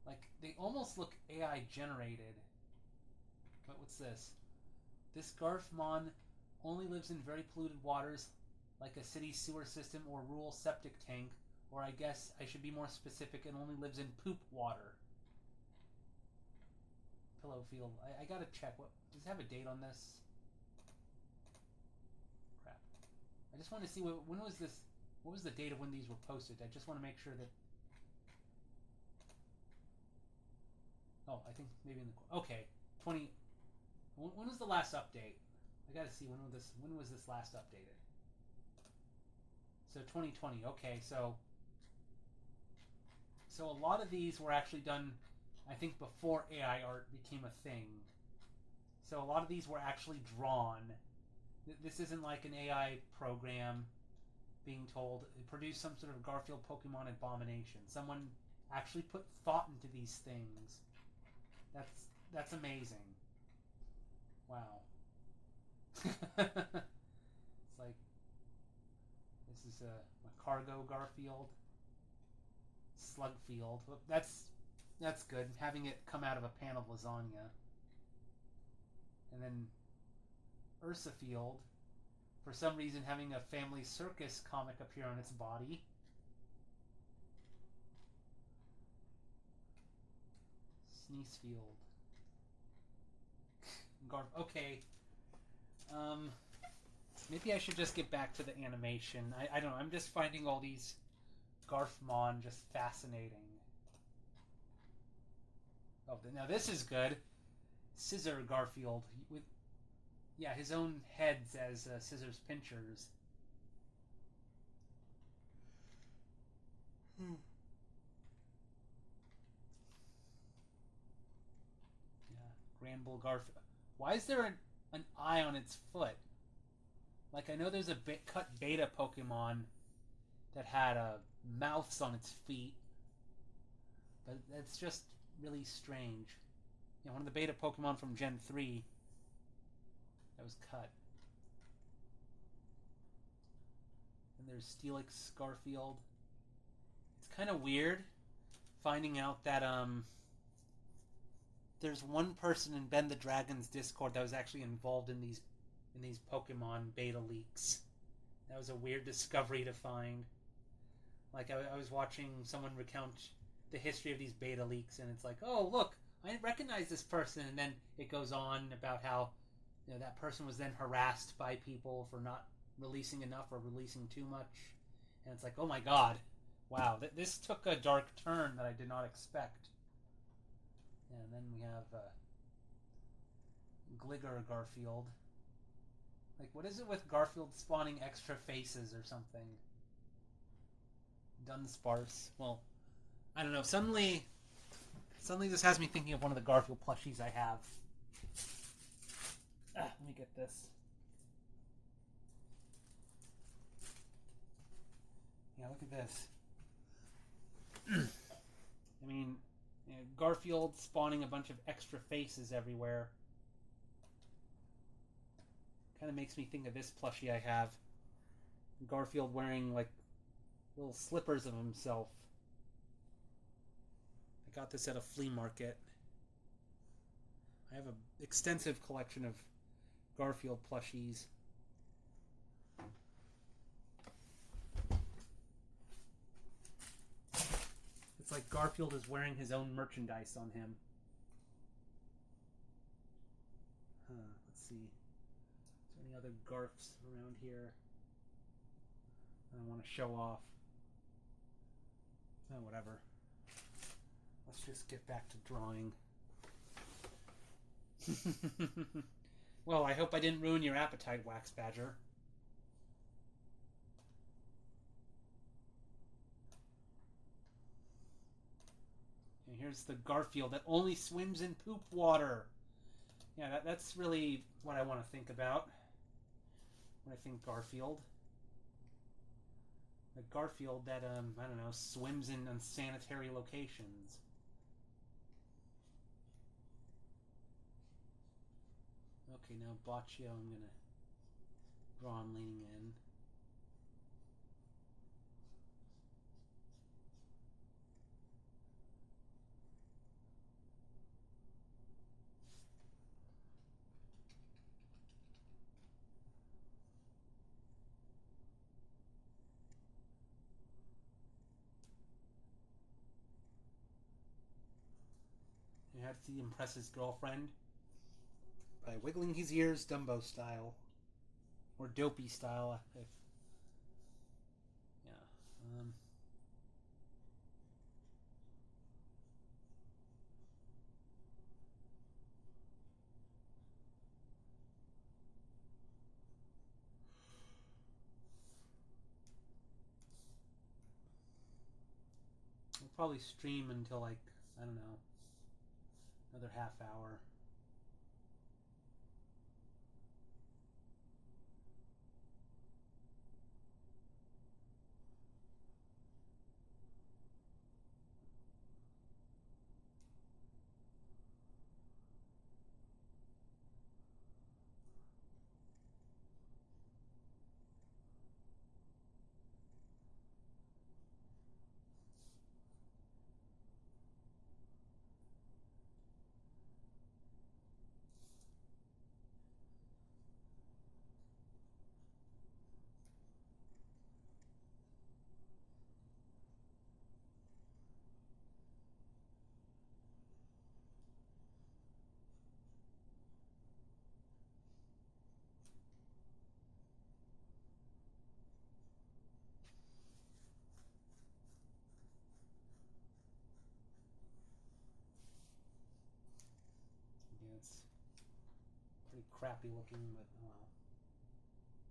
Like they almost look AI generated. But what's this? This Garfmon only lives in very polluted waters like a city sewer system or rural septic tank, or I guess I should be more specific and only lives in poop water. Pillowfield. I gotta check. What does it have a date on this? Crap. I just want to see when was this. What was the date of when these were posted? I just want to make sure that. Oh, I think maybe in the okay 20. When was the last update? I gotta see when was this last updated. So 2020. Okay, so a lot of these were actually done, I think, before AI art became a thing. So a lot of these were actually drawn. This isn't like an AI program being told produce some sort of Garfield Pokemon abomination. Someone actually put thought into these things. That's amazing. Wow. It's like this is a Cargo Garfield. Slugfield. That's good. Having it come out of a pan of lasagna. And then Ursafield. for some reason having a Family Circus comic appear on its body. Sneezefield. Okay. Maybe I should just get back to the animation. I don't know. I'm just finding all these Garfmon just fascinating. Oh, now this is good. Scissor Garfield with, yeah, his own heads as scissors pinchers. Yeah, Granbull Garfield. Why is there an eye on its foot? Like, I know there's a cut beta Pokemon that had mouths on its feet, but that's just really strange. Yeah, one of the beta Pokemon from Gen 3 that was cut. And there's Steelix Garfield. It's kind of weird finding out that there's one person in Ben the Dragon's Discord that was actually involved in these Pokemon beta leaks. That was a weird discovery to find. Like, I was watching someone recount the history of these beta leaks, and it's like, oh, look, I recognize this person, and then it goes on about how, you know, that person was then harassed by people for not releasing enough or releasing too much, and it's like, oh my god, wow, this took a dark turn that I did not expect. And then we have Gligger Garfield. Like, what is it with Garfield spawning extra faces or something? Dunsparce. Well, I don't know. Suddenly this has me thinking of one of the Garfield plushies I have. Let me get this. Yeah, look at this. I mean, you know, Garfield spawning a bunch of extra faces everywhere. Kind of makes me think of this plushie I have. Garfield wearing, like, little slippers of himself. I got this at a flea market. I have an extensive collection of Garfield plushies. It's like Garfield is wearing his own merchandise on him. Let's see. Is there any other Garfs around here I want to show off? Oh, whatever. Let's just get back to drawing. Well, I hope I didn't ruin your appetite, Wax Badger. And here's the Garfield that only swims in poop water. Yeah, that's really what I want to think about when I think Garfield. A Garfield that, I don't know, swims in unsanitary locations. Okay, now Boccio, I'm going to draw him leaning in. You have to impress his girlfriend by wiggling his ears Dumbo style. Or Dopey style. If, yeah. I'll probably stream until, like, I don't know, another half hour. crappy looking, but oh well.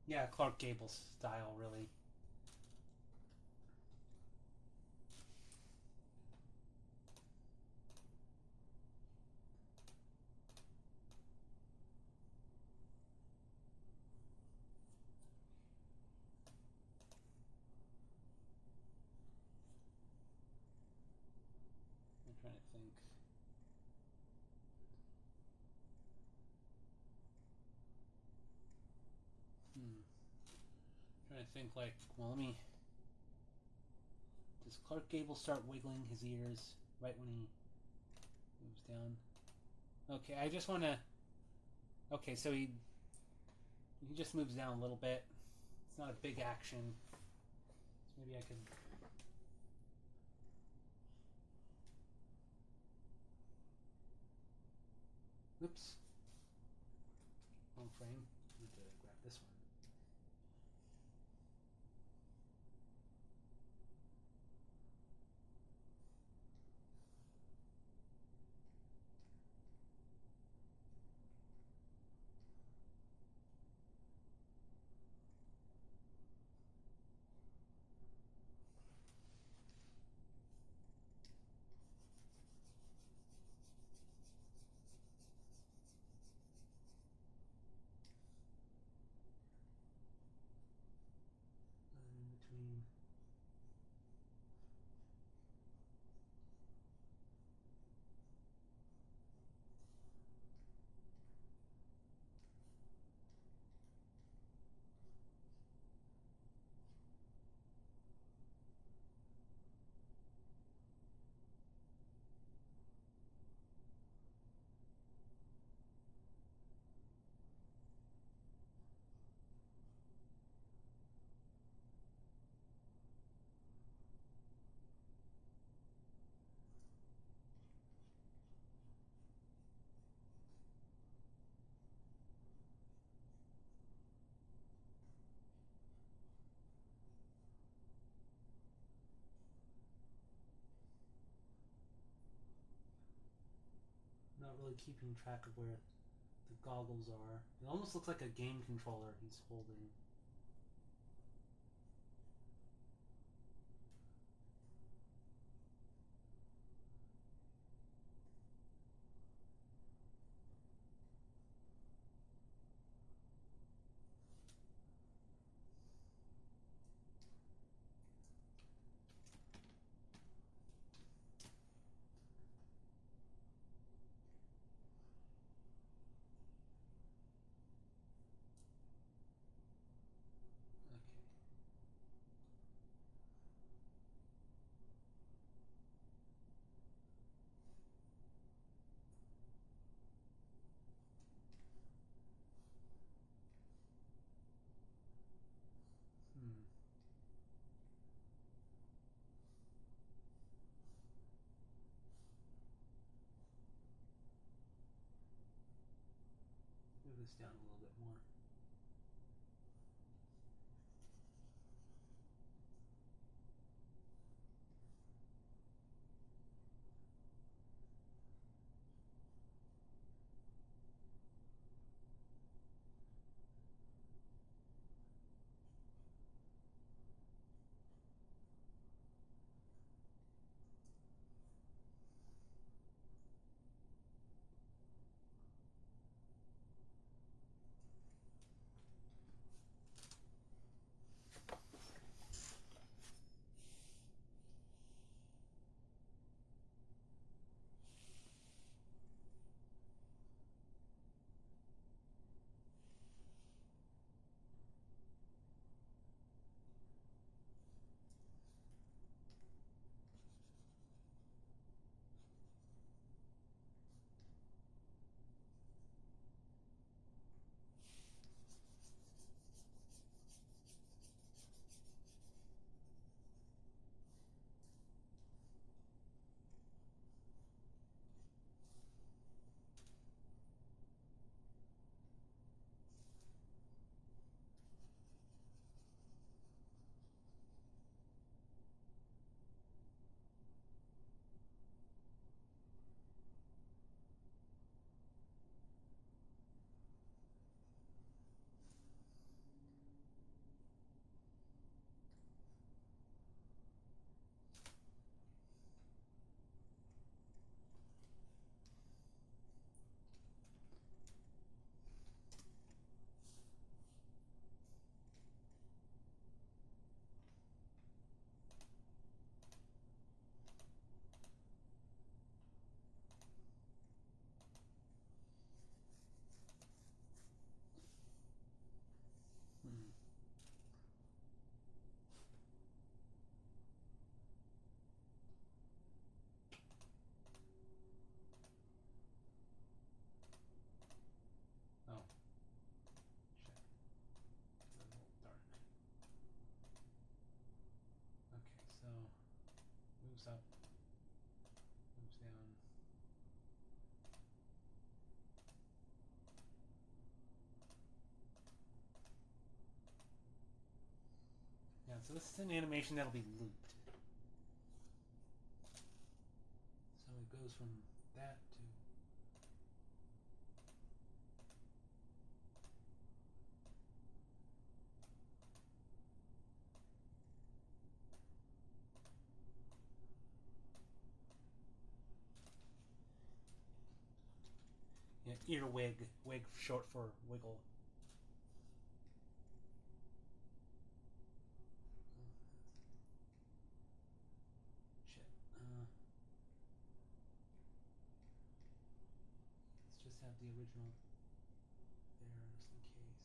Yeah, Clark Gable style, really. I'm trying to think. Trying to think, like, well, let me. Does Clark Gable start wiggling his ears right when he moves down? Okay, I just want to. Okay, so he just moves down a little bit. It's not a big action. So maybe I could. Oops. Wrong frame. I need to grab this one. In between. Not really keeping track of where the goggles are. It almost looks like a game controller he's holding. Okay. Move this down a little bit more. moves up, moves down. Yeah, so this is an animation that'll be looped. So it goes from that to... Yeah, earwig. Wig short for wiggle. Shit. Let's just have the original there just in case.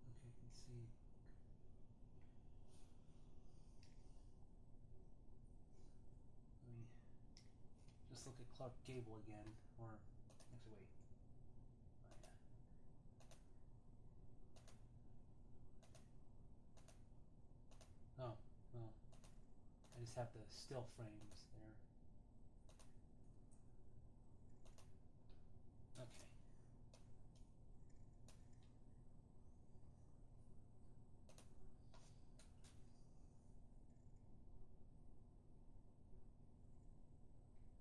Okay, you can see. Let me just look at Clark Gable again, or actually wait. Oh, no. I just have the still frames there. Okay.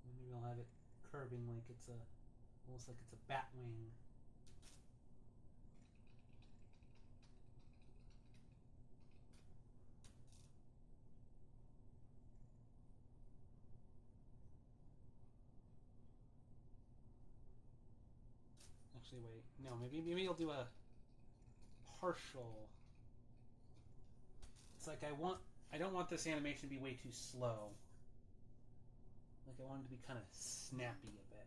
Maybe I'll have it curving like it's a, almost like it's a bat wing. Actually, wait. No, maybe I'll do a partial. It's like I don't want this animation to be way too slow. Like I want it to be kind of snappy a bit.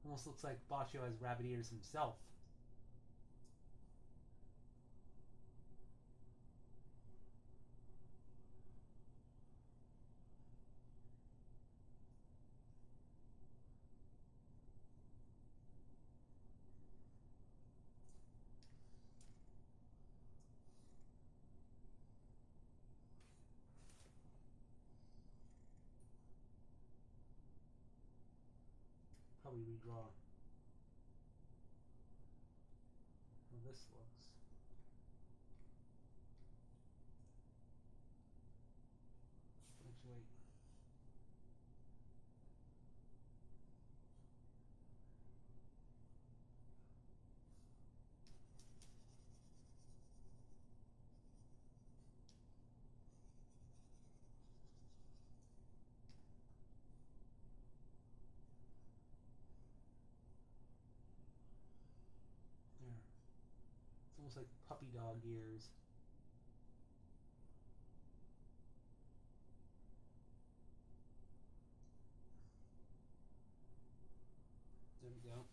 Almost looks like Baccio has rabbit ears himself. Probably redraw how this looks. Actually, wait. There. It's almost like puppy dog ears. There we go.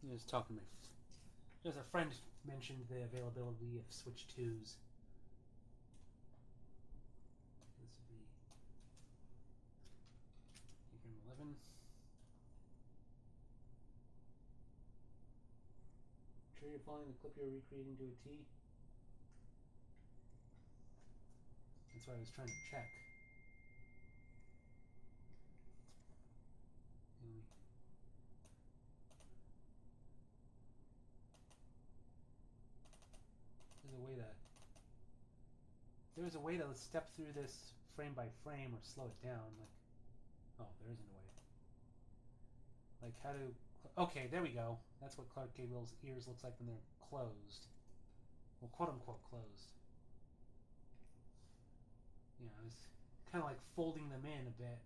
I was talking to my... Just a friend mentioned the availability of Switch 2s. This would be Game 11. Sure you're following the clip you're recreating to a T? That's what I was trying to check. there's a way to step through this frame by frame or slow it down. Like, oh, there isn't a way. Like how to... Okay, there we go. That's what Clark Gabriel's ears looks like when they're closed. Well, quote-unquote closed. You know, it's kind of like folding them in a bit.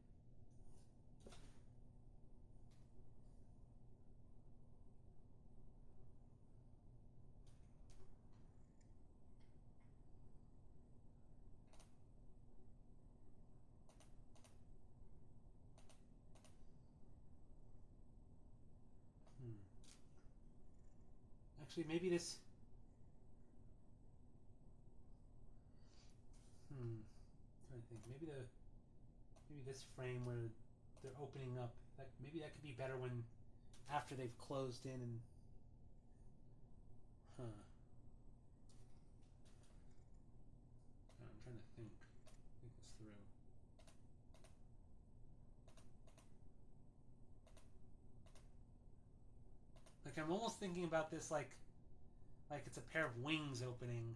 Actually, maybe this... I'm trying to think. Maybe this frame where they're opening up, maybe that could be better when after they've closed in and... I'm trying to think this through. Like, I'm almost thinking about this like it's a pair of wings opening.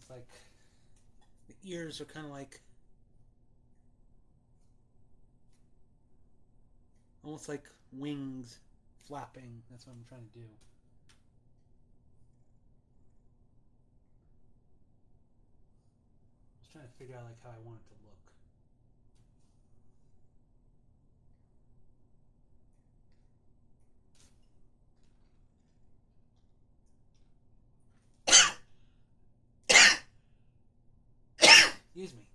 It's like the ears are kind of like almost like wings flapping. That's what I'm trying to do. I was trying to figure out like how I want it to look. Excuse me.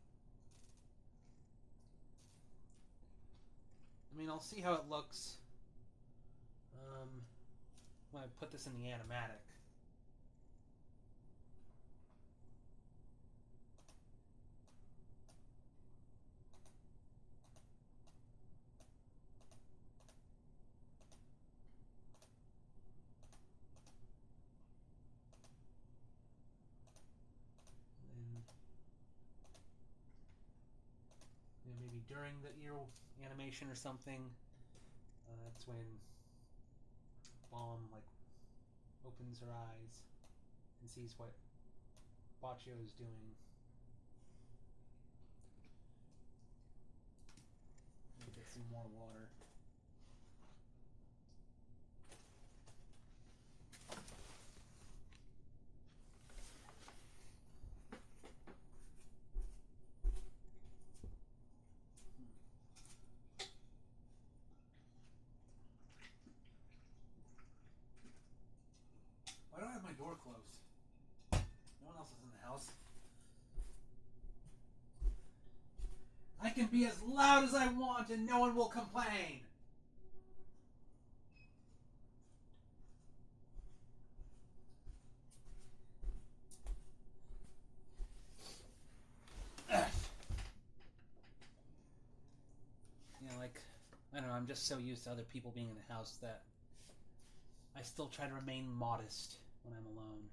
I mean, I'll see how it looks when I put this in the animatic. And maybe during the ear animation or something, that's when Bomb like opens her eyes and sees what Baccio is doing. Get some more water. Why do I have my door closed? No one else is in the house. I can be as loud as I want and no one will complain. You know, like, I don't know, I'm just so used to other people being in the house that I still try to remain modest when I'm alone.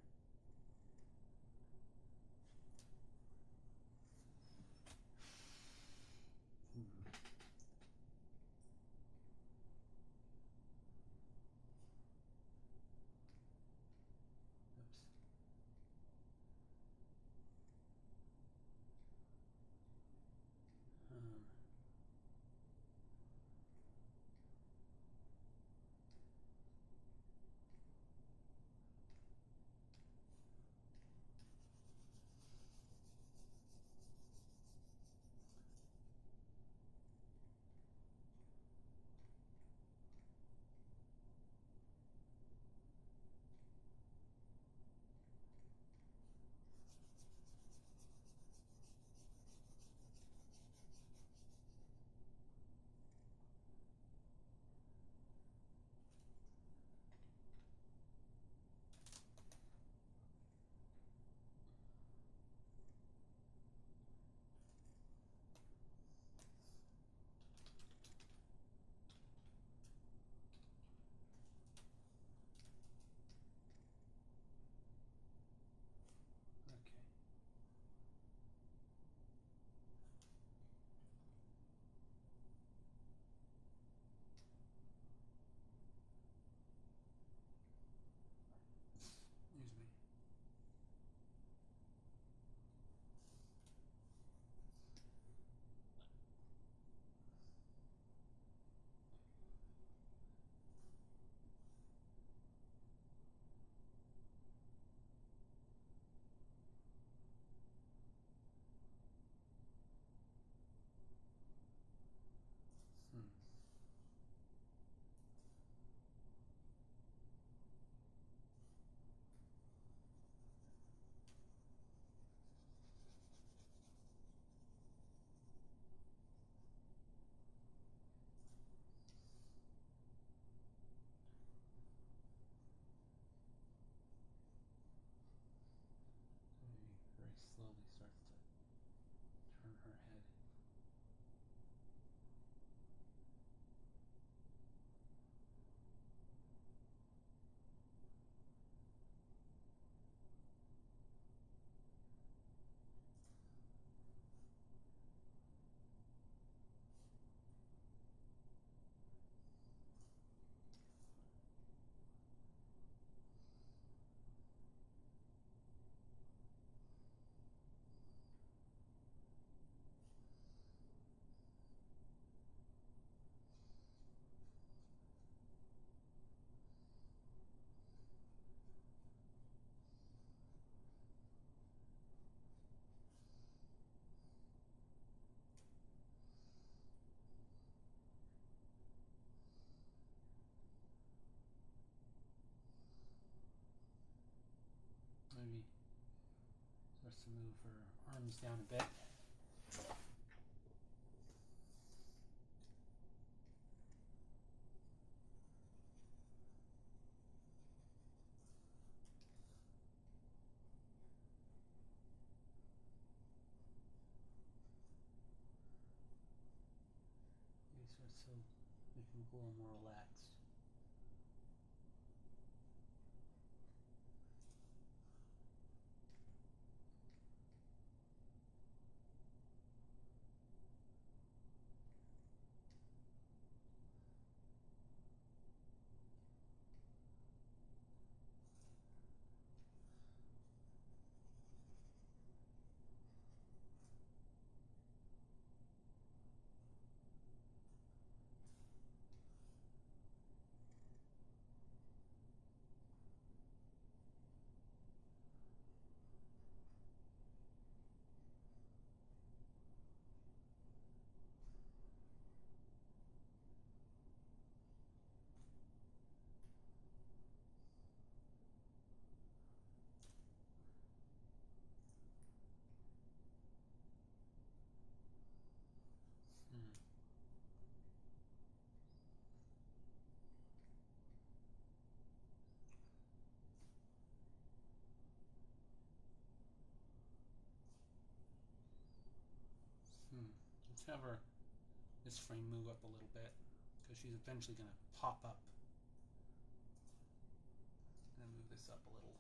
also move her arms down a bit. So make him a little more relaxed. Let's have her, this frame move up a little bit, because she's eventually going to pop up. I'm going to move this up a little.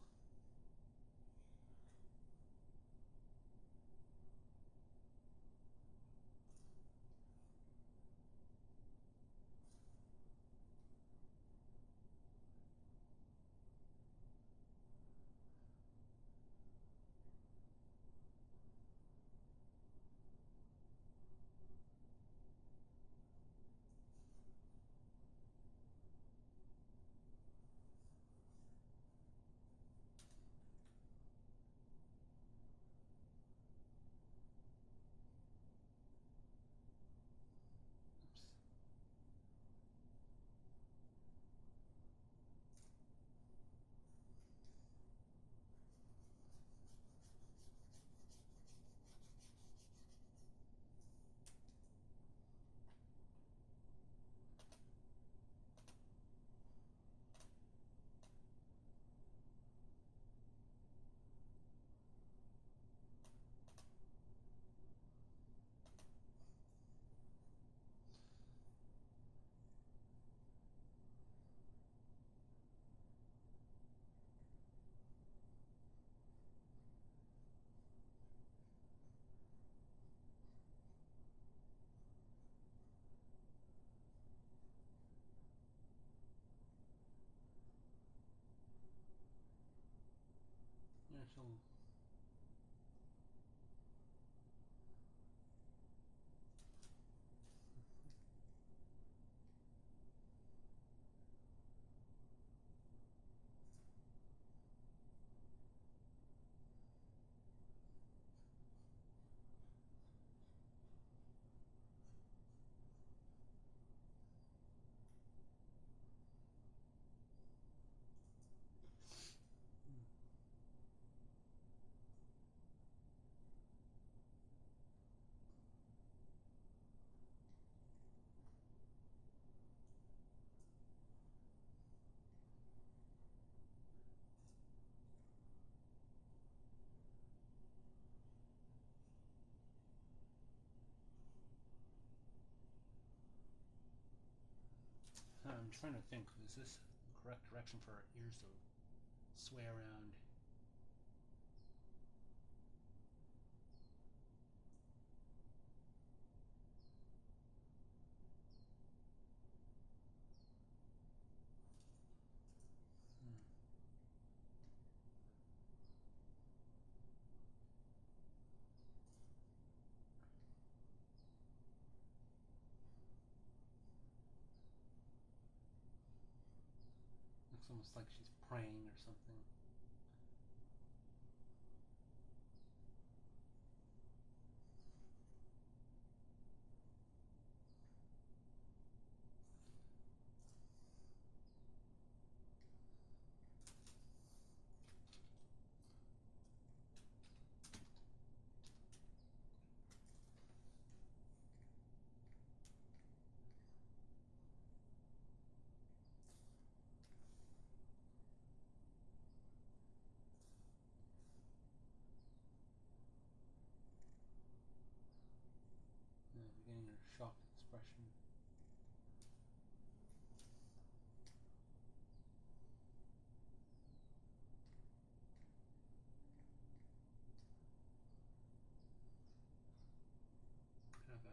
Yeah, she'll. I'm trying to think, is this the correct direction for our ears to sway around? Looks almost like she's praying or something. expression. Kind of a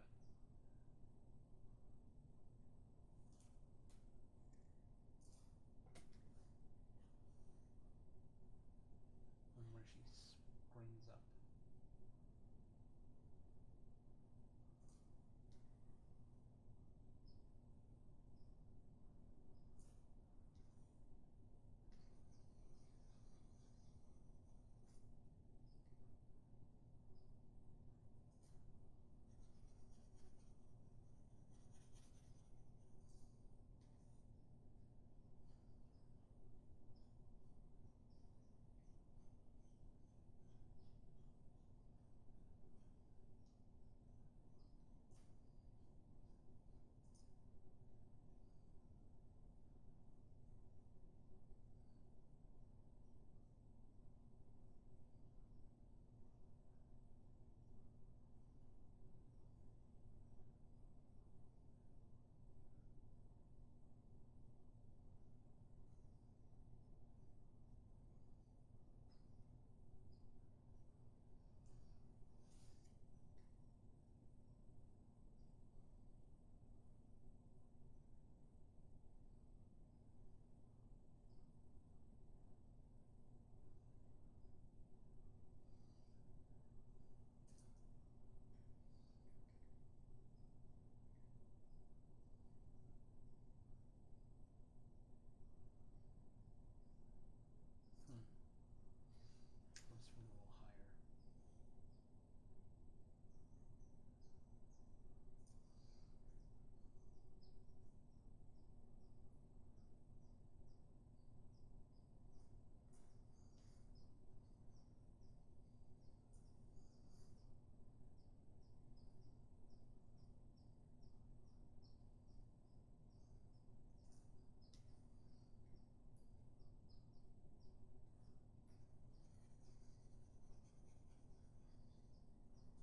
one where she springs up. Let's move a little higher.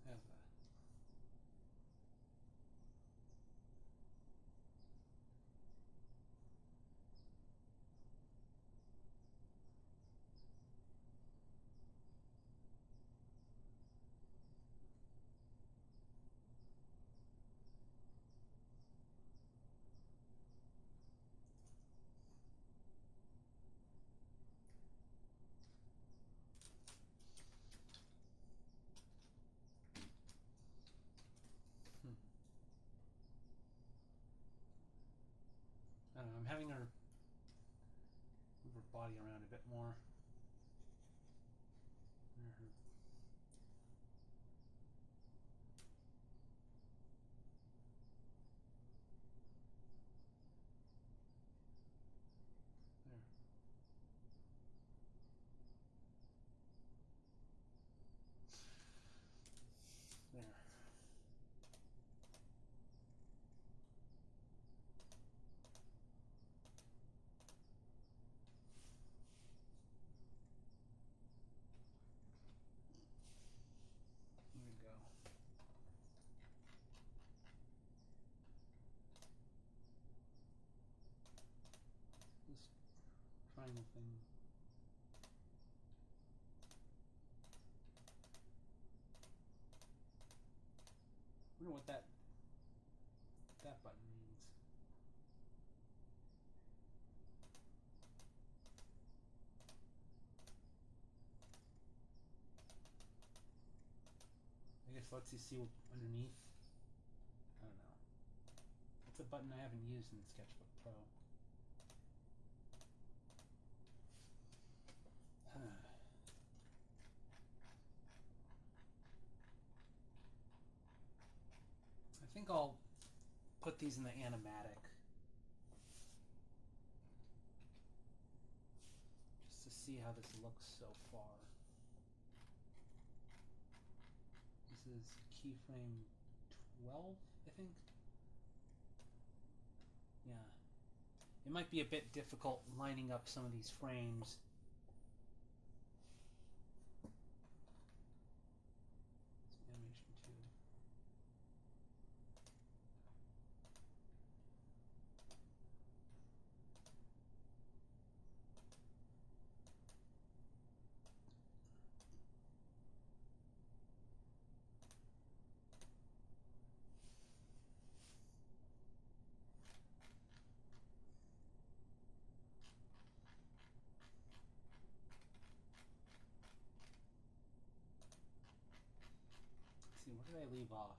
Have that. I don't know, I'm having her move her body around a bit more. There. There. There we go. This triangle thing. I wonder what that button means. I guess lets you see underneath. I don't know. It's a button I haven't used in Sketchbook Pro. I think I'll put these in the animatic just to see how this looks so far. This is keyframe 12, I think. Yeah. It might be a bit difficult lining up some of these frames. It's animation 2. did I leave off?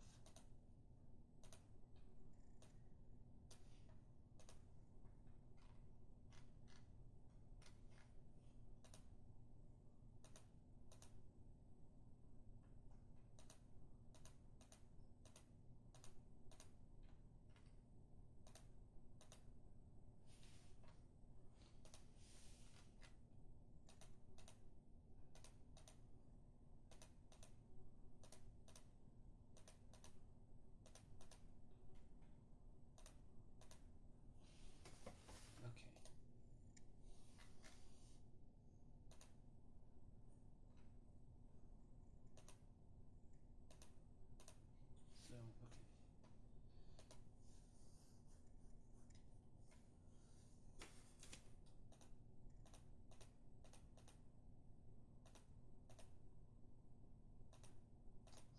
Okay.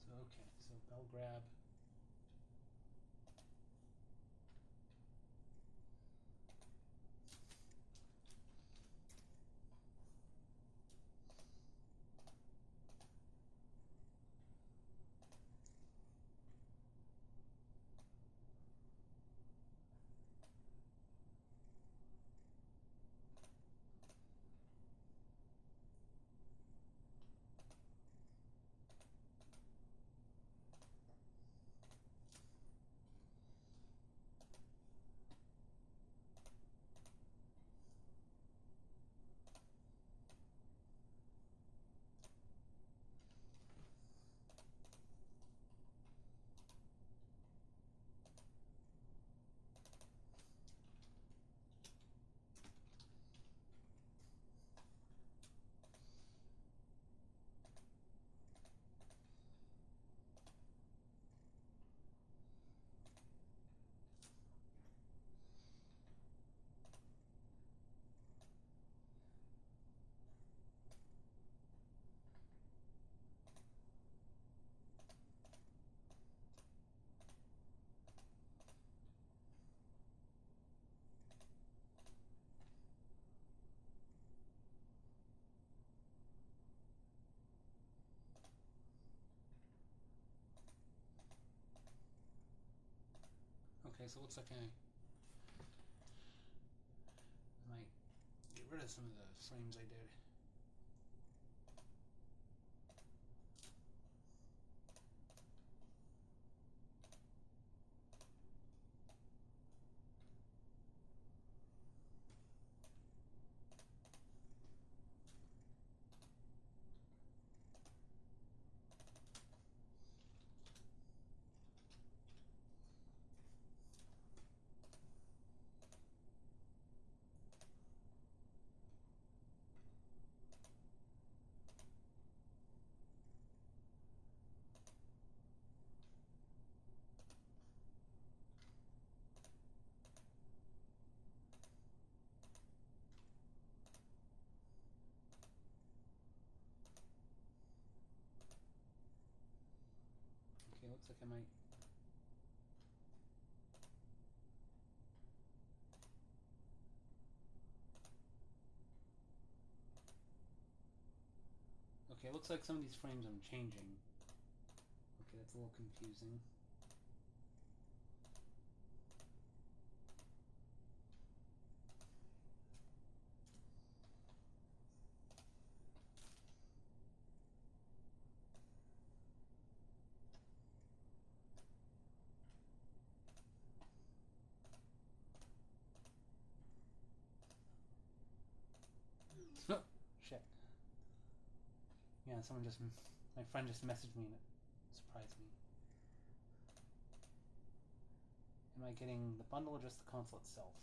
So, okay. So bell grab. Okay, so it looks like I might get rid of some of the frames I did. Okay, looks like I might. Okay, looks like some of these frames I'm changing. Okay, that's a little confusing. Shit. Yeah, my friend just messaged me and it surprised me. Am I getting the bundle or just the console itself?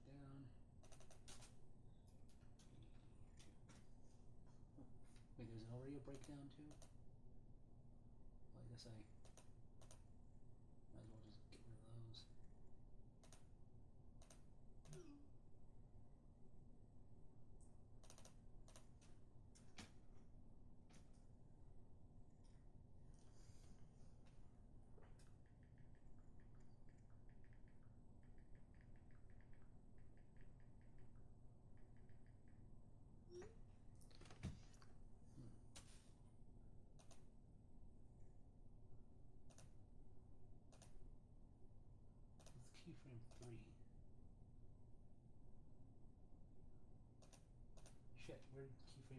Down. Wait, there's already a breakdown too? Well, I guess I might as well just get rid of those.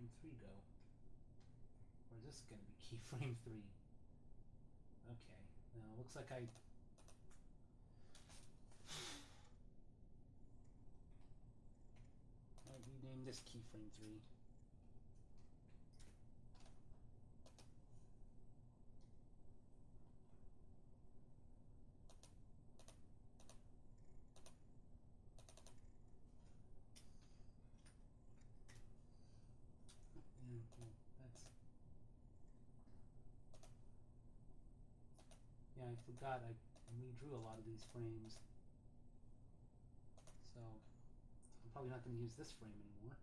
keyframe 3 go? Or is this going to be keyframe 3? Okay, now it looks like I rename this keyframe 3. Yeah, I forgot I redrew a lot of these frames. So I'm probably not going to use this frame anymore.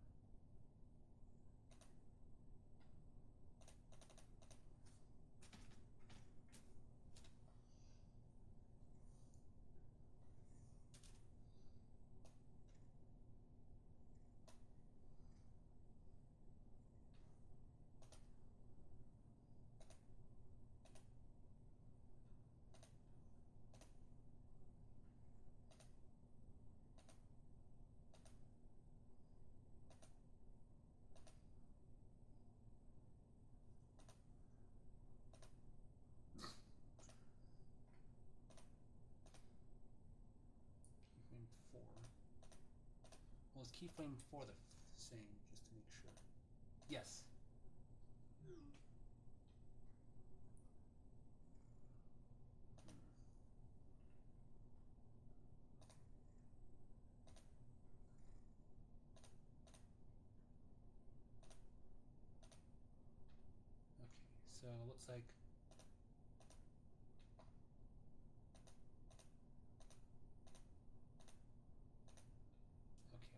Keyframe 4. Well, is keyframe 4 the same, just to make sure? Yes. Okay, so it looks like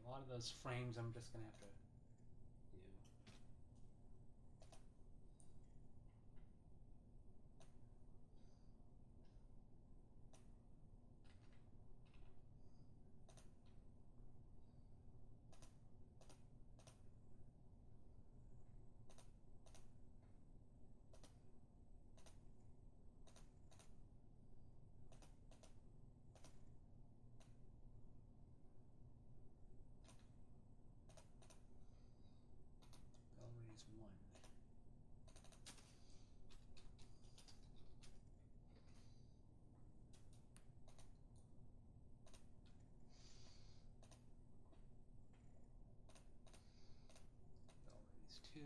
a lot of those frames I'm just going to have to do. I'll raise 1. I'll raise 2.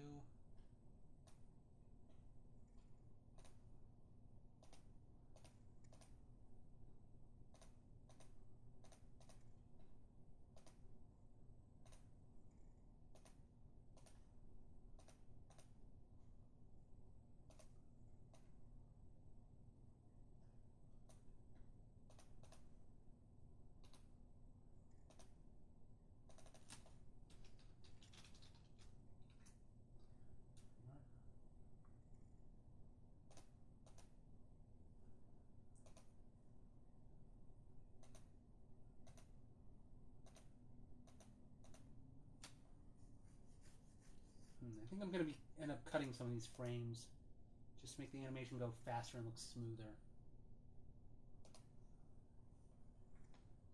I think I'm going to end up cutting some of these frames just to make the animation go faster and look smoother.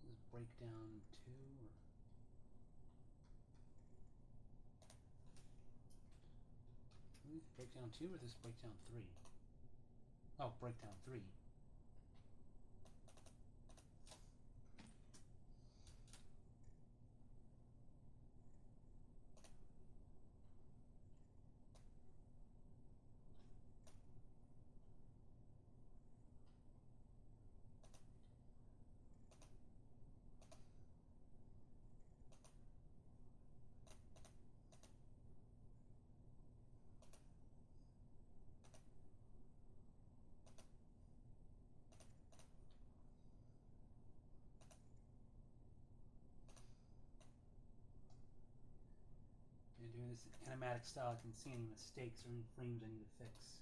This is breakdown 2. Breakdown 2 or this breakdown 3? Oh, breakdown 3. And doing this animatic style, I can see any mistakes or any frames I need to fix.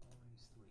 Always 3.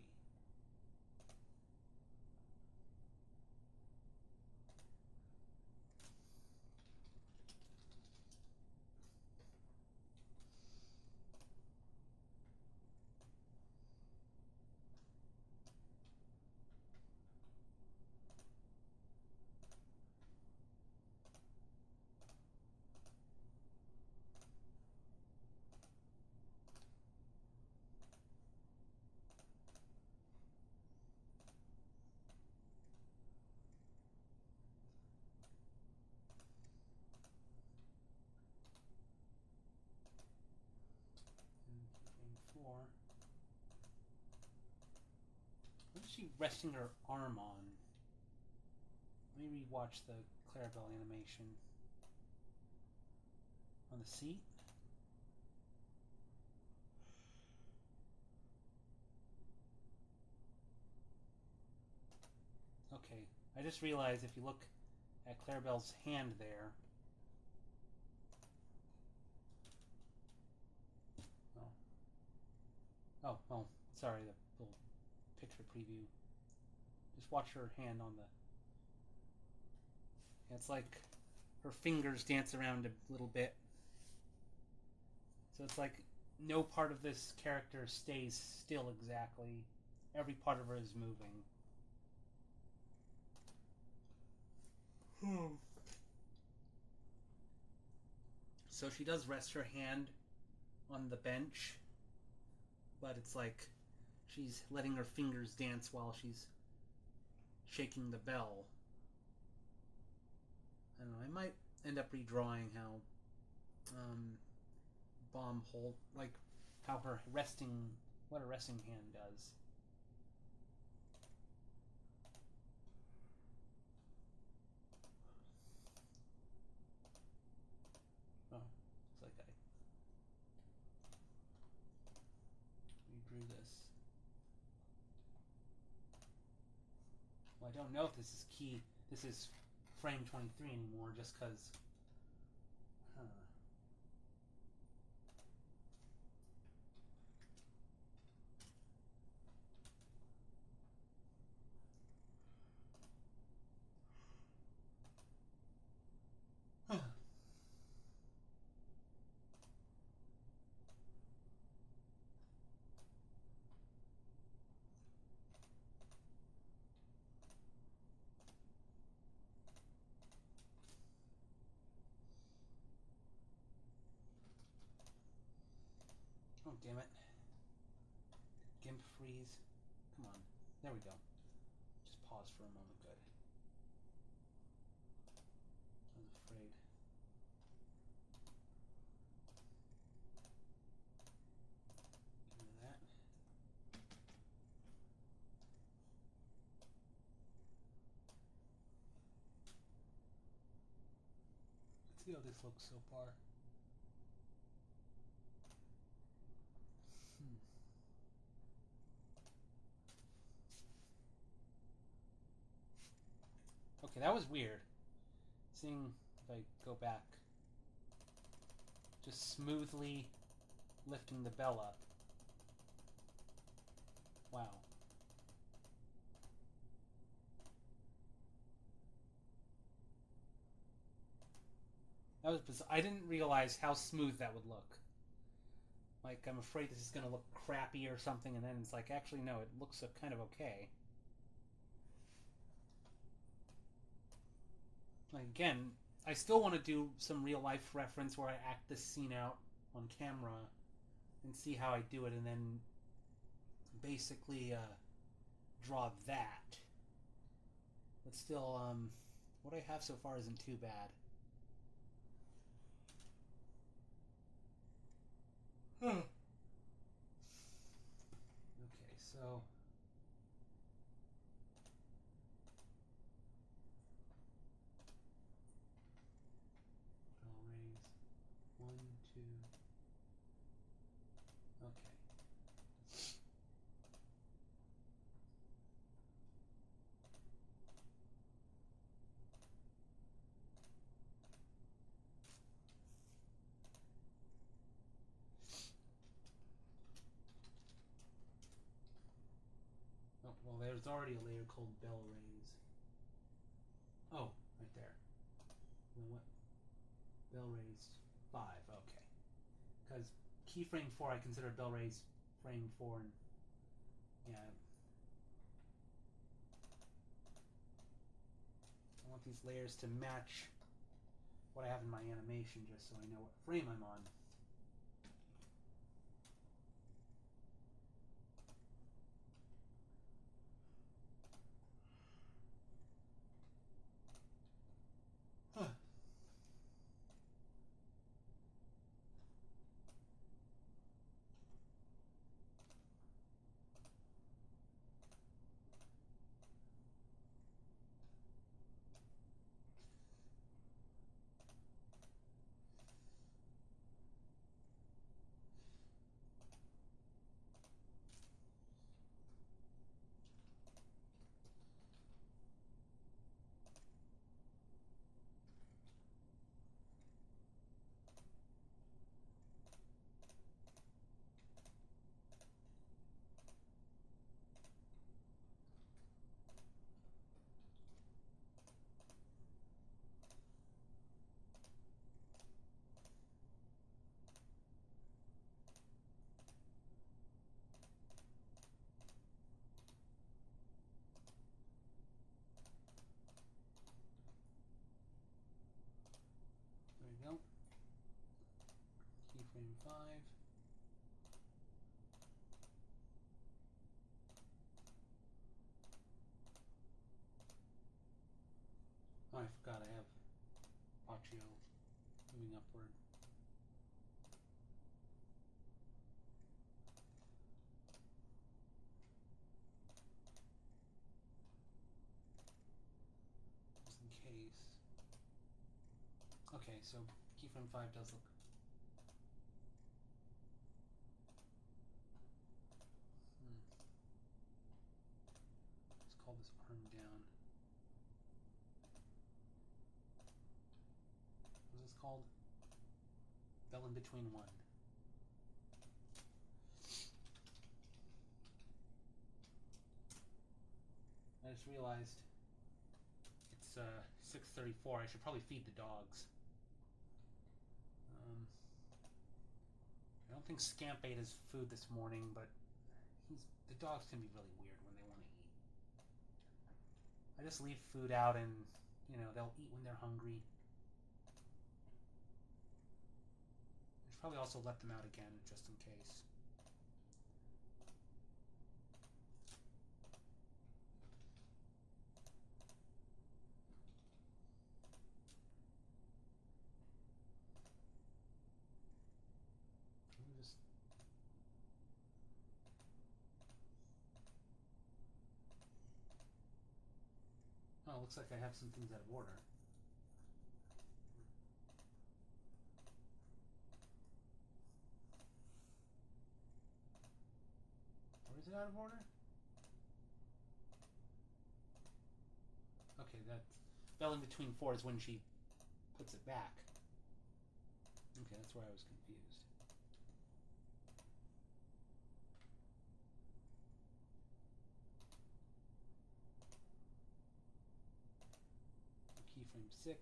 before. What is she resting her arm on? Let me rewatch the Clarabelle animation. On the seat? Okay, I just realized if you look at Clarabelle's hand there. Oh, sorry, the little picture preview. Just watch her hand on the... It's like her fingers dance around a little bit. So it's like no part of this character stays still exactly. Every part of her is moving. So she does rest her hand on the bench, but it's like she's letting her fingers dance while she's shaking the bell. I don't know, I might end up redrawing how Bomb hold, like how her resting, what a resting hand does. Oh, it's like I redrew this. Well, I don't know if this is key. This is frame 23 anymore, just because. Oh, damn it. GIMP freeze. Come on. There we go. Just pause for a moment. Good. I was afraid. Get rid of that. Let's see how this looks so far. Okay, that was weird. Seeing if I go back. Just smoothly lifting the bell up. Wow. That was bizarre. I didn't realize how smooth that would look. Like, I'm afraid this is going to look crappy or something, and then it's like, actually, no, it looks kind of okay. Like, again, I still want to do some real-life reference where I act this scene out on camera and see how I do it, and then basically draw that. But still, what I have so far isn't too bad. Okay, so... I'll raise 1, 2... Okay. Oh, well, there's already a layer called bell raise. Oh, right there. And then what? Bell raise 5, okay. Because keyframe 4 I consider bell raise frame 4, and yeah. I want these layers to match what I have in my animation, just so I know what frame I'm on. 5. Oh, I forgot I have Pachio moving upward. Just in case. Okay, so keyframe 5 does look. Let's call this arm down. What is this called? Bell in between 1. I just realized it's 6:34. I should probably feed the dogs. I don't think Scamp ate his food this morning, but the dogs can be really weird when they want to eat. I just leave food out and, they'll eat when they're hungry. I should probably also let them out again, just in case. Oh, looks like I have some things out of order. Or is it out of order? Okay, that bell in between 4 is when she puts it back. Okay, that's where I was confused. Keyframe 6.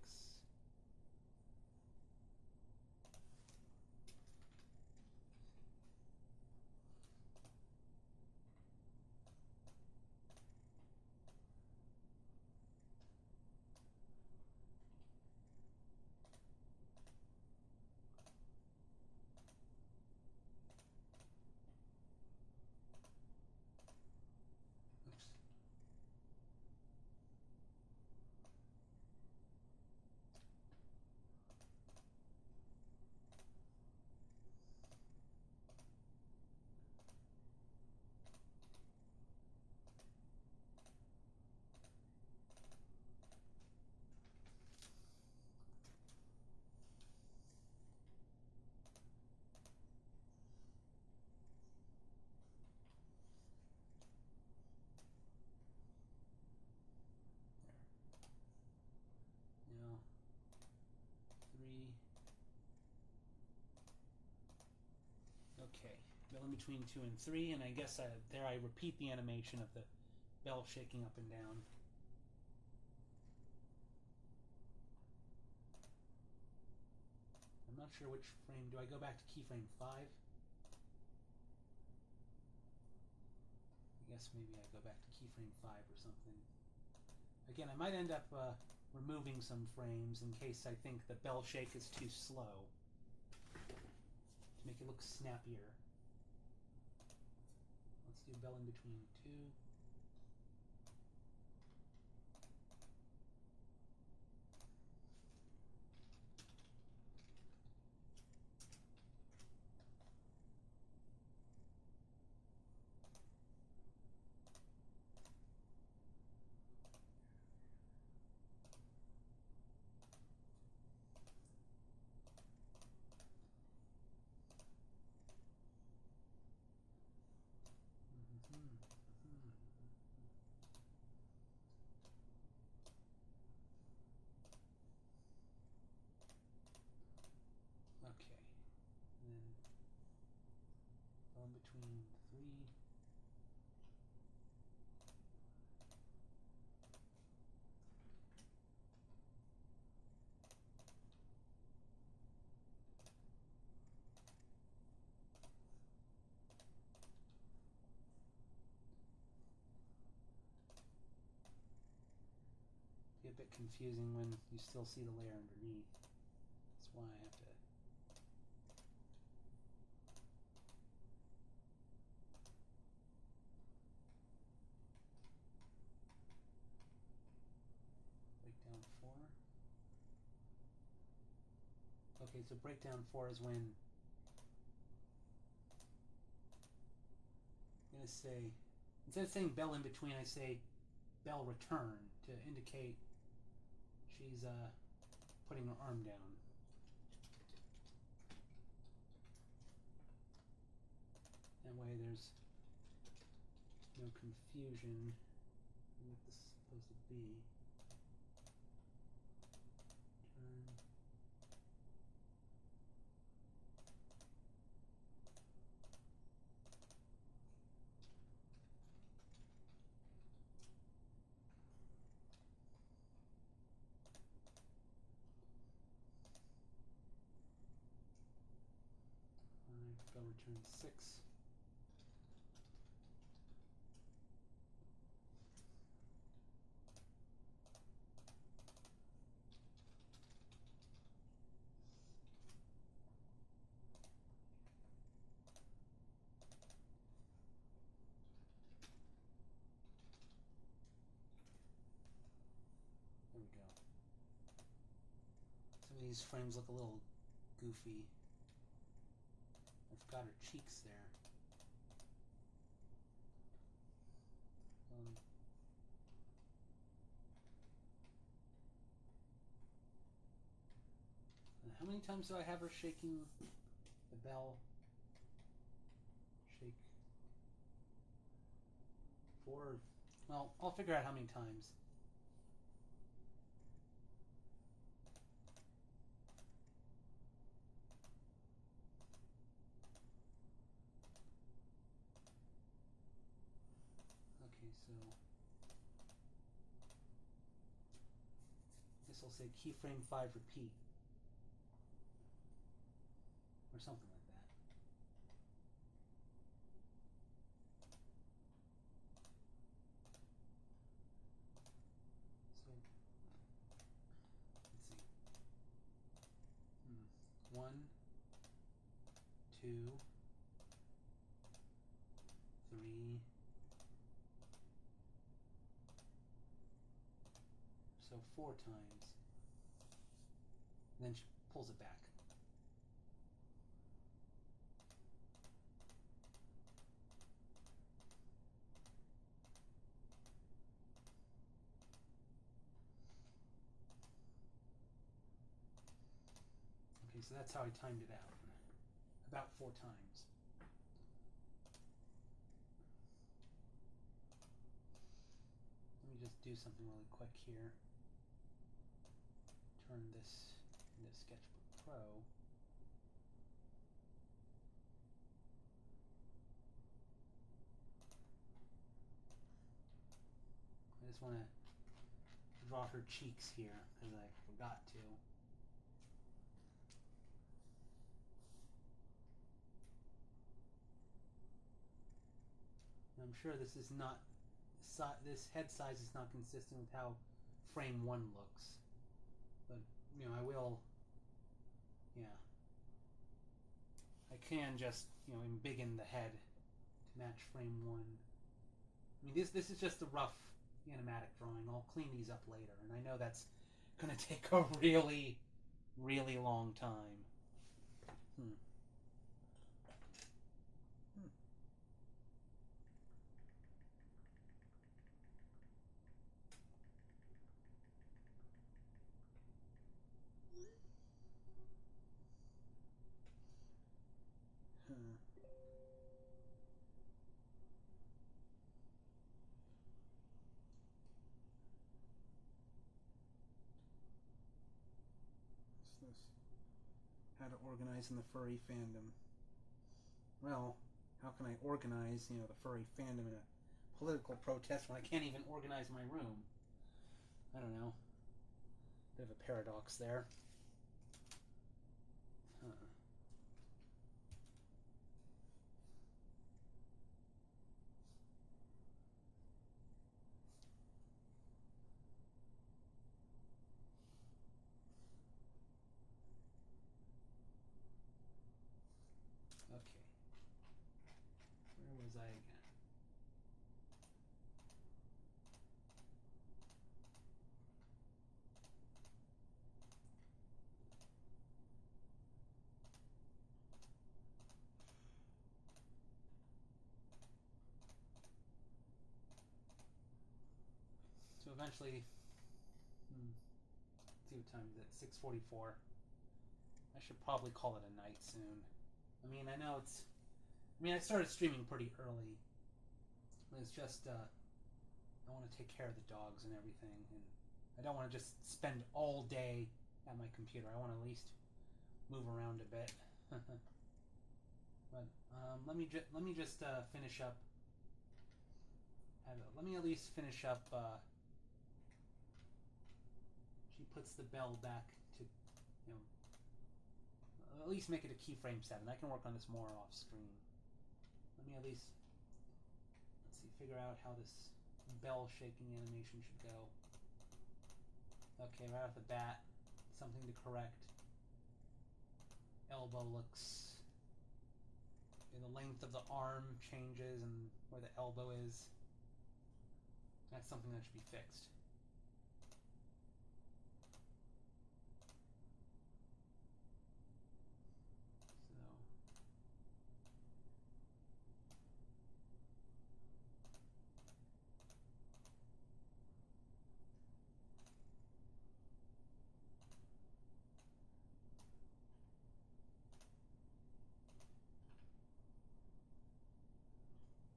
Now, 3. Okay, bell in between 2 and 3, and I guess there I repeat the animation of the bell shaking up and down. I'm not sure which frame. Do I go back to keyframe 5? I guess maybe I go back to keyframe 5 or something. Again, I might end up removing some frames in case I think the bell shake is too slow to make it look snappier. Let's do bell in between 2. Okay, and then bell in between 3. Be a bit confusing when you still see the layer underneath. That's why I have to Okay, so breakdown 4 is when I'm going to say, instead of saying bell in between, I say bell return to indicate she's putting her arm down. That way there's no confusion on what this is supposed to be. Turn. Bell return 6. There we go. Some of these frames look a little goofy. I've got her cheeks there. How many times do I have her shaking the bell? Shake 4. Well, I'll figure out how many times. Okay, so this will say keyframe 5 repeat. Or something like that. So, let's see. 1, 2, 3. So 4 times. And then she pulls it back. Okay, so that's how I timed it out. About 4 times. Let me just do something really quick here. Turn this into Sketchbook Pro. I just want to draw her cheeks here, because I forgot to. I'm sure this is not, this head size is not consistent with how frame 1 looks. But, you know, I will, yeah. I can just, you know, embiggen the head to match frame 1. I mean, this is just a rough animatic drawing. I'll clean these up later, and I know that's going to take a really, really long time. What's this? How to organize in the furry fandom. Well, how can I organize, you know, the furry fandom in a political protest when I can't even organize my room? I don't know. Bit of a paradox there. Okay. Where was I again? eventually, let's see what time is it, 6:44. I should probably call it a night soon. I mean, I know it's, I mean, I started streaming pretty early. It's just, I want to take care of the dogs and everything, and I don't want to just spend all day at my computer. I want to at least move around a bit. But let me just finish up. Let me at least finish up. She puts the bell back to, you know, at least make it a keyframe 7. I can work on this more off screen. Let me at least, let's see, figure out how this bell shaking animation should go. Okay, right off the bat, something to correct. Elbow looks, okay, the length of the arm changes and where the elbow is. That's something that should be fixed.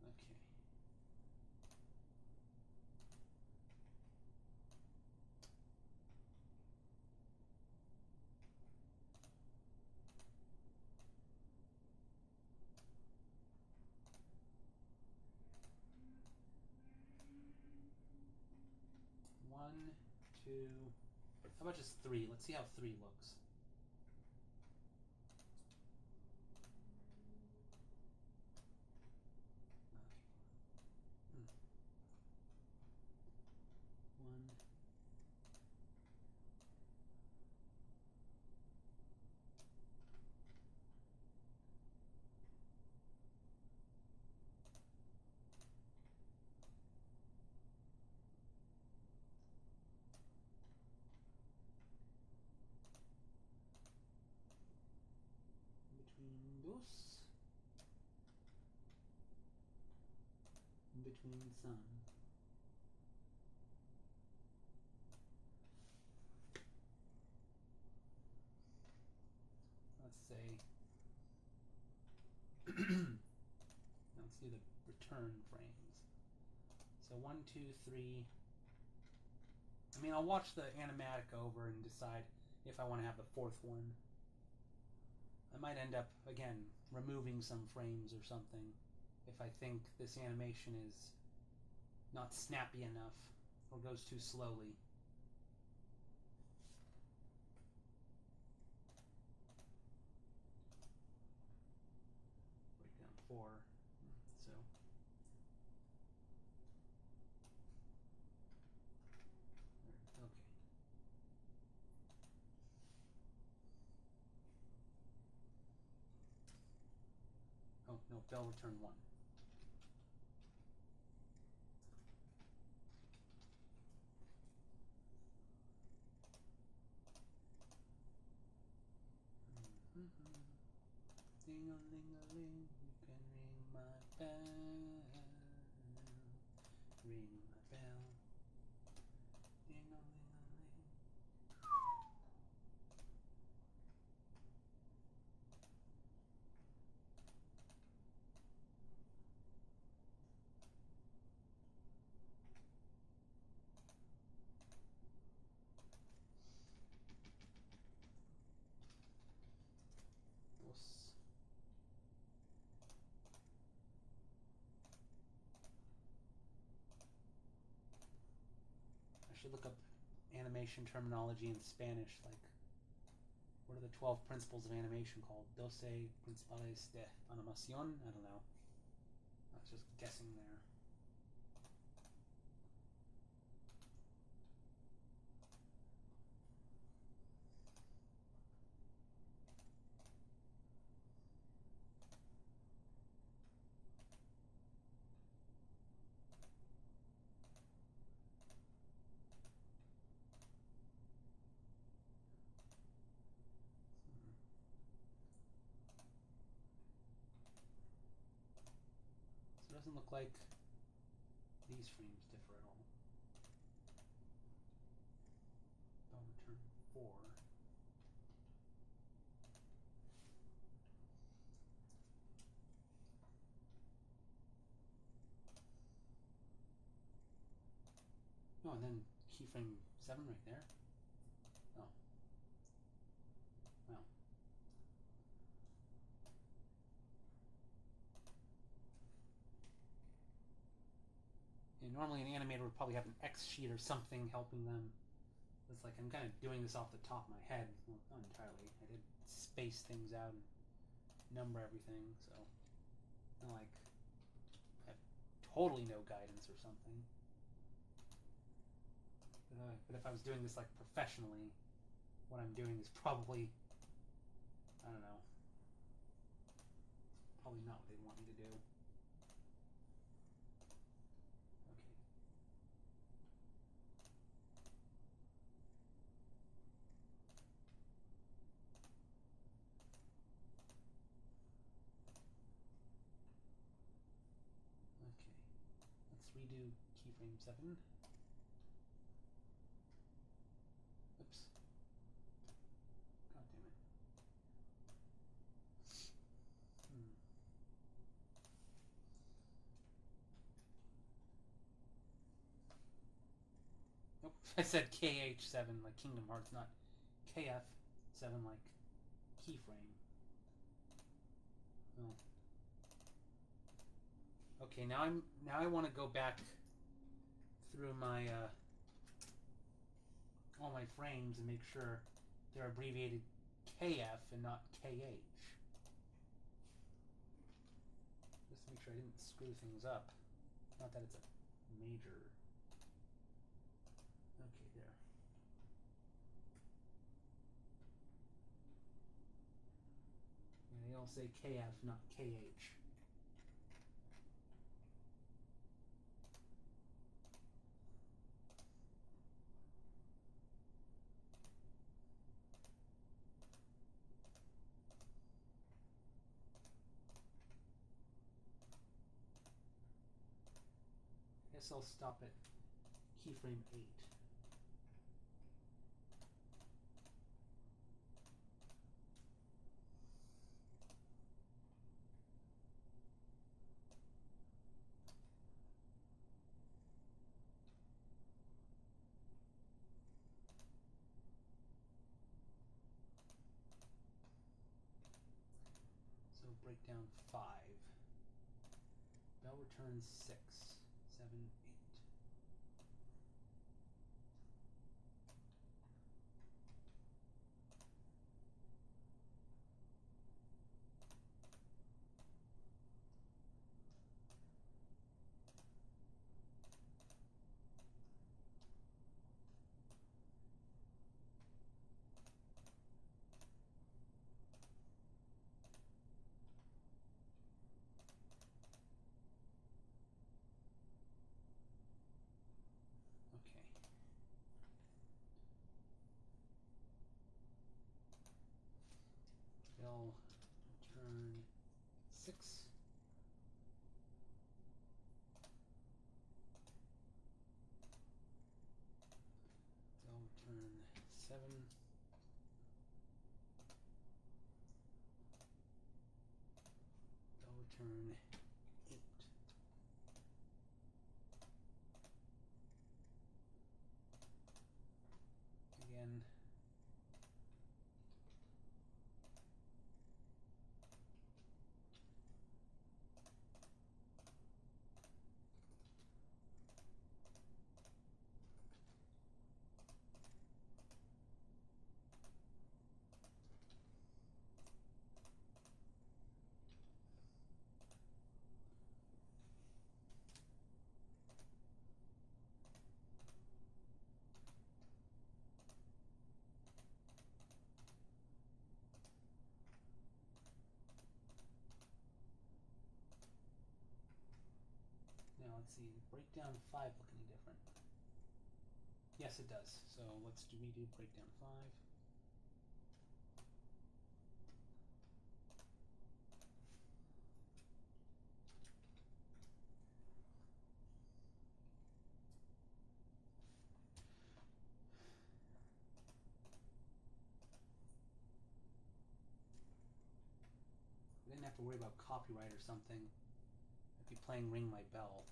Okay. 1, 2. How about just 3? Let's see how 3 looks. Okay. 1. Between dos. Between some. Let's say, let's do the return frames. So 1, 2, 3. I mean, I'll watch the animatic over and decide if I want to have the 4th one. I might end up, again, removing some frames or something if I think this animation is not snappy enough or goes too slowly. Break down 4. So okay. Oh no, bell return 1. Ding-a-ling-a-ling, you can ring my bell. Ring my bell. Ding-a-ling-a-ling. Dos. I should look up animation terminology in Spanish, like what are the 12 principles of animation called? 12 principales de animación? I don't know. I was just guessing there. So it doesn't look like these frames differ at all. 4. Oh, and then keyframe 7 right there. Oh. Wow. And normally an animator would probably have an X sheet or something helping them. It's like I'm kind of doing this off the top of my head. Well, not entirely. I did space things out and number everything, so not like I have totally no guidance or something. But if I was doing this like professionally, what I'm doing is probably, I don't know, probably not what they want me to do. Okay, let's redo keyframe 7. Oops. God damn it. Nope, I said KH7 like Kingdom Hearts, not KF7 like keyframe. Oh. Okay, now I want to go back through my all my frames and make sure they're abbreviated KF and not KH. Just to make sure I didn't screw things up. Not that it's a major. Okay, there. Yeah, they all say KF, not KH. I guess I'll stop at keyframe 8. So breakdown 5. Bell returns 6, 7, 8. Okay. Bell return 6. Bell return 7. Bell return 8. Again. Now let's see, breakdown 5 look any different? Yes, it does. So let's redo breakdown 5. have to worry about copyright or something. I'd be playing Ring My Bell.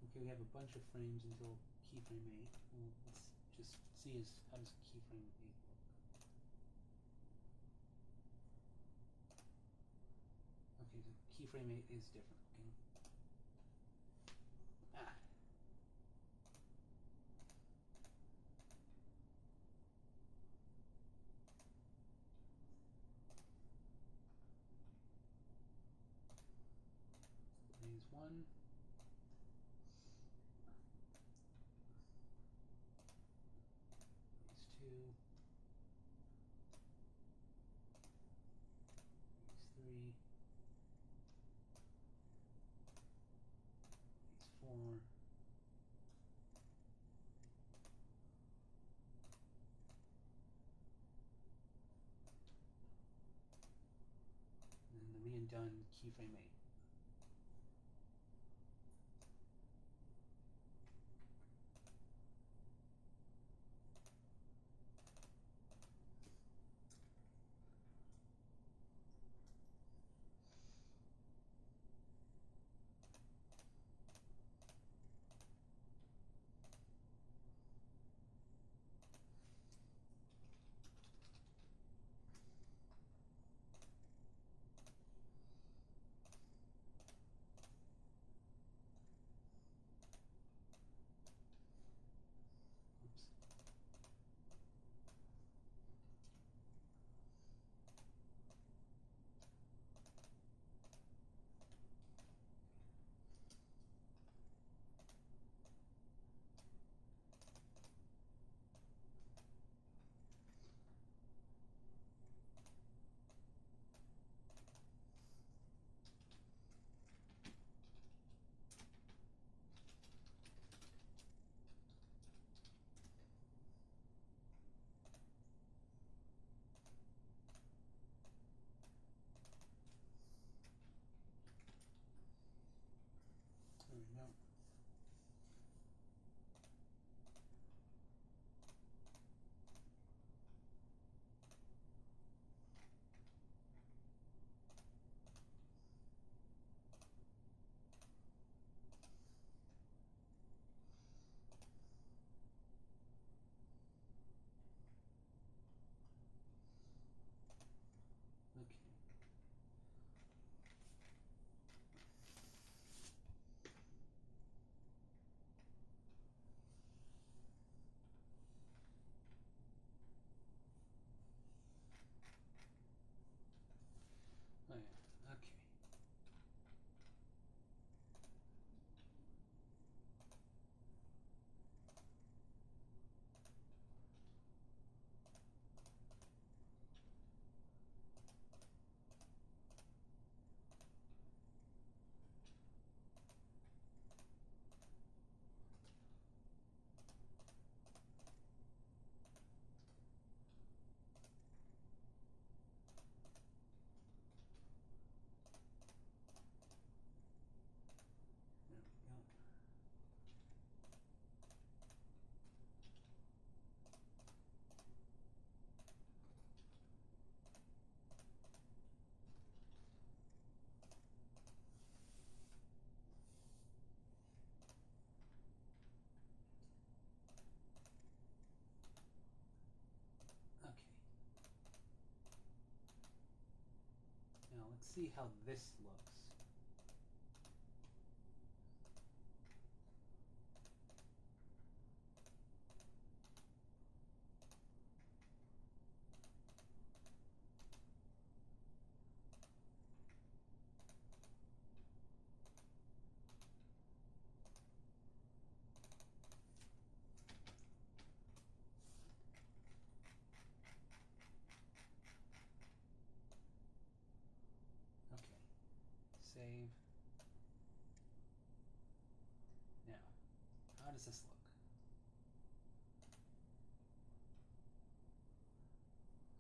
Okay, we have a bunch of frames until keyframe 8. Well, let's just see how does keyframe 8 look. Okay, the keyframe 8 is different looking. Ah. Blaze 1. Blaze 2. Blaze 3. Blaze 4. And the re-and-done keyframe 8. Oops. There we go. Okay. Oh yeah, okay. There we go. Okay. Now let's see how this looks. does this look?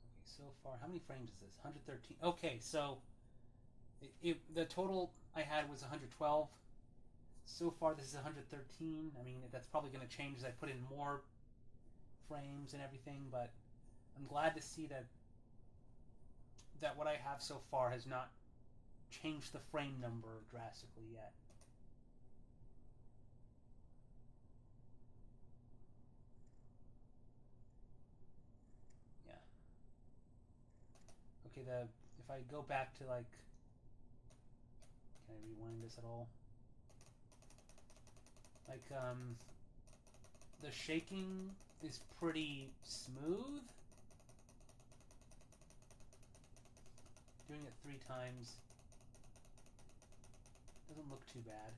Okay, so far, how many frames is this? 113. Okay, so the total I had was 112. So far, this is 113. I mean, that's probably going to change as I put in more frames and everything, but I'm glad to see that what I have so far has not changed the frame number drastically yet. Yeah. Okay, if I go back to, like, can I rewind this at all? Like, the shaking is pretty smooth. Doing it 3 times doesn't look too bad.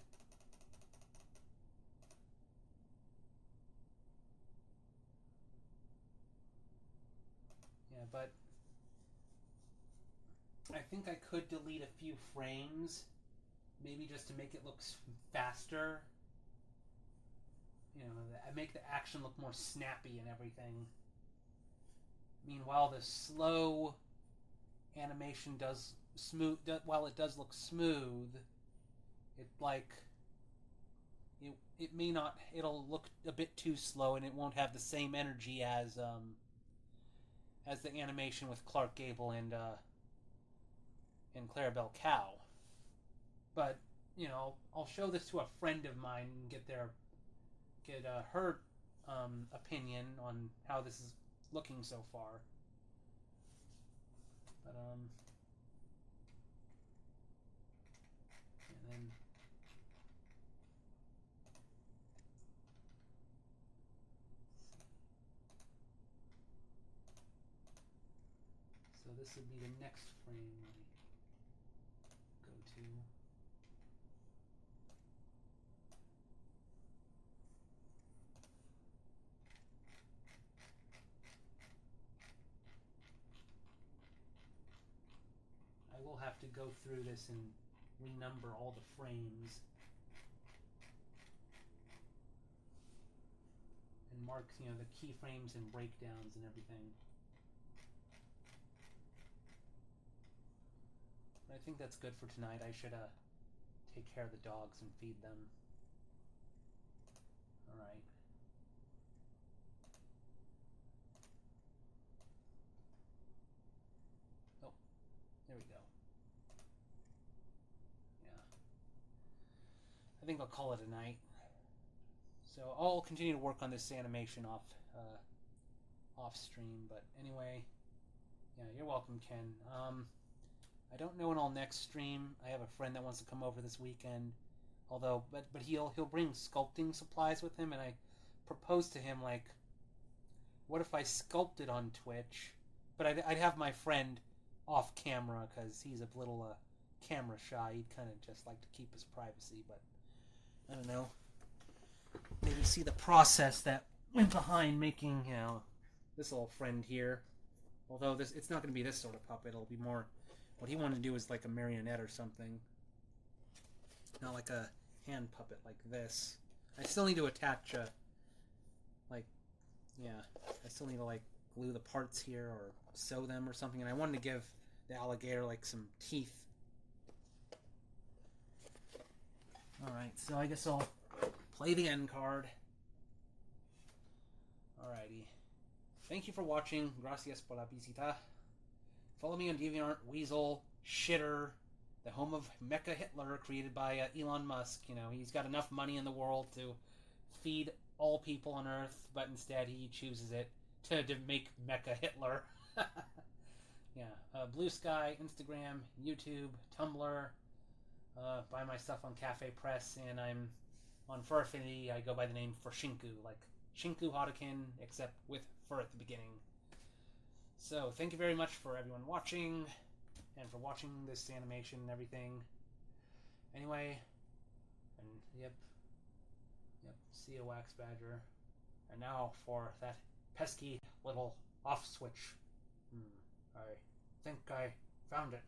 Yeah, but I think I could delete a few frames, maybe just to make it look faster. You know, make the action look more snappy and everything. Meanwhile, the slow animation does smooth. While it does look smooth, it it may not. It'll look a bit too slow, and it won't have the same energy as the animation with Clark Gable and Clarabelle Cow. But you know, I'll show this to a friend of mine and get her opinion on how this is looking so far. But and then so this would be the next frame I go to. I will have to go through this and renumber all the frames and mark, you know, the keyframes and breakdowns and everything. But I think that's good for tonight. I should take care of the dogs and feed them. Alright. Oh, there we go. Yeah. I think I'll call it a night. So I'll continue to work on this animation off stream, but anyway, yeah, you're welcome, Ken. I don't know when I'll next stream. I have a friend that wants to come over this weekend, although, but he'll bring sculpting supplies with him, and I proposed to him, like, what if I sculpted on Twitch? But I'd have my friend off camera because he's a little camera shy. He'd kind of just like to keep his privacy, but I don't know. Maybe see the process that went behind making, you know, this little friend here. Although it's not going to be this sort of puppet. It'll be more. What he wanted to do is like a marionette or something. Not like a hand puppet like this. I still need to attach I still need to like glue the parts here or sew them or something. And I wanted to give the alligator like some teeth. Alright, so I guess I'll play the end card. Alrighty. Thank you for watching. Gracias por la visita. Follow me on DeviantArt, Weasel, Shitter, the home of Mecha Hitler, created by Elon Musk. You know, he's got enough money in the world to feed all people on Earth, but instead he chooses it to make Mecha Hitler. Yeah, Blue Sky, Instagram, YouTube, Tumblr. Buy my stuff on Cafe Press, and I'm on Fur Affinity. I go by the name Shinku, like Shinku Hodokin, except with fur at the beginning. So, thank you very much for everyone watching, and for watching this animation and everything. Anyway, and yep, see you, Wax Badger. And now for that pesky little off switch. I think I found it.